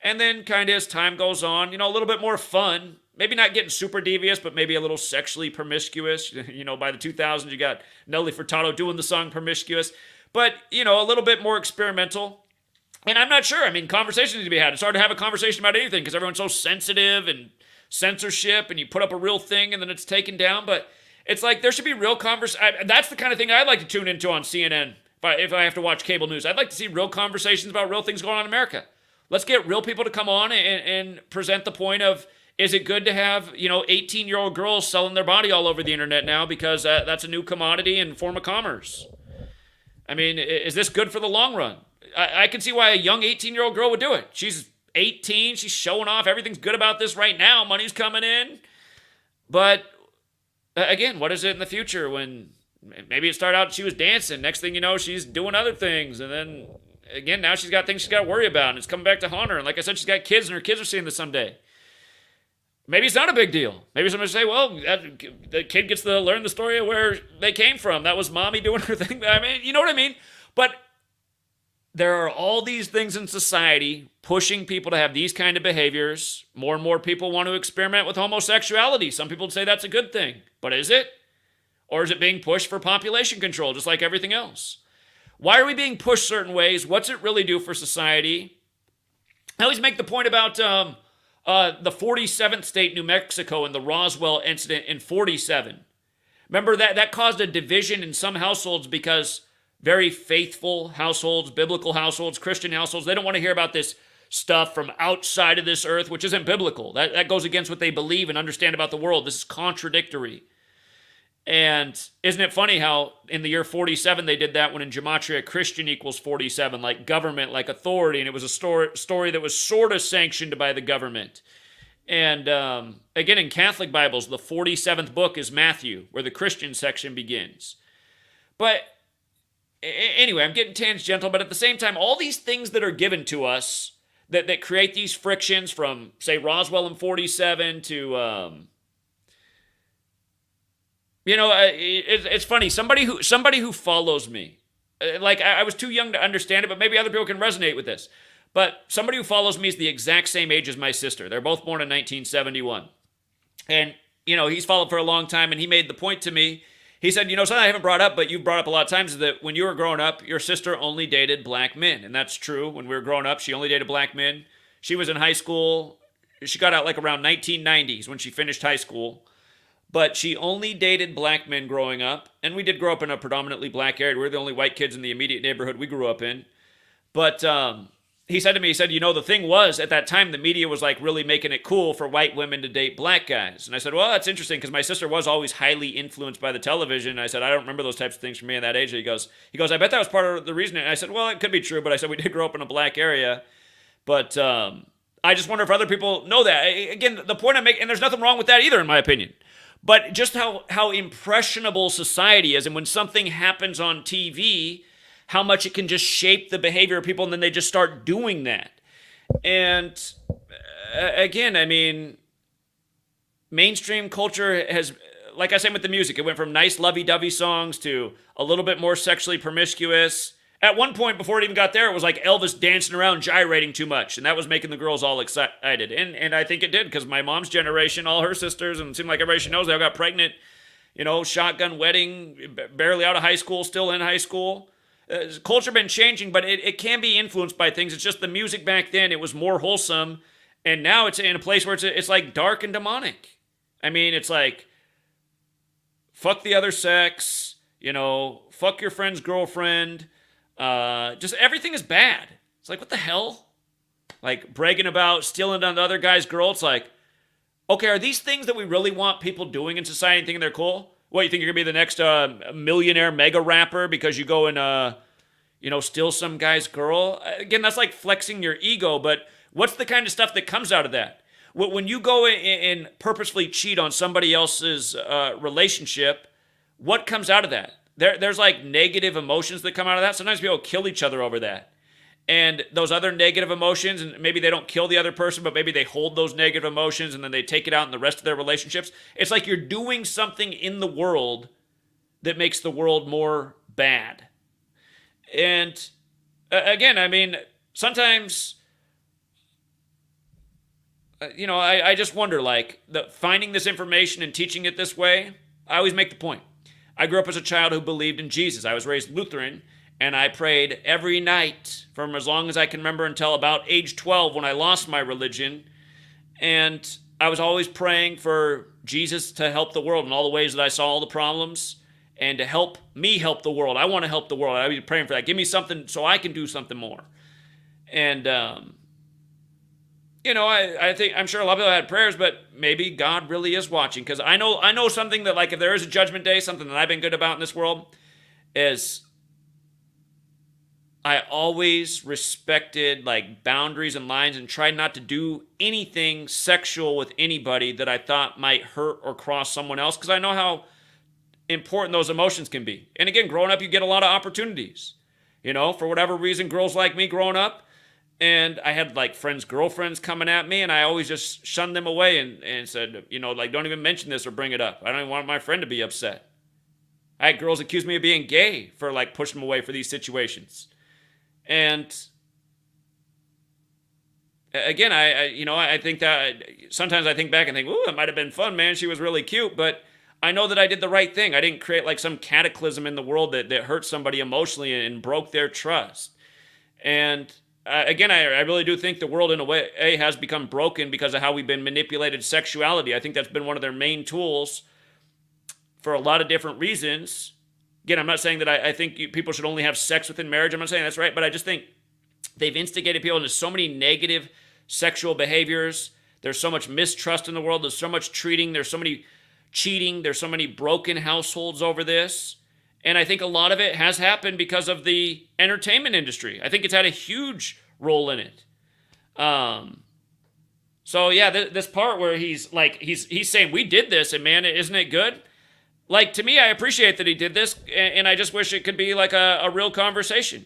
[SPEAKER 1] And then kind of as time goes on, you know, a little bit more fun. Maybe not getting super devious, but maybe a little sexually promiscuous. You know, by the 2000s, you got Nelly Furtado doing the song Promiscuous. But, you know, a little bit more experimental. And I'm not sure. I mean, conversations need to be had. It's hard to have a conversation about anything because everyone's so sensitive and censorship, and you put up a real thing and then it's taken down. But it's like there should be real conversation. That's the kind of thing I'd like to tune into on CNN if I have to watch cable news. I'd like to see real conversations about real things going on in America. Let's get real people to come on and present the point of, is it good to have, you know, 18-year-old girls selling their body all over the internet now because that's a new commodity and form of commerce? I mean, is this good for the long run? I can see why a young 18-year-old girl would do it. She's 18. She's showing off. Everything's good about this right now. Money's coming in. But again, what is it in the future when maybe it started out she was dancing. Next thing you know, she's doing other things. And then again, now she's got things she's got to worry about. And it's coming back to haunt her. And like I said, she's got kids and her kids are seeing this someday. Maybe it's not a big deal. Maybe somebody say, well, the kid gets to learn the story of where they came from. That was mommy doing her thing. I mean, you know what I mean? But there are all these things in society pushing people to have these kind of behaviors. More and more people want to experiment with homosexuality. Some people say that's a good thing. But is it? Or is it being pushed for population control, just like everything else? Why are we being pushed certain ways? What's it really do for society? I always make the point about the 47th state, New Mexico, and the Roswell incident in 47. Remember that caused a division in some households because very faithful households, biblical households, Christian households, they don't want to hear about this stuff from outside of this earth, which isn't biblical. That goes against what they believe and understand about the world. This is contradictory. And isn't it funny how in the year 47 they did that when in Gematria Christian equals 47, like government, like authority, and it was a story that was sort of sanctioned by the government. And again, in Catholic Bibles, the 47th book is Matthew, where the Christian section begins. But anyway, I'm getting tangential, but at the same time, all these things that are given to us that create these frictions from, say, Roswell in 47 to... it's funny. Somebody who follows me, like I was too young to understand it, but maybe other people can resonate with this. But somebody who follows me is the exact same age as my sister. They're both born in 1971. And, he's followed for a long time, and he made the point to me. He said, something I haven't brought up, but you've brought up a lot of times, is that when you were growing up, your sister only dated black men. And that's true. When we were growing up, she only dated black men. She was in high school. She got out like around 1990s when she finished high school. But she only dated black men growing up. And we did grow up in a predominantly black area. We were the only white kids in the immediate neighborhood we grew up in. But he said to me, the thing was, at that time, the media was like really making it cool for white women to date black guys. And I said, well, that's interesting because my sister was always highly influenced by the television. And I said, I don't remember those types of things from me at that age. He goes, I bet that was part of the reason. And I said, well, it could be true. But I said, we did grow up in a black area. But I just wonder if other people know that. Again, the point I'm making, and there's nothing wrong with that either, in my opinion. But just how impressionable society is, and when something happens on TV, how much it can just shape the behavior of people, and then they just start doing that. And again, I mean, mainstream culture has, like I said with the music, it went from nice lovey-dovey songs to a little bit more sexually promiscuous. At one point, before it even got there, it was like Elvis dancing around, gyrating too much, and that was making the girls all excited. And I think it did, because my mom's generation, all her sisters, and it seemed like everybody she knows, they all got pregnant, shotgun wedding, barely out of high school, still in high school. Culture been changing, but it can be influenced by things. It's just the music back then, it was more wholesome, and now it's in a place where it's like dark and demonic. I mean, it's like, fuck the other sex, fuck your friend's girlfriend. Just everything is bad. It's like, what the hell? Like bragging about stealing on the other guy's girl. It's like, okay, are these things that we really want people doing in society and thinking they're cool? What, you think you're going to be the next millionaire mega rapper because you go and, steal some guy's girl? Again, that's like flexing your ego, but what's the kind of stuff that comes out of that? When you go and purposefully cheat on somebody else's relationship, what comes out of that? There's like negative emotions that come out of that. Sometimes people kill each other over that. And those other negative emotions, and maybe they don't kill the other person, but maybe they hold those negative emotions and then they take it out in the rest of their relationships. It's like you're doing something in the world that makes the world more bad. And again, I mean, sometimes, I just wonder, like, finding this information and teaching it this way, I always make the point. I grew up as a child who believed in Jesus. I was raised Lutheran, and I prayed every night from as long as I can remember until about age 12 when I lost my religion. And I was always praying for Jesus to help the world in all the ways that I saw all the problems and to help me help the world. I want to help the world. I was praying for that. Give me something so I can do something more. And, I think, I'm sure a lot of people had prayers, but maybe God really is watching. Because I know something that, like, if there is a judgment day, something that I've been good about in this world is I always respected like boundaries and lines and tried not to do anything sexual with anybody that I thought might hurt or cross someone else, because I know how important those emotions can be. And again, growing up, you get a lot of opportunities. You know, for whatever reason, girls like me growing up, and I had like friends, girlfriends coming at me, and I always just shunned them away and said, you know, like, don't even mention this or bring it up. I don't even want my friend to be upset. I had girls accuse me of being gay for like pushing them away for these situations. And again, I think that sometimes I think back and think, ooh, it might have been fun, man. She was really cute, but I know that I did the right thing. I didn't create like some cataclysm in the world that hurt somebody emotionally and broke their trust. And again, I really do think the world in a way has become broken because of how we've been manipulated sexuality. I think that's been one of their main tools for a lot of different reasons. Again, I'm not saying that I think people should only have sex within marriage. I'm not saying that's right, but I just think they've instigated people into so many negative sexual behaviors. There's so much mistrust in the world. There's so much treating. There's so many cheating. There's so many broken households over this. And I think a lot of it has happened because of the entertainment industry. I think it's had a huge role in it. So yeah, this part where he's saying, we did this, and man, isn't it good? Like, to me, I appreciate that he did this, and I just wish it could be like a real conversation.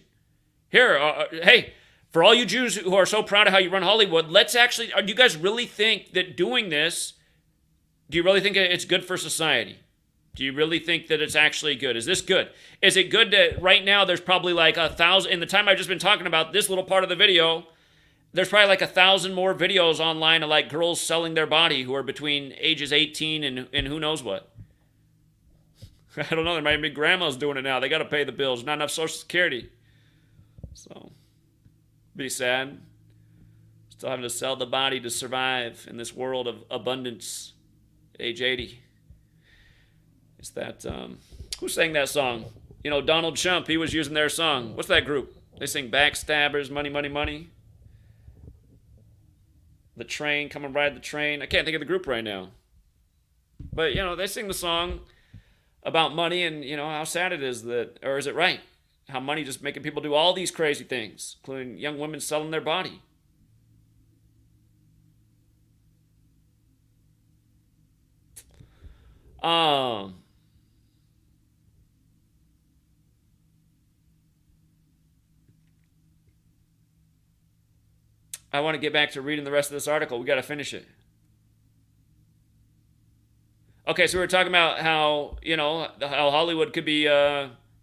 [SPEAKER 1] Here, hey, for all you Jews who are so proud of how you run Hollywood, do you guys really think that doing this, do you really think it's good for society? Do you really think that it's actually good? Is this good? Is it good that right now there's probably like 1,000, in the time I've just been talking about this little part of the video, there's probably like 1,000 more videos online of like girls selling their body who are between ages 18 and who knows what. I don't know, there might be grandmas doing it now. They got to pay the bills. Not enough Social Security. So, be sad. Still having to sell the body to survive in this world of abundance. Age 80. It's that, who sang that song? You know, Donald Trump, he was using their song. What's that group? They sing Backstabbers, Money, Money, Money. The Train, Come and Ride the Train. I can't think of the group right now. But, you know, they sing the song about money and, you know, how sad it is that, or is it right? How money just making people do all these crazy things, including young women selling their body. I want to get back to reading the rest of this article. We got to finish it. Okay, so we were talking about how, you know, how Hollywood could be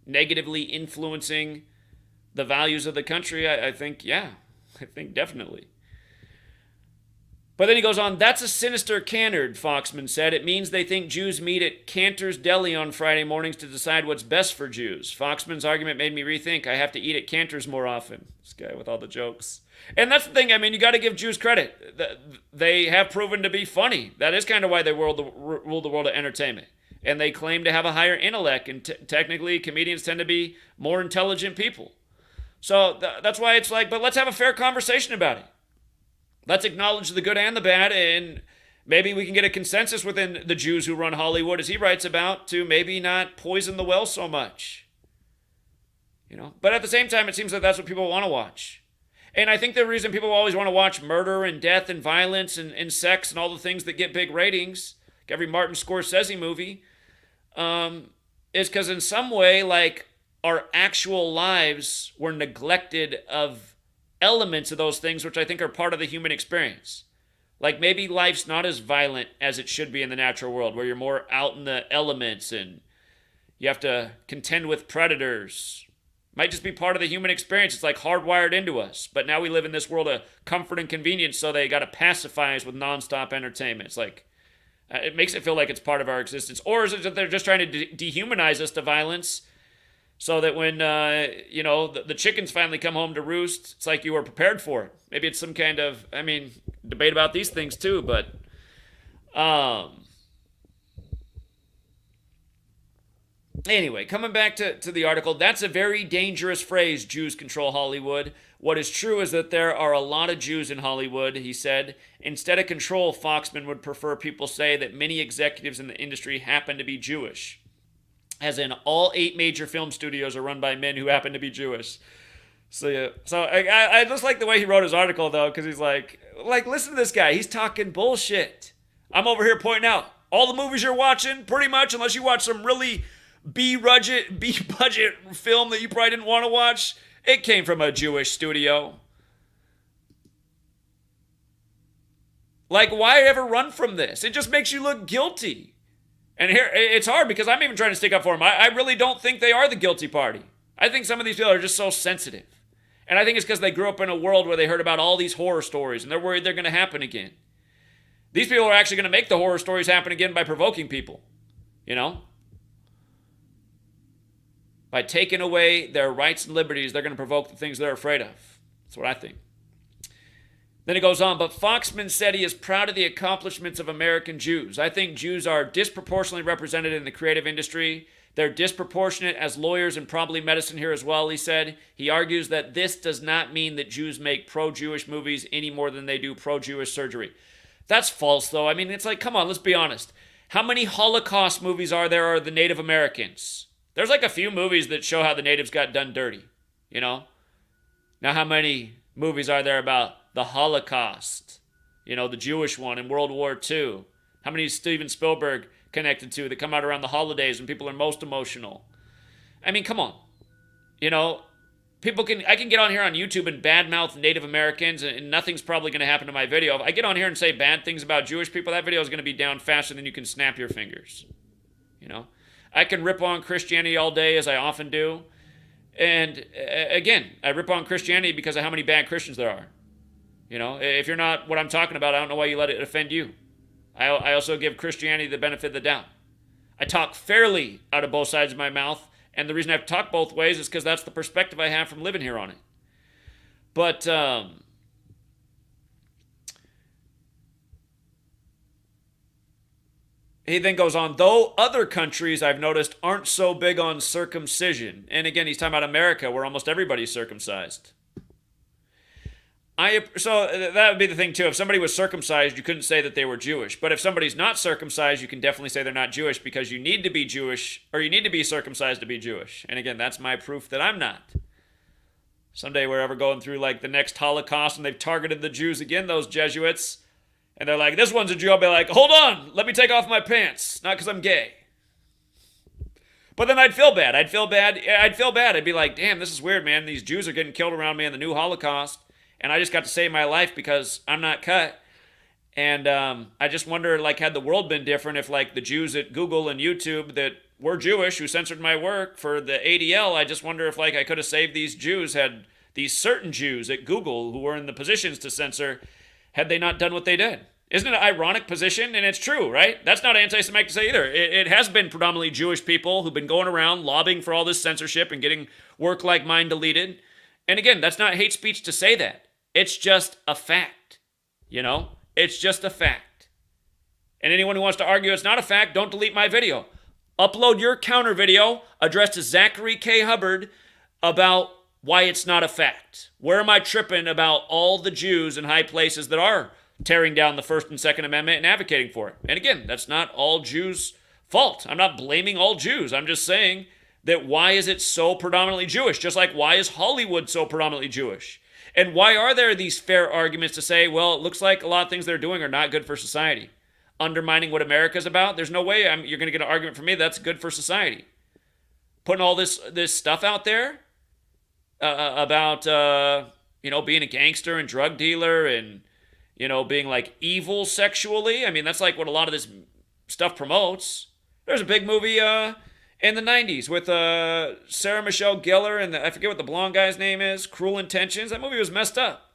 [SPEAKER 1] negatively influencing the values of the country. I think, yeah, I think definitely. But then he goes on, that's a sinister canard, Foxman said. It means they think Jews meet at Cantor's Deli on Friday mornings to decide what's best for Jews. Foxman's argument made me rethink. I have to eat at Cantor's more often. This guy with all the jokes. And that's the thing, I mean, you got to give Jews credit. They have proven to be funny. That is kind of why they rule the world of entertainment. And they claim to have a higher intellect, and technically comedians tend to be more intelligent people. So that's why it's like, but let's have a fair conversation about it. Let's acknowledge the good and the bad, and maybe we can get a consensus within the Jews who run Hollywood, as he writes about, to maybe not poison the well so much. You know, but at the same time, it seems that that's what people want to watch. And I think the reason people always want to watch murder and death and violence and sex and all the things that get big ratings, like every Martin Scorsese movie, is because in some way, like, our actual lives were neglected of elements of those things, which I think are part of the human experience. Like, maybe life's not as violent as it should be in the natural world, where you're more out in the elements and you have to contend with predators. Might just be part of the human experience. It's like hardwired into us. But now we live in this world of comfort and convenience, so they got to pacify us with nonstop entertainment. It's like, it makes it feel like it's part of our existence. Or is it that they're just trying to dehumanize us to violence, so that when, you know, the chickens finally come home to roost, it's like you were prepared for it. Maybe it's some kind of, I mean, debate about these things too, but anyway, coming back to the article, that's a very dangerous phrase, Jews control Hollywood. What is true is that there are a lot of Jews in Hollywood, he said. Instead of control, Foxman would prefer people say that many executives in the industry happen to be Jewish. As in, all 8 major film studios are run by men who happen to be Jewish. So yeah, so I just like the way he wrote his article though, because he's like listen to this guy. He's talking bullshit. I'm over here pointing out all the movies you're watching, pretty much, unless you watch some really B budget film that you probably didn't want to watch. It came from a Jewish studio. Like, why ever run from this? It just makes you look guilty. And here, it's hard because I'm even trying to stick up for them. I really don't think they are the guilty party. I think some of these people are just so sensitive. And I think it's because they grew up in a world where they heard about all these horror stories and they're worried they're going to happen again. These people are actually going to make the horror stories happen again by provoking people. You know? By taking away their rights and liberties, they're going to provoke the things they're afraid of. That's what I think. Then it goes on, but Foxman said he is proud of the accomplishments of American Jews. I think Jews are disproportionately represented in the creative industry. They're disproportionate as lawyers and probably medicine here as well, he said. He argues that this does not mean that Jews make pro-Jewish movies any more than they do pro-Jewish surgery. That's false, though. I mean, it's like, come on, let's be honest. How many Holocaust movies are there of the Native Americans? There's like a few movies that show how the natives got done dirty, you know? Now, how many movies are there about the Holocaust? You know, the Jewish one in World War II. How many is Steven Spielberg connected to that come out around the holidays when people are most emotional? I mean, come on. You know, I can get on here on YouTube and badmouth Native Americans and nothing's probably going to happen to my video. If I get on here and say bad things about Jewish people, that video is going to be down faster than you can snap your fingers. You know? I can rip on Christianity all day, as I often do. And again, I rip on Christianity because of how many bad Christians there are. You know, if you're not what I'm talking about, I don't know why you let it offend you. I also give Christianity the benefit of the doubt. I talk fairly out of both sides of my mouth, and the reason I have to talk both ways is because that's the perspective I have from living here on it. But he then goes on, though other countries I've noticed aren't so big on circumcision. And again, he's talking about America, where almost everybody's circumcised. So that would be the thing, too. If somebody was circumcised, you couldn't say that they were Jewish. But if somebody's not circumcised, you can definitely say they're not Jewish because you need to be Jewish, or you need to be circumcised to be Jewish. And again, that's my proof that I'm not. Someday we're ever going through like the next Holocaust and they've targeted the Jews again, those Jesuits. And they're like, this one's a Jew. I'll be like, hold on, let me take off my pants. Not because I'm gay. But then I'd feel bad. I'd feel bad. I'd be like, damn, this is weird, man. These Jews are getting killed around me in the new Holocaust. And I just got to save my life because I'm not cut. And I just wonder, like, had the world been different if, like, the Jews at Google and YouTube that were Jewish who censored my work for the ADL, I just wonder if, like, I could have saved these Jews, had these certain Jews at Google who were in the positions to censor, had they not done what they did. Isn't it an ironic position? And it's true, right? That's not anti-Semitic to say either. It has been predominantly Jewish people who've been going around lobbying for all this censorship and getting work like mine deleted. And again, that's not hate speech to say that. It's just a fact, you know? It's just a fact. And anyone who wants to argue it's not a fact, don't delete my video. Upload your counter video addressed to Zachary K. Hubbard about why it's not a fact. Where am I tripping about all the Jews in high places that are tearing down the First and Second Amendment and advocating for it? And again, that's not all Jews' fault. I'm not blaming all Jews. I'm just saying that why is it so predominantly Jewish? Just like why is Hollywood so predominantly Jewish? And why are there these fair arguments to say, well, it looks like a lot of things they're doing are not good for society? Undermining what America's about? There's no way you're going to get an argument from me that's good for society. Putting all this stuff out there about, being a gangster and drug dealer and, being like evil sexually. I mean, that's like what a lot of this stuff promotes. There's a big movie in the 90s with Sarah Michelle Gellar and I forget what the blonde guy's name is, Cruel Intentions. That movie was messed up,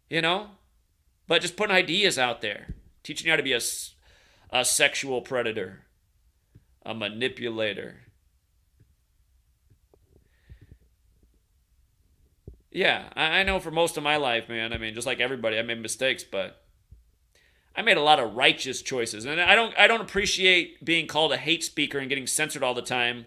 [SPEAKER 1] but just putting ideas out there, teaching you how to be a sexual predator, a manipulator. Yeah, I know for most of my life, man, I mean, just like everybody, I made mistakes, but I made a lot of righteous choices, and I don't appreciate being called a hate speaker and getting censored all the time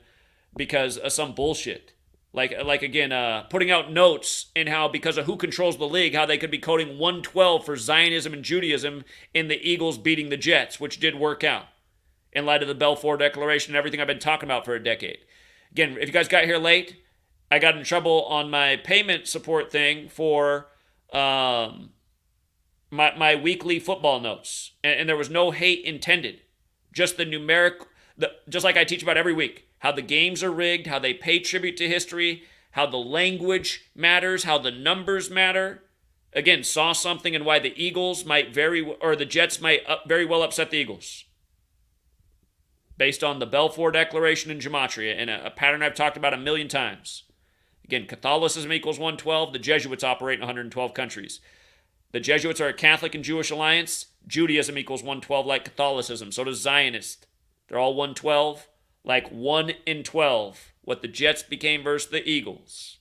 [SPEAKER 1] because of some bullshit. Like again, putting out notes in how because of who controls the league, how they could be coding 112 for Zionism and Judaism in the Eagles beating the Jets, which did work out in light of the Balfour Declaration and everything I've been talking about for a decade. Again, if you guys got here late, I got in trouble on my payment support thing for my weekly football notes, and there was no hate intended, just the numeric, just like I teach about every week, how the games are rigged, how they pay tribute to history, how the language matters, how the numbers matter. Again, saw something and why the Eagles might the Jets might very well upset the Eagles, based on the Balfour Declaration and Gematria, and a pattern I've talked about a million times. Again, Catholicism equals 112. The Jesuits operate in 112 countries. The Jesuits are a Catholic and Jewish alliance. Judaism equals 112 like Catholicism. So does Zionist. They're all 112, like 1 in 12, what the Jets became versus the Eagles.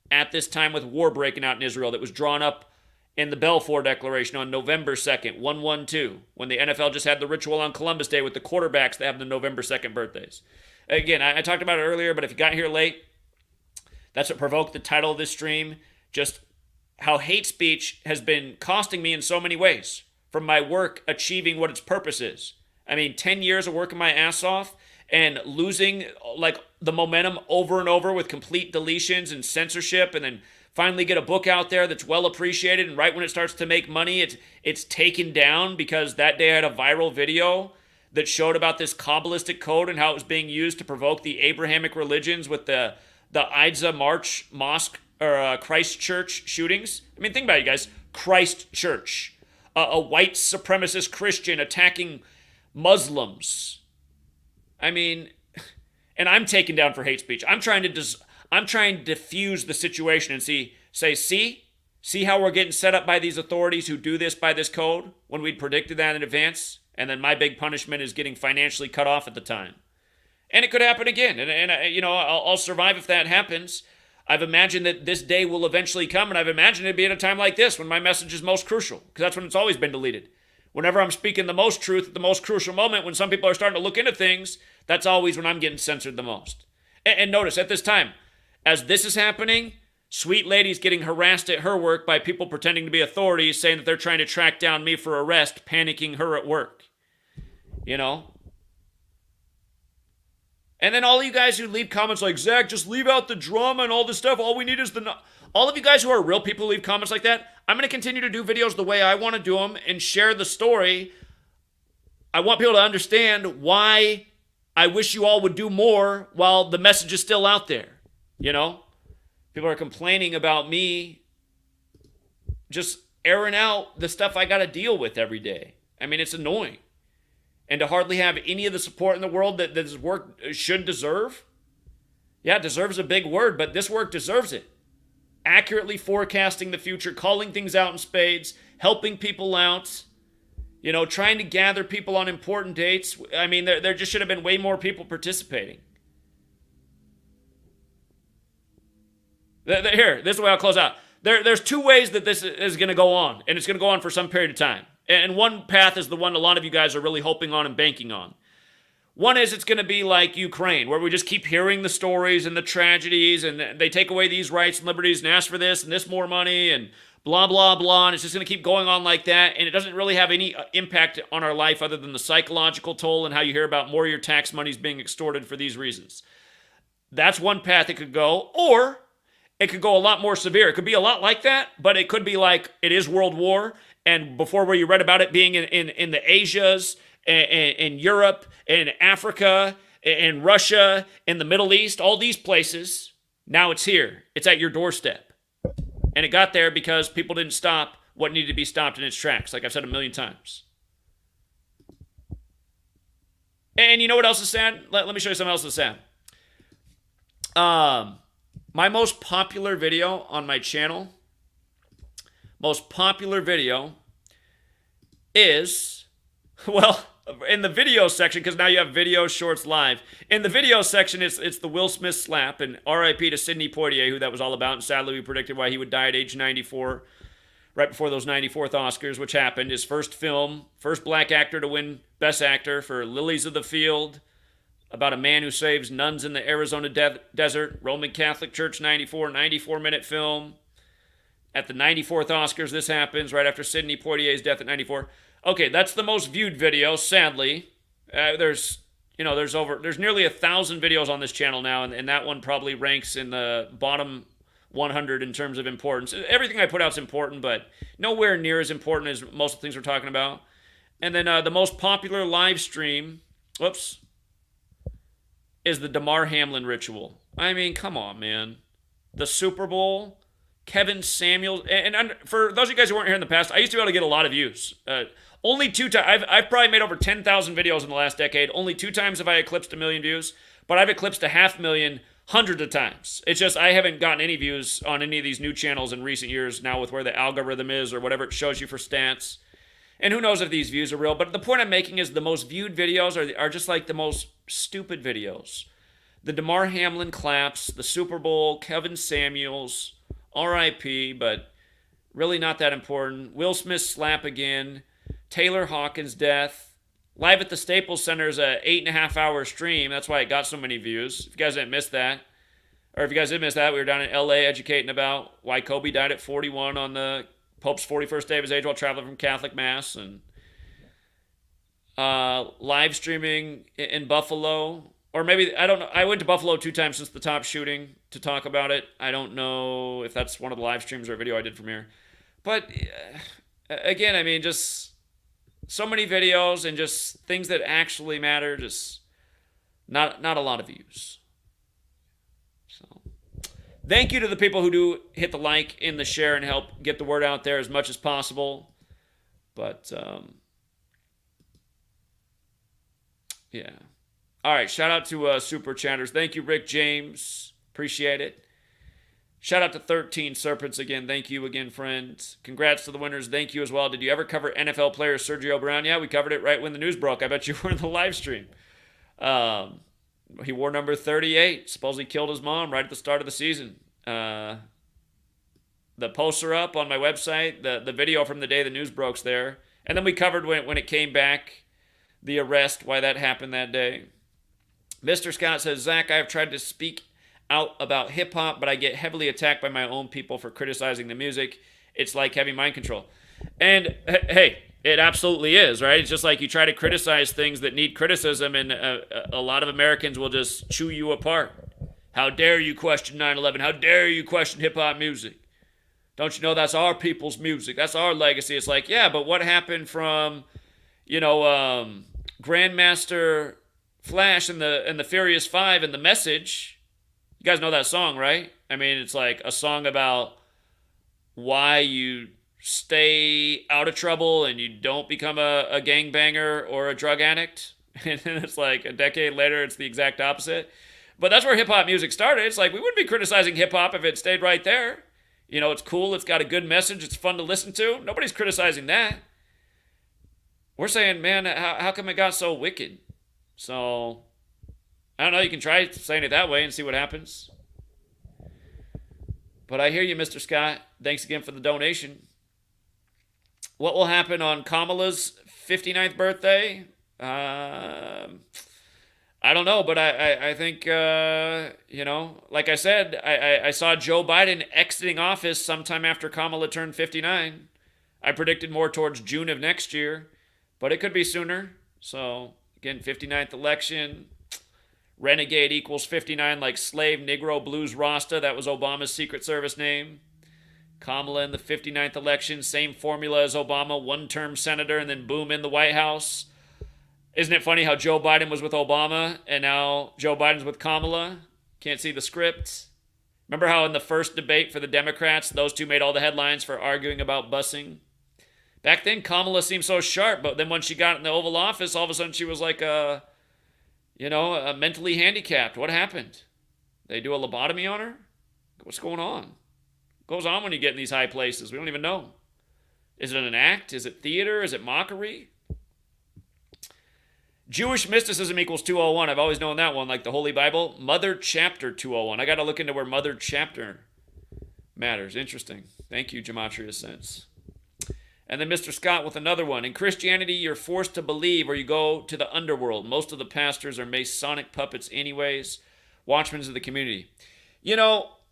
[SPEAKER 1] At this time with war breaking out in Israel that was drawn up in the Balfour Declaration on November 2nd, 112, when the NFL just had the ritual on Columbus Day with the quarterbacks that have the November 2nd birthdays. Again, I talked about it earlier, but if you got here late, that's what provoked the title of this stream. Just how hate speech has been costing me in so many ways from my work achieving what its purpose is. I mean, 10 years of working my ass off and losing like the momentum over and over with complete deletions and censorship, and then finally get a book out there that's well appreciated, and right when it starts to make money, it's taken down because that day I had a viral video that showed about this Kabbalistic code and how it was being used to provoke the Abrahamic religions with the Idza March Mosque or Christ Church shootings. I mean, think about it, you guys. Christ Church, a white supremacist Christian attacking Muslims. I mean, and I'm taken down for hate speech. I'm trying to diffuse the situation and see how we're getting set up by these authorities who do this by this code when we'd predicted that in advance, and then my big punishment is getting financially cut off at the time. And it could happen again, and you know, I'll survive if that happens. I've imagined that this day will eventually come, and I've imagined it'd be at a time like this when my message is most crucial, because that's when it's always been deleted. Whenever I'm speaking the most truth at the most crucial moment, when some people are starting to look into things, that's always when I'm getting censored the most. And notice, at this time, as this is happening, Sweet Lady's getting harassed at her work by people pretending to be authorities, saying that they're trying to track down me for arrest, panicking her at work. You know? And then all you guys who leave comments like, Zach, just leave out the drama and all this stuff. All we need is all of you guys who are real people who leave comments like that, I'm going to continue to do videos the way I want to do them and share the story. I want people to understand why I wish you all would do more while the message is still out there. You know? People are complaining about me just airing out the stuff I got to deal with every day. I mean, it's annoying. And to hardly have any of the support in the world that this work should deserve. Yeah, deserves a big word, but this work deserves it. Accurately forecasting the future, calling things out in spades, helping people out, you know, trying to gather people on important dates. I mean, there just should have been way more people participating. Here, this is the way I'll close out. There's two ways that this is going to go on, and it's going to go on for some period of time. And one path is the one a lot of you guys are really hoping on and banking on. One is it's going to be like Ukraine, where we just keep hearing the stories and the tragedies, and they take away these rights and liberties and ask for this and this more money and blah, blah, blah, and it's just going to keep going on like that, and it doesn't really have any impact on our life other than the psychological toll and how you hear about more of your tax money's being extorted for these reasons. That's one path it could go, or it could go a lot more severe. It could be a lot like that, but it could be like it is World War, and before where you read about it being in the Asias, in Europe, in Africa, in Russia, in the Middle East, all these places, now it's here. It's at your doorstep. And it got there because people didn't stop what needed to be stopped in its tracks, like I've said a million times. And you know what else is sad? Let me show you something else that's sad. My most popular video on my channel, is, well, in the video section, because now you have video shorts live. In the video section, it's the Will Smith slap, and R.I.P. to Sidney Poitier, who that was all about, and sadly we predicted why he would die at age 94, right before those 94th Oscars, which happened. His first film, first black actor to win Best Actor for Lilies of the Field, about a man who saves nuns in the Arizona desert, Roman Catholic Church 94-minute film. At the 94th Oscars, this happens right after Sidney Poitier's death at 94. Okay, that's the most viewed video, sadly. There's there's nearly 1,000 videos on this channel now, and that one probably ranks in the bottom 100 in terms of importance. Everything I put out is important, but nowhere near as important as most of the things we're talking about. And then the most popular live stream, is the Damar Hamlin ritual. I mean, come on, man. The Super Bowl, Kevin Samuels, and for those of you guys who weren't here in the past, I used to be able to get a lot of views. Only 2 times. I've probably made over 10,000 videos in the last decade. Only 2 times have I eclipsed 1 million views, but I've eclipsed 500,000 hundreds of times. It's just I haven't gotten any views on any of these new channels in recent years now with where the algorithm is or whatever it shows you for stats. And who knows if these views are real, but the point I'm making is the most viewed videos are just like the most stupid videos. The Damar Hamlin claps, the Super Bowl, Kevin Samuels, R.I.P., but really not that important. Will Smith slap again, Taylor Hawkins' death. Live at the Staples Center is a 8.5-hour stream. That's why it got so many views. If you guys didn't miss that, or if you guys did miss that, we were down in L.A. educating about why Kobe died at 41 on the Pope's 41st day of his age while traveling from Catholic Mass, and live streaming in Buffalo. Or maybe, I don't know, I went to Buffalo 2 times since the top shooting to talk about it. I don't know if that's one of the live streams or a video I did from here. But, again, I mean, just so many videos and just things that actually matter, just not a lot of views. So, thank you to the people who do hit the like and the share and help get the word out there as much as possible. But, yeah. All right, shout out to Super Chatters. Thank you, Rick James. Appreciate it. Shout out to 13 Serpents again. Thank you again, friends. Congrats to the winners. Thank you as well. Did you ever cover NFL player Sergio Brown? Yeah, we covered it right when the news broke. I bet you were in the live stream. He wore number 38. Supposedly killed his mom right at the start of the season. The posts are up on my website. The video from the day the news broke's there. And then we covered when it came back, the arrest, why that happened that day. Mr. Scott says, Zach, I have tried to speak out about hip-hop, but I get heavily attacked by my own people for criticizing the music. It's like heavy mind control. And, hey, it absolutely is, right? It's just like you try to criticize things that need criticism, and a lot of Americans will just chew you apart. How dare you question 9/11? How dare you question hip-hop music? Don't you know that's our people's music? That's our legacy. It's like, yeah, but what happened from, Grandmaster Flash and the Furious Five and The Message? You guys know that song, right? I mean, it's like a song about why you stay out of trouble and you don't become a gangbanger or a drug addict. And then it's like a decade later, it's the exact opposite. But that's where hip-hop music started. It's like we wouldn't be criticizing hip-hop if it stayed right there. It's cool. It's got a good message. It's fun to listen to. Nobody's criticizing that. We're saying, man, how come it got so wicked? So, I don't know, you can try saying it that way and see what happens. But I hear you, Mr. Scott. Thanks again for the donation. What will happen on Kamala's 59th birthday? I don't know, but I think, like I said, I saw Joe Biden exiting office sometime after Kamala turned 59. I predicted more towards June of next year, but it could be sooner. So, again, 59th election, renegade equals 59, like slave, Negro, blues, Rasta. That was Obama's Secret Service name. Kamala in the 59th election, same formula as Obama, one-term senator, and then boom, in the White House. Isn't it funny how Joe Biden was with Obama, and now Joe Biden's with Kamala? Can't see the script. Remember how in the first debate for the Democrats, those two made all the headlines for arguing about busing? Back then, Kamala seemed so sharp, but then when she got in the Oval Office, all of a sudden she was like a mentally handicapped. What happened? They do a lobotomy on her? What's going on? What goes on when you get in these high places? We don't even know. Is it an act? Is it theater? Is it mockery? Jewish mysticism equals 201. I've always known that one, like the Holy Bible. Mother chapter 201. I got to look into where mother chapter matters. Interesting. Thank you, Gematria Sense. And then Mr. Scott with another one. In Christianity, you're forced to believe or you go to the underworld. Most of the pastors are Masonic puppets anyways. Watchmen of the community.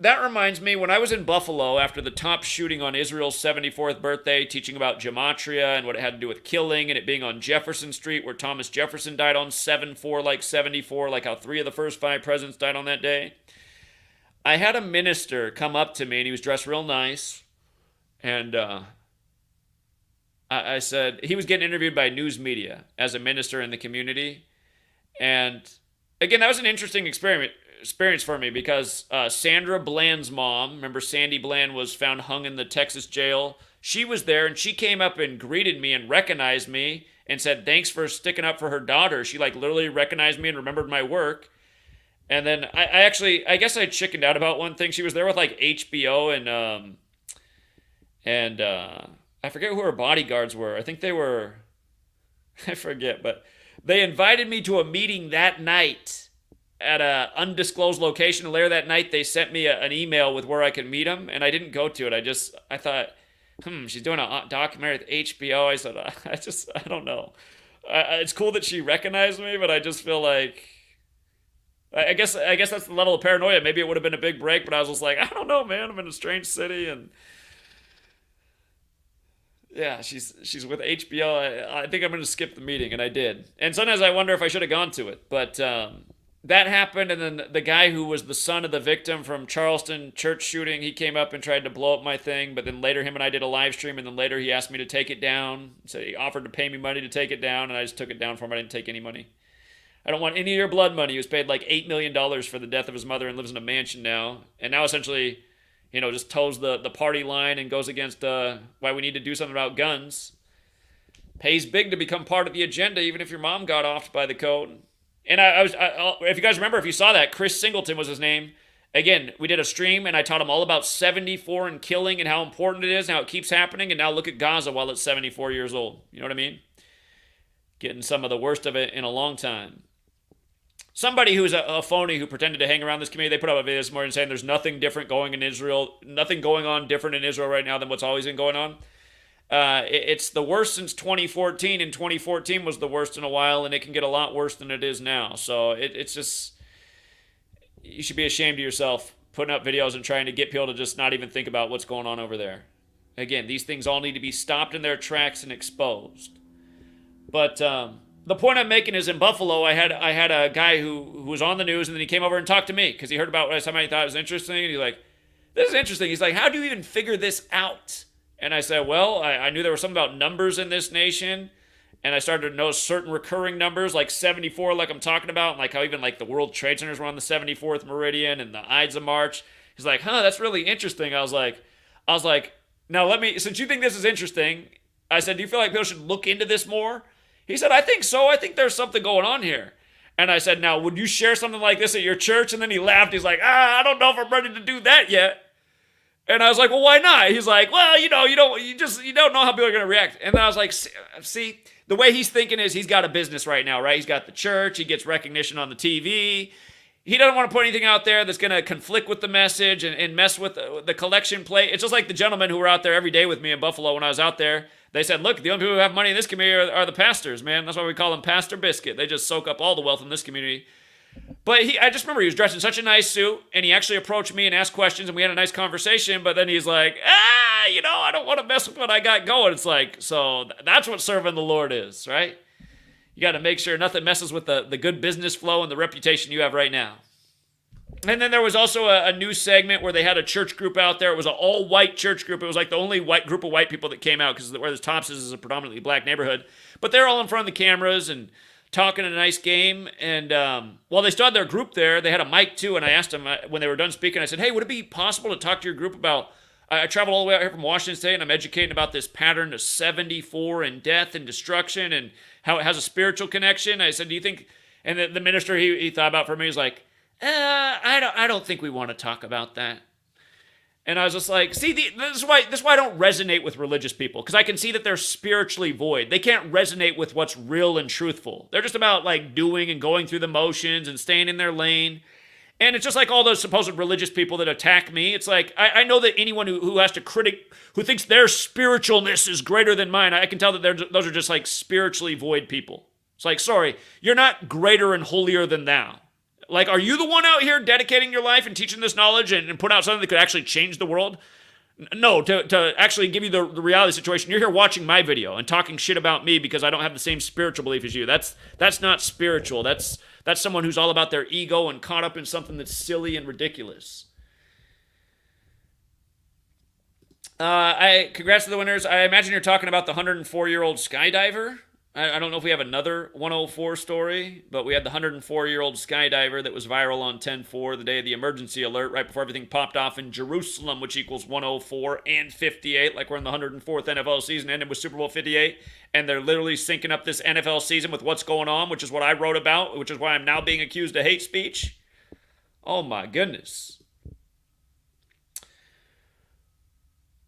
[SPEAKER 1] that reminds me, when I was in Buffalo after the top shooting on Israel's 74th birthday, teaching about gematria and what it had to do with killing, and it being on Jefferson Street where Thomas Jefferson died on 7/4, like 74, like how 3 of the first 5 presidents died on that day. I had a minister come up to me, and he was dressed real nice, and I said, he was getting interviewed by news media as a minister in the community, and again, that was an interesting experience for me because Sandra Bland's mom, remember Sandy Bland was found hung in the Texas jail, she was there, and she came up and greeted me and recognized me and said thanks for sticking up for her daughter. She like literally recognized me and remembered my work. And then I guess I chickened out about one thing. She was there with like HBO and I forget who her bodyguards were. I think they were, I forget, but they invited me to a meeting that night at an undisclosed location. Later that night, they sent me an email with where I could meet them, and I didn't go to it. I thought, she's doing a documentary with HBO. I said, I don't know. It's cool that she recognized me, but I just feel like, I guess that's the level of paranoia. Maybe it would have been a big break, but I was just like, I don't know, man. I'm in a strange city, and yeah, she's with HBO. I think I'm going to skip the meeting, and I did. And sometimes I wonder if I should have gone to it, but that happened, and then the guy who was the son of the victim from Charleston church shooting, he came up and tried to blow up my thing, but then later him and I did a live stream, and then later he asked me to take it down. So he offered to pay me money to take it down, and I just took it down for him. I didn't take any money. I don't want any of your blood money. He was paid like $8 million for the death of his mother and lives in a mansion now. And now essentially, just toes the party line and goes against why we need to do something about guns. Pays big to become part of the agenda, even if your mom got offed by the code. And if you guys remember, if you saw that, Chris Singleton was his name. Again, we did a stream and I taught him all about 74 and killing and how important it is and how it keeps happening. And now look at Gaza while it's 74 years old. You know what I mean? Getting some of the worst of it in a long time. Somebody who's a phony who pretended to hang around this community, they put up a video this morning saying there's nothing different going in Israel, nothing going on different in Israel right now than what's always been going on. It's the worst since 2014, and 2014 was the worst in a while, and it can get a lot worse than it is now. So it's just, you should be ashamed of yourself putting up videos and trying to get people to just not even think about what's going on over there. Again, these things all need to be stopped in their tracks and exposed. But the point I'm making is in Buffalo, I had a guy who was on the news, and then he came over and talked to me because he heard about what somebody thought was interesting, and he's like, this is interesting. He's like, how do you even figure this out? And I said, well, I knew there was something about numbers in this nation, and I started to notice certain recurring numbers, like 74, like I'm talking about, and like how even like the World Trade Centers were on the 74th meridian, and the Ides of March. He's like, that's really interesting. I was like, now since you think this is interesting, I said, do you feel like people should look into this more? He said, I think so. I think there's something going on here. And I said, now, would you share something like this at your church? And then he laughed. He's like, I don't know if I'm ready to do that yet. And I was like, well, why not? He's like, well, you don't know how people are going to react. And then I was like, see, the way he's thinking is he's got a business right now, right? He's got the church. He gets recognition on the TV. He doesn't want to put anything out there that's going to conflict with the message and mess with the collection plate. It's just like the gentlemen who were out there every day with me in Buffalo when I was out there. They said, look, the only people who have money in this community are the pastors, man. That's why we call them Pastor Biscuit. They just soak up all the wealth in this community. But I just remember he was dressed in such a nice suit, and he actually approached me and asked questions, and we had a nice conversation, but then he's like, I don't want to mess with what I got going. It's like, so that's what serving the Lord is, right? You got to make sure nothing messes with the good business flow and the reputation you have right now. And then there was also a news segment where they had a church group out there. It was an all-white church group. It was like the only white group of white people that came out because where the Tops is a predominantly black neighborhood. But they're all in front of the cameras and talking a nice game. And while they still had their group there, they had a mic too. And I asked them when they were done speaking, I said, hey, would it be possible to talk to your group about, I traveled all the way out here from Washington State, and I'm educating about this pattern of 74 and death and destruction and how it has a spiritual connection. I said, do you think, and the minister he thought about for me was like, I don't think we want to talk about that. And I was just like, see, this is why I don't resonate with religious people, because I can see that they're spiritually void. They can't resonate with what's real and truthful. They're just about like doing and going through the motions and staying in their lane. And it's just like all those supposed religious people that attack me. It's like, I know that anyone who has to who thinks their spiritualness is greater than mine, I can tell that those are just like spiritually void people. It's like, sorry, you're not greater and holier than thou. Like, are you the one out here dedicating your life and teaching this knowledge and put out something that could actually change the world? No, to actually give you the reality situation. You're here watching my video and talking shit about me because I don't have the same spiritual belief as you. That's not spiritual. That's someone who's all about their ego and caught up in something that's silly and ridiculous. Congrats to the winners. I imagine you're talking about the 104-year-old skydiver. I don't know if we have another 104 story, but we had the 104-year-old skydiver that was viral on 10/4, the day of the emergency alert, right before everything popped off in Jerusalem, which equals 104 and 58, like we're in the 104th NFL season, ended with Super Bowl 58, and they're literally syncing up this NFL season with what's going on, which is what I wrote about, which is why I'm now being accused of hate speech. Oh my goodness.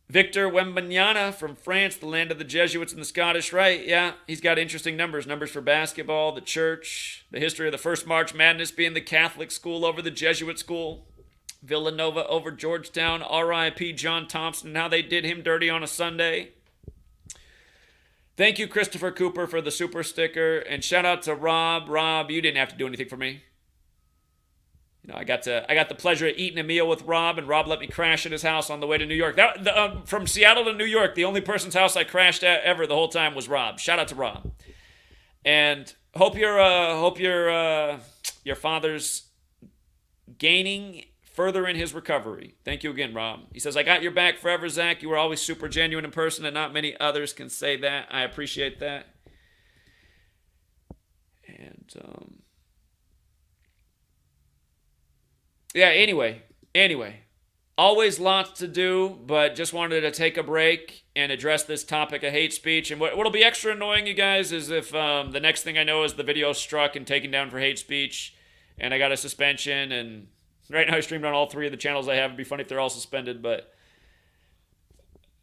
[SPEAKER 1] Victor Wembanyama from France, the land of the Jesuits and the Scottish Rite. Yeah, he's got interesting numbers. Numbers for basketball, the church, the history of the first March Madness being the Catholic school over the Jesuit school, Villanova over Georgetown, R.I.P. John Thompson, and how they did him dirty on a Sunday. Thank you, Christopher Cooper, for the super sticker. And shout out to Rob. Rob, you didn't have to do anything for me. You know, I got the pleasure of eating a meal with Rob, and Rob let me crash at his house on the way to New York. From Seattle to New York, the only person's house I crashed at ever the whole time was Rob. Shout out to Rob. And hope your father's gaining further in his recovery. Thank you again, Rob. He says, I got your back forever, Zach. You were always super genuine in person, and not many others can say that. I appreciate that. And yeah, anyway, always lots to do, but just wanted to take a break and address this topic of hate speech. And what'll be extra annoying, you guys, is if the next thing I know is the video struck and taken down for hate speech, and I got a suspension, and right now I streamed on all 3 of the channels I have. It'd be funny if they're all suspended, but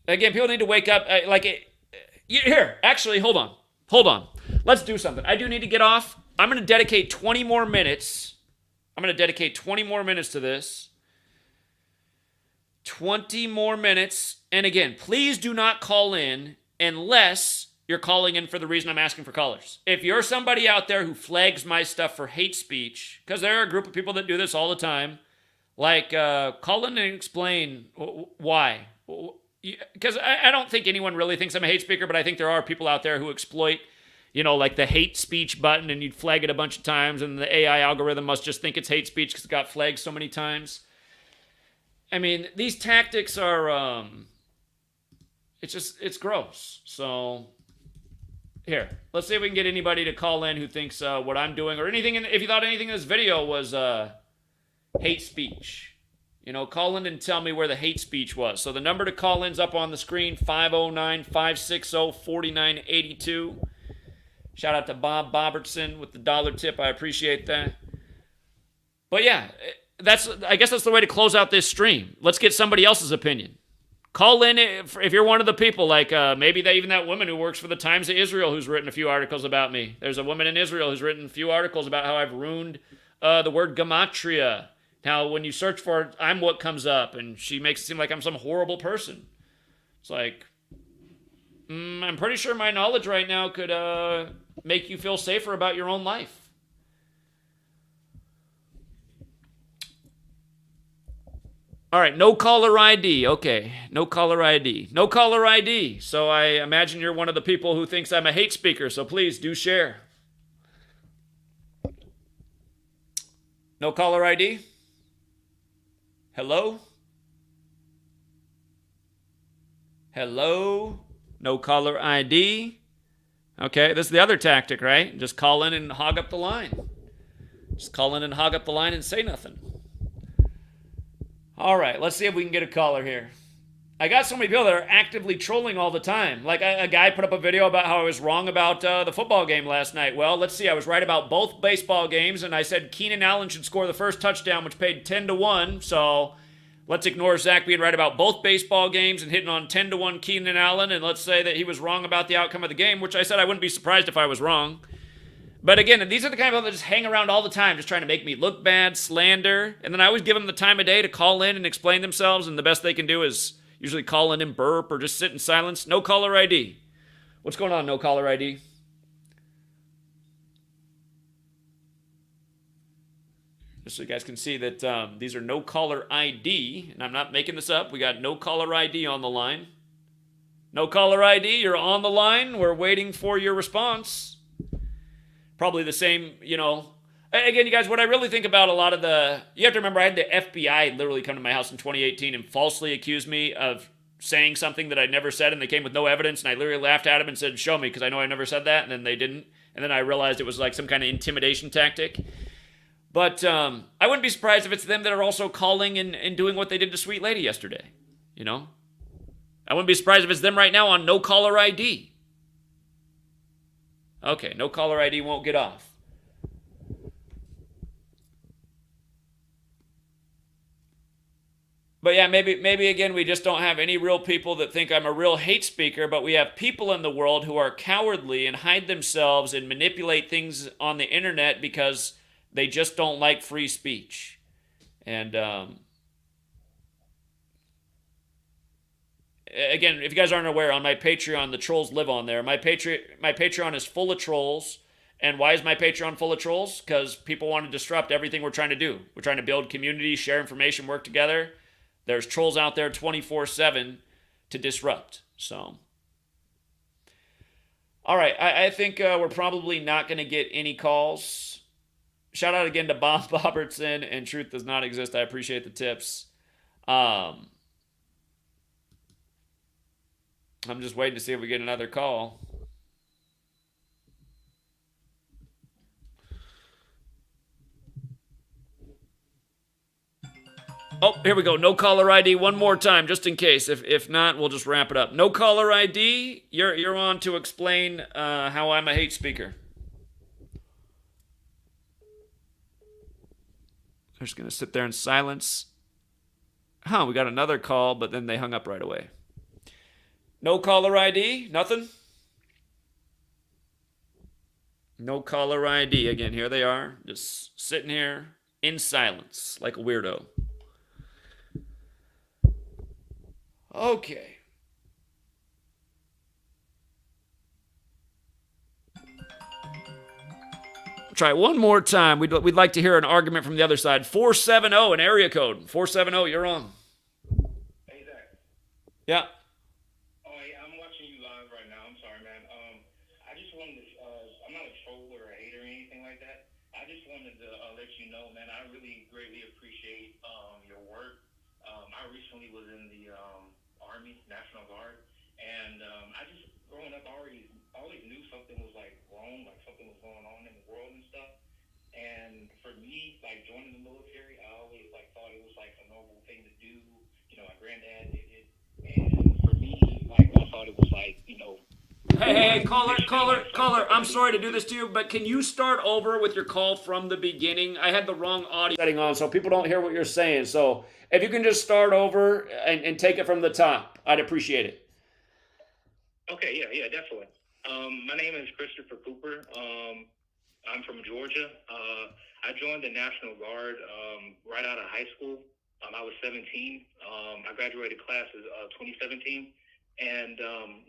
[SPEAKER 1] again, people need to wake up. Here, actually, hold on. Let's do something. I do need to get off. I'm going to dedicate 20 more minutes. I'm going to dedicate 20 more minutes to this. 20 more minutes. And again, please do not call in unless you're calling in for the reason I'm asking for callers. If you're somebody out there who flags my stuff for hate speech, because there are a group of people that do this all the time, like call in and explain why. Because I don't think anyone really thinks I'm a hate speaker, but I think there are people out there who exploit, you know, like the hate speech button, and you'd flag it a bunch of times, and the AI algorithm must just think it's hate speech because it got flagged so many times. I mean, these tactics are, it's gross. So, here, let's see if we can get anybody to call in who thinks what I'm doing, or anything, if you thought anything in this video was hate speech. You know, call in and tell me where the hate speech was. So the number to call in's up on the screen, 509-560-4982. Shout out to Bob Bobertson with the $1 tip. I appreciate that. But yeah, I guess that's the way to close out this stream. Let's get somebody else's opinion. Call in if you're one of the people, like maybe even that woman who works for the Times of Israel who's written a few articles about me. There's a woman in Israel who's written a few articles about how I've ruined the word gematria. How when you search for it, I'm what comes up, and she makes it seem like I'm some horrible person. It's like, I'm pretty sure my knowledge right now could make you feel safer about your own life. All right, no caller ID. Okay, no caller ID. No caller ID. So I imagine you're one of the people who thinks I'm a hate speaker, so please do share. No caller ID? Hello? Hello? No caller ID. Okay, this is the other tactic, right? Just call in and hog up the line. Just call in and hog up the line and say nothing. All right, let's see if we can get a caller here. I got so many people that are actively trolling all the time. Like a guy put up a video about how I was wrong about the football game last night. Well, let's see. I was right about both baseball games, and I said Keenan Allen should score the first touchdown, which paid 10-1. So let's ignore Zach being right about both baseball games and hitting on 10-1 Keenan Allen, and let's say that he was wrong about the outcome of the game, which I said I wouldn't be surprised if I was wrong. But again, these are the kind of people that just hang around all the time, just trying to make me look bad, slander, and then I always give them the time of day to call in and explain themselves, and the best they can do is usually call in and burp or just sit in silence. No caller ID. What's going on, no caller ID? Just so you guys can see that these are no caller ID, and I'm not making this up. We got no caller ID on the line. No caller ID, you're on the line. We're waiting for your response. Probably the same, you know. Again, you guys, what I really think about a lot of you have to remember, I had the FBI literally come to my house in 2018 and falsely accuse me of saying something that I'd never said, and they came with no evidence, and I literally laughed at them and said, show me, because I know I never said that, and then they didn't. And then I realized it was like some kind of intimidation tactic. But I wouldn't be surprised if it's them that are also calling and doing what they did to Sweet Lady yesterday. You know? I wouldn't be surprised if it's them right now on no caller ID. Okay, no caller ID won't get off. But yeah, maybe again, we just don't have any real people that think I'm a real hate speaker, but we have people in the world who are cowardly and hide themselves and manipulate things on the internet because they just don't like free speech. And again, if you guys aren't aware, on my Patreon, the trolls live on there. My Patreon is full of trolls. And why is my Patreon full of trolls? Because people want to disrupt everything we're trying to do. We're trying to build community, share information, work together. There's trolls out there 24/7 to disrupt. So, all right, I think we're probably not going to get any calls. Shout out again to Bob Robertson and Truth Does Not Exist. I appreciate the tips. I'm just waiting to see if we get another call. Oh, here we go. No caller ID one more time, just in case. If not, we'll just wrap it up. No caller ID. You're on to explain how I'm a hate speaker. I'm just going to sit there in silence. Huh, we got another call, but then they hung up right away. No caller ID? Nothing? No caller ID. Again, here they are, just sitting here in silence like a weirdo. Okay. Try one more time. We'd like to hear an argument from the other side. 470, an area code. 470, you're on.
[SPEAKER 2] Hey, Zach.
[SPEAKER 1] Yeah.
[SPEAKER 2] Oh, yeah, I'm watching you live right now. I'm sorry, man. I just wanted to, I'm not a troll or a hater or anything like that. I just wanted to let you know, man, I really greatly appreciate your work. I recently was in the Army, National Guard, and I just, growing up, I always knew something was, like, wrong, like something was going on in the world and stuff. And for me, like, joining the military, I always, like, thought it was, like, a normal thing to do. You know, my granddad did it. And for me, like, I thought it was, like, you know...
[SPEAKER 1] Hey, caller, I'm sorry to do this to you, but can you start over with your call from the beginning? I had the wrong audio setting on, so people don't hear what you're saying. So if you can just start over and take it from the top, I'd appreciate it.
[SPEAKER 2] Okay, yeah, definitely. My name is Christopher Cooper. I'm from Georgia. I joined the National Guard right out of high school. I was 17. I graduated class of 2017. And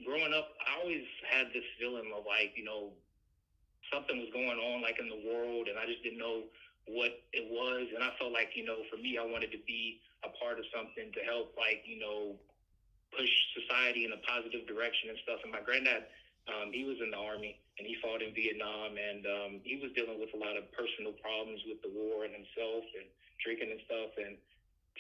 [SPEAKER 2] growing up, I always had this feeling of, like, you know, something was going on, like, in the world, and I just didn't know what it was. And I felt like, you know, for me, I wanted to be a part of something to help, like, you know, push society in a positive direction and stuff. And my granddad, he was in the Army, and he fought in Vietnam, and he was dealing with a lot of personal problems with the war and himself and drinking and stuff. And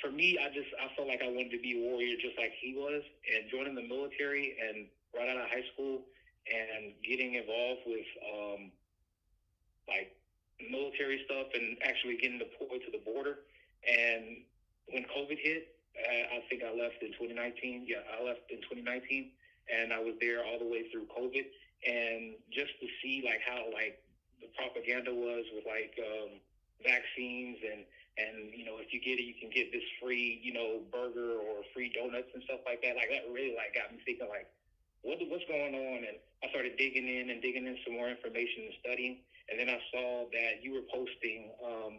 [SPEAKER 2] for me, I felt like I wanted to be a warrior just like he was, and joining the military and right out of high school and getting involved with like military stuff and actually getting deployed to the border. And when COVID hit, I think I left in 2019. Yeah, I left in 2019, and I was there all the way through COVID. And just to see, like, how, like, the propaganda was with, like, vaccines and you know, if you get it, you can get this free, you know, burger or free donuts and stuff like that. Like, that really, like, got me thinking, like, what's going on? And I started digging in some more information and studying. And then I saw that you were posting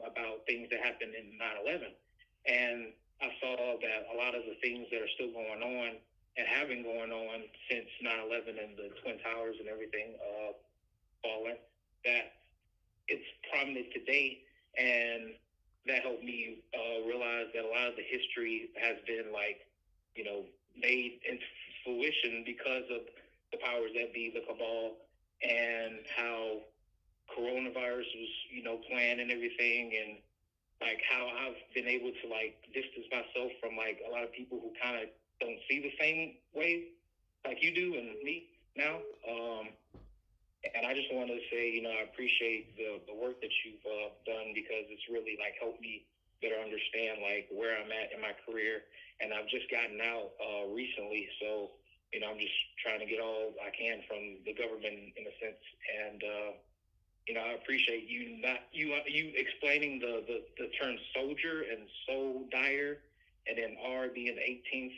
[SPEAKER 2] about things that happened in 9/11. And I saw that a lot of the things that are still going on and have been going on since 9/11 and the Twin Towers and everything falling, that it's prominent today. And that helped me realize that a lot of the history has been made into fruition because of the powers that be, the cabal, and how coronavirus was planned and everything, and like how I've been able to distance myself from a lot of people who kind of don't see the same way like you do and me now. And I just want to say, I appreciate the work that you've done, because it's really helped me better understand where I'm at in my career. And I've just gotten out recently, so I'm just trying to get all I can from the government in a sense. And I appreciate you explaining the term soldier and soul dyer, and then R being the 18th,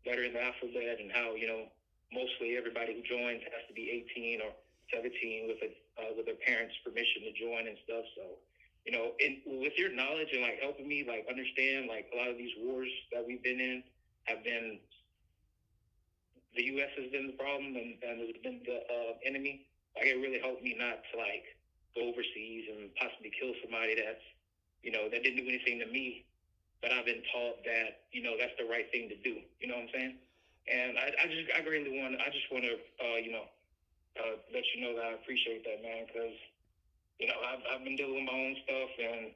[SPEAKER 2] letter in the alphabet, and how mostly everybody who joins has to be 18 or 17 with their parents' permission to join and stuff. So, with your knowledge and helping me understand a lot of these wars that we've been in have been, the U.S. has been the problem and has been the enemy. It really helped me not to go overseas and possibly kill somebody that's that didn't do anything to me, but I've been taught that that's the right thing to do. You know what I'm saying? And I just want to let you know that I appreciate that, man, because I've been dealing with my own stuff, and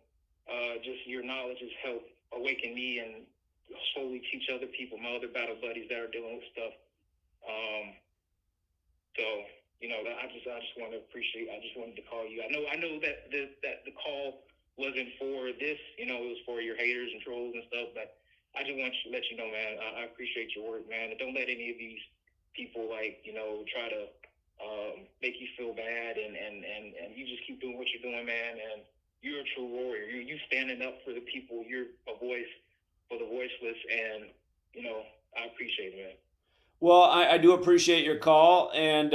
[SPEAKER 2] just your knowledge has helped awaken me and slowly teach other people, my other battle buddies that are dealing with stuff. So I just want to appreciate. I just wanted to call you. I know that the call wasn't for this. It was for your haters and trolls and stuff, but I just want to let you know, man, I appreciate your work, man. And don't let any of these people try to make you feel bad, and you just keep doing what you're doing, man. And you're a true warrior. You standing up for the people. You're a voice for the voiceless, and I appreciate it, man.
[SPEAKER 1] Well, I do appreciate your call, and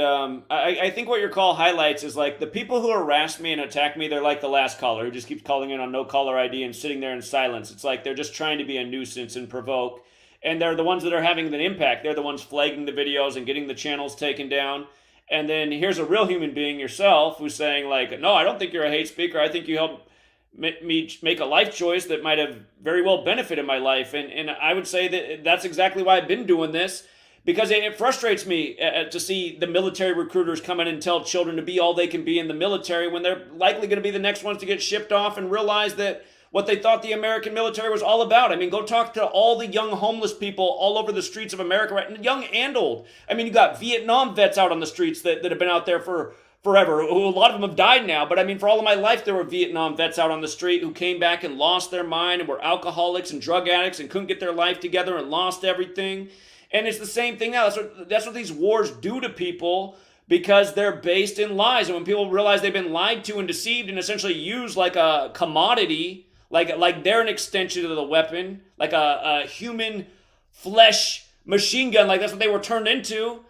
[SPEAKER 1] I think what your call highlights is the people who harass me and attack me, they're like the last caller who just keeps calling in on no caller ID and sitting there in silence. It's they're just trying to be a nuisance and provoke, and they're the ones that are having an impact. They're the ones flagging the videos and getting the channels taken down. And then here's a real human being, yourself, who's saying no, I don't think you're a hate speaker. I think you helped me make a life choice that might have very well benefited my life. And I would say that that's exactly why I've been doing this, because it frustrates me to see the military recruiters come in and tell children to be all they can be in the military when they're likely going to be the next ones to get shipped off and realize that what they thought the American military was all about. I mean, go talk to all the young homeless people all over the streets of America, right? Young and old. I mean, you got Vietnam vets out on the streets that have been out there for forever. A lot of them have died now, but I mean, for all of my life, there were Vietnam vets out on the street who came back and lost their mind and were alcoholics and drug addicts and couldn't get their life together and lost everything. And it's the same thing now. That's what these wars do to people, because they're based in lies. And when people realize they've been lied to and deceived and essentially used like a commodity, like they're an extension of the weapon, like a human flesh machine gun, like that's what they were turned into.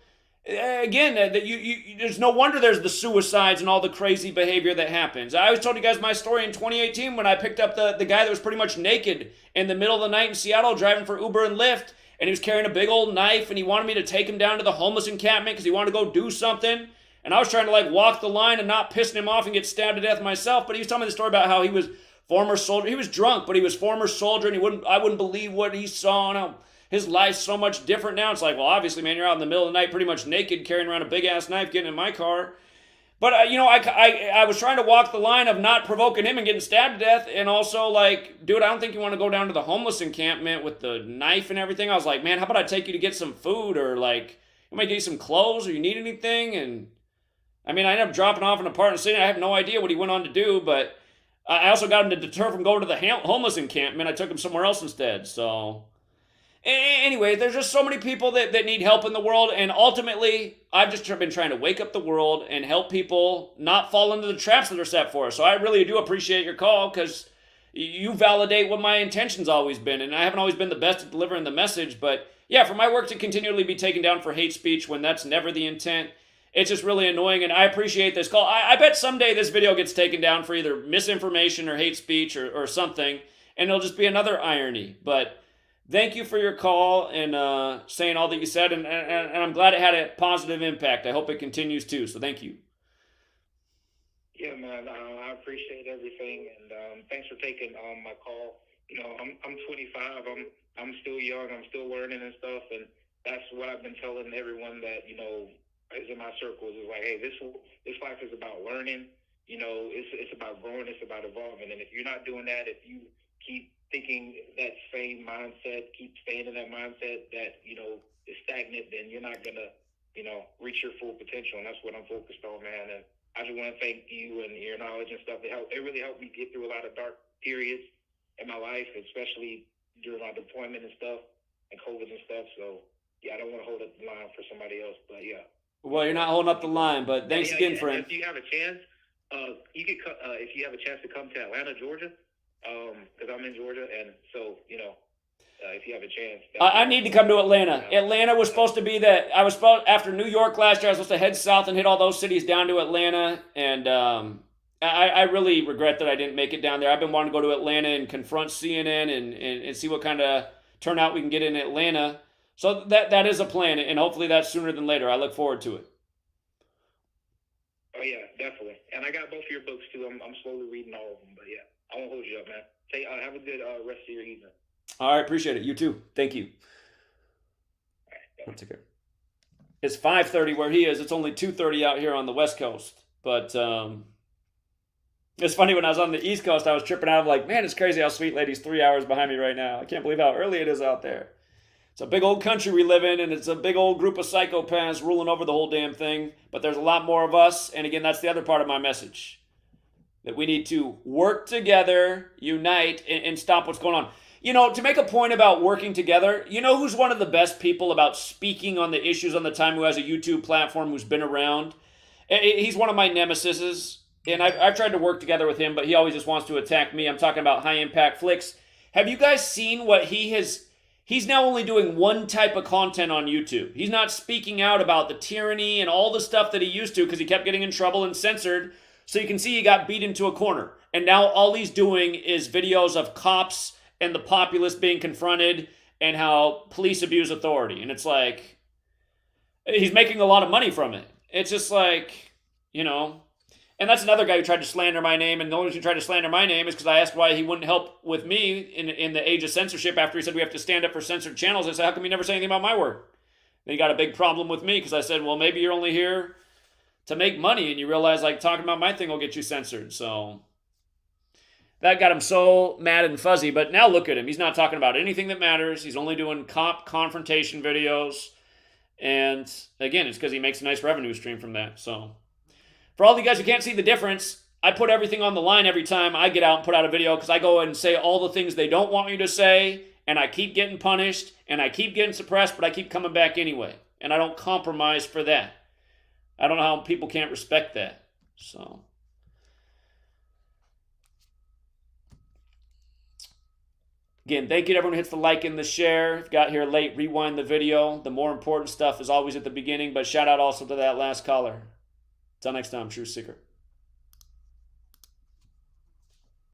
[SPEAKER 1] Again, there's no wonder there's the suicides and all the crazy behavior that happens. I always told you guys my story in 2018 when I picked up the guy that was pretty much naked in the middle of the night in Seattle driving for Uber and Lyft. And he was carrying a big old knife, and he wanted me to take him down to the homeless encampment because he wanted to go do something. And I was trying to walk the line and not pissing him off and get stabbed to death myself. But he was telling me the story about how he was former soldier. He was drunk, but he was former soldier, and I wouldn't believe what he saw and how his life's so much different now. It's well, obviously, man, you're out in the middle of the night pretty much naked, carrying around a big-ass knife, getting in my car. But, I was trying to walk the line of not provoking him and getting stabbed to death, and also, dude, I don't think you want to go down to the homeless encampment with the knife and everything. I was like, man, how about I take you to get some food, or, you might get you some clothes, or you need anything? And, I ended up dropping off in a part of the city. I have no idea what he went on to do, but I also got him to deter from going to the homeless encampment. I took him somewhere else instead, so... Anyway, there's just so many people that need help in the world, and ultimately, I've just been trying to wake up the world and help people not fall into the traps that are set for us. So I really do appreciate your call, because you validate what my intention's always been, and I haven't always been the best at delivering the message, but yeah, for my work to continually be taken down for hate speech when that's never the intent, it's just really annoying, and I appreciate this call. I bet someday this video gets taken down for either misinformation or hate speech or something, and it'll just be another irony, but... Thank you for your call and saying all that you said, and I'm glad it had a positive impact. I hope it continues too, so thank you.
[SPEAKER 2] Yeah, man, I I appreciate everything, and thanks for taking my call. I'm 25. I'm still young. I'm still learning and stuff, and that's what I've been telling everyone that is in my circles is like, hey, this life is about learning. It's about growing. It's about evolving. And if you're not doing that, if you keep thinking that same mindset, keep staying in that mindset that is stagnant, then you're not gonna reach your full potential. And that's what I'm focused on, man. And I just want to thank you and your knowledge and stuff. It really helped me get through a lot of dark periods in my life, especially during my deployment and stuff and COVID and stuff. So yeah, I don't want to hold up the line for somebody else, but yeah.
[SPEAKER 1] Well, you're not holding up the line, but thanks again, friend.
[SPEAKER 2] If you have a chance, you could if you have a chance to come to Atlanta, Georgia, because I'm in Georgia, and so if you have a chance,
[SPEAKER 1] I need to come to Atlanta. Atlanta was supposed to be that. I was supposed after New York last year. I was supposed to head south and hit all those cities down to Atlanta, and I really regret that I didn't make it down there. I've been wanting to go to Atlanta and confront CNN and see what kind of turnout we can get in Atlanta. So that is a plan, and hopefully that's sooner than later. I look forward to it.
[SPEAKER 2] Oh yeah, definitely. And I got both of your books too. I'm slowly reading all of them, but yeah, I won't hold you up, man. Have a good rest of your evening.
[SPEAKER 1] All right, appreciate it. You too. Thank you. All right, take care. It's 5:30 where he is. It's only 2:30 out here on the West Coast. But it's funny, when I was on the East Coast, I was tripping out. I'm like, man, it's crazy how Sweet Lady's 3 hours behind me right now. I can't believe how early it is out there. It's a big old country we live in, and it's a big old group of psychopaths ruling over the whole damn thing. But there's a lot more of us, and again, that's the other part of my message. That we need to work together, unite, and stop what's going on. To make a point about working together, who's one of the best people about speaking on the issues on the time, who has a YouTube platform, who's been around? He's one of my nemesises, and I've tried to work together with him, but he always just wants to attack me. I'm talking about High Impact Flicks. Have you guys seen what he has... He's now only doing one type of content on YouTube. He's not speaking out about the tyranny and all the stuff that he used to because he kept getting in trouble and censored. So you can see he got beat into a corner. And now all he's doing is videos of cops and the populace being confronted and how police abuse authority. And it's like, he's making a lot of money from it. It's just like, And that's another guy who tried to slander my name, and the only reason he tried to slander my name is because I asked why he wouldn't help with me in the age of censorship after he said we have to stand up for censored channels. I said, how come you never say anything about my work? Then he got a big problem with me because I said, well, maybe you're only here to make money, and you realize talking about my thing will get you censored. So that got him so mad and fuzzy, but now look at him. He's not talking about anything that matters. He's only doing cop confrontation videos, and again, it's because he makes a nice revenue stream from that. So for all of you guys who can't see the difference, I put everything on the line every time I get out and put out a video because I go and say all the things they don't want me to say, and I keep getting punished, and I keep getting suppressed, but I keep coming back anyway. And I don't compromise for that. I don't know how people can't respect that. So again, thank you to everyone who hits the like and the share. If you got here late, rewind the video. The more important stuff is always at the beginning, but shout out also to that last caller. Until next time, True Seeker.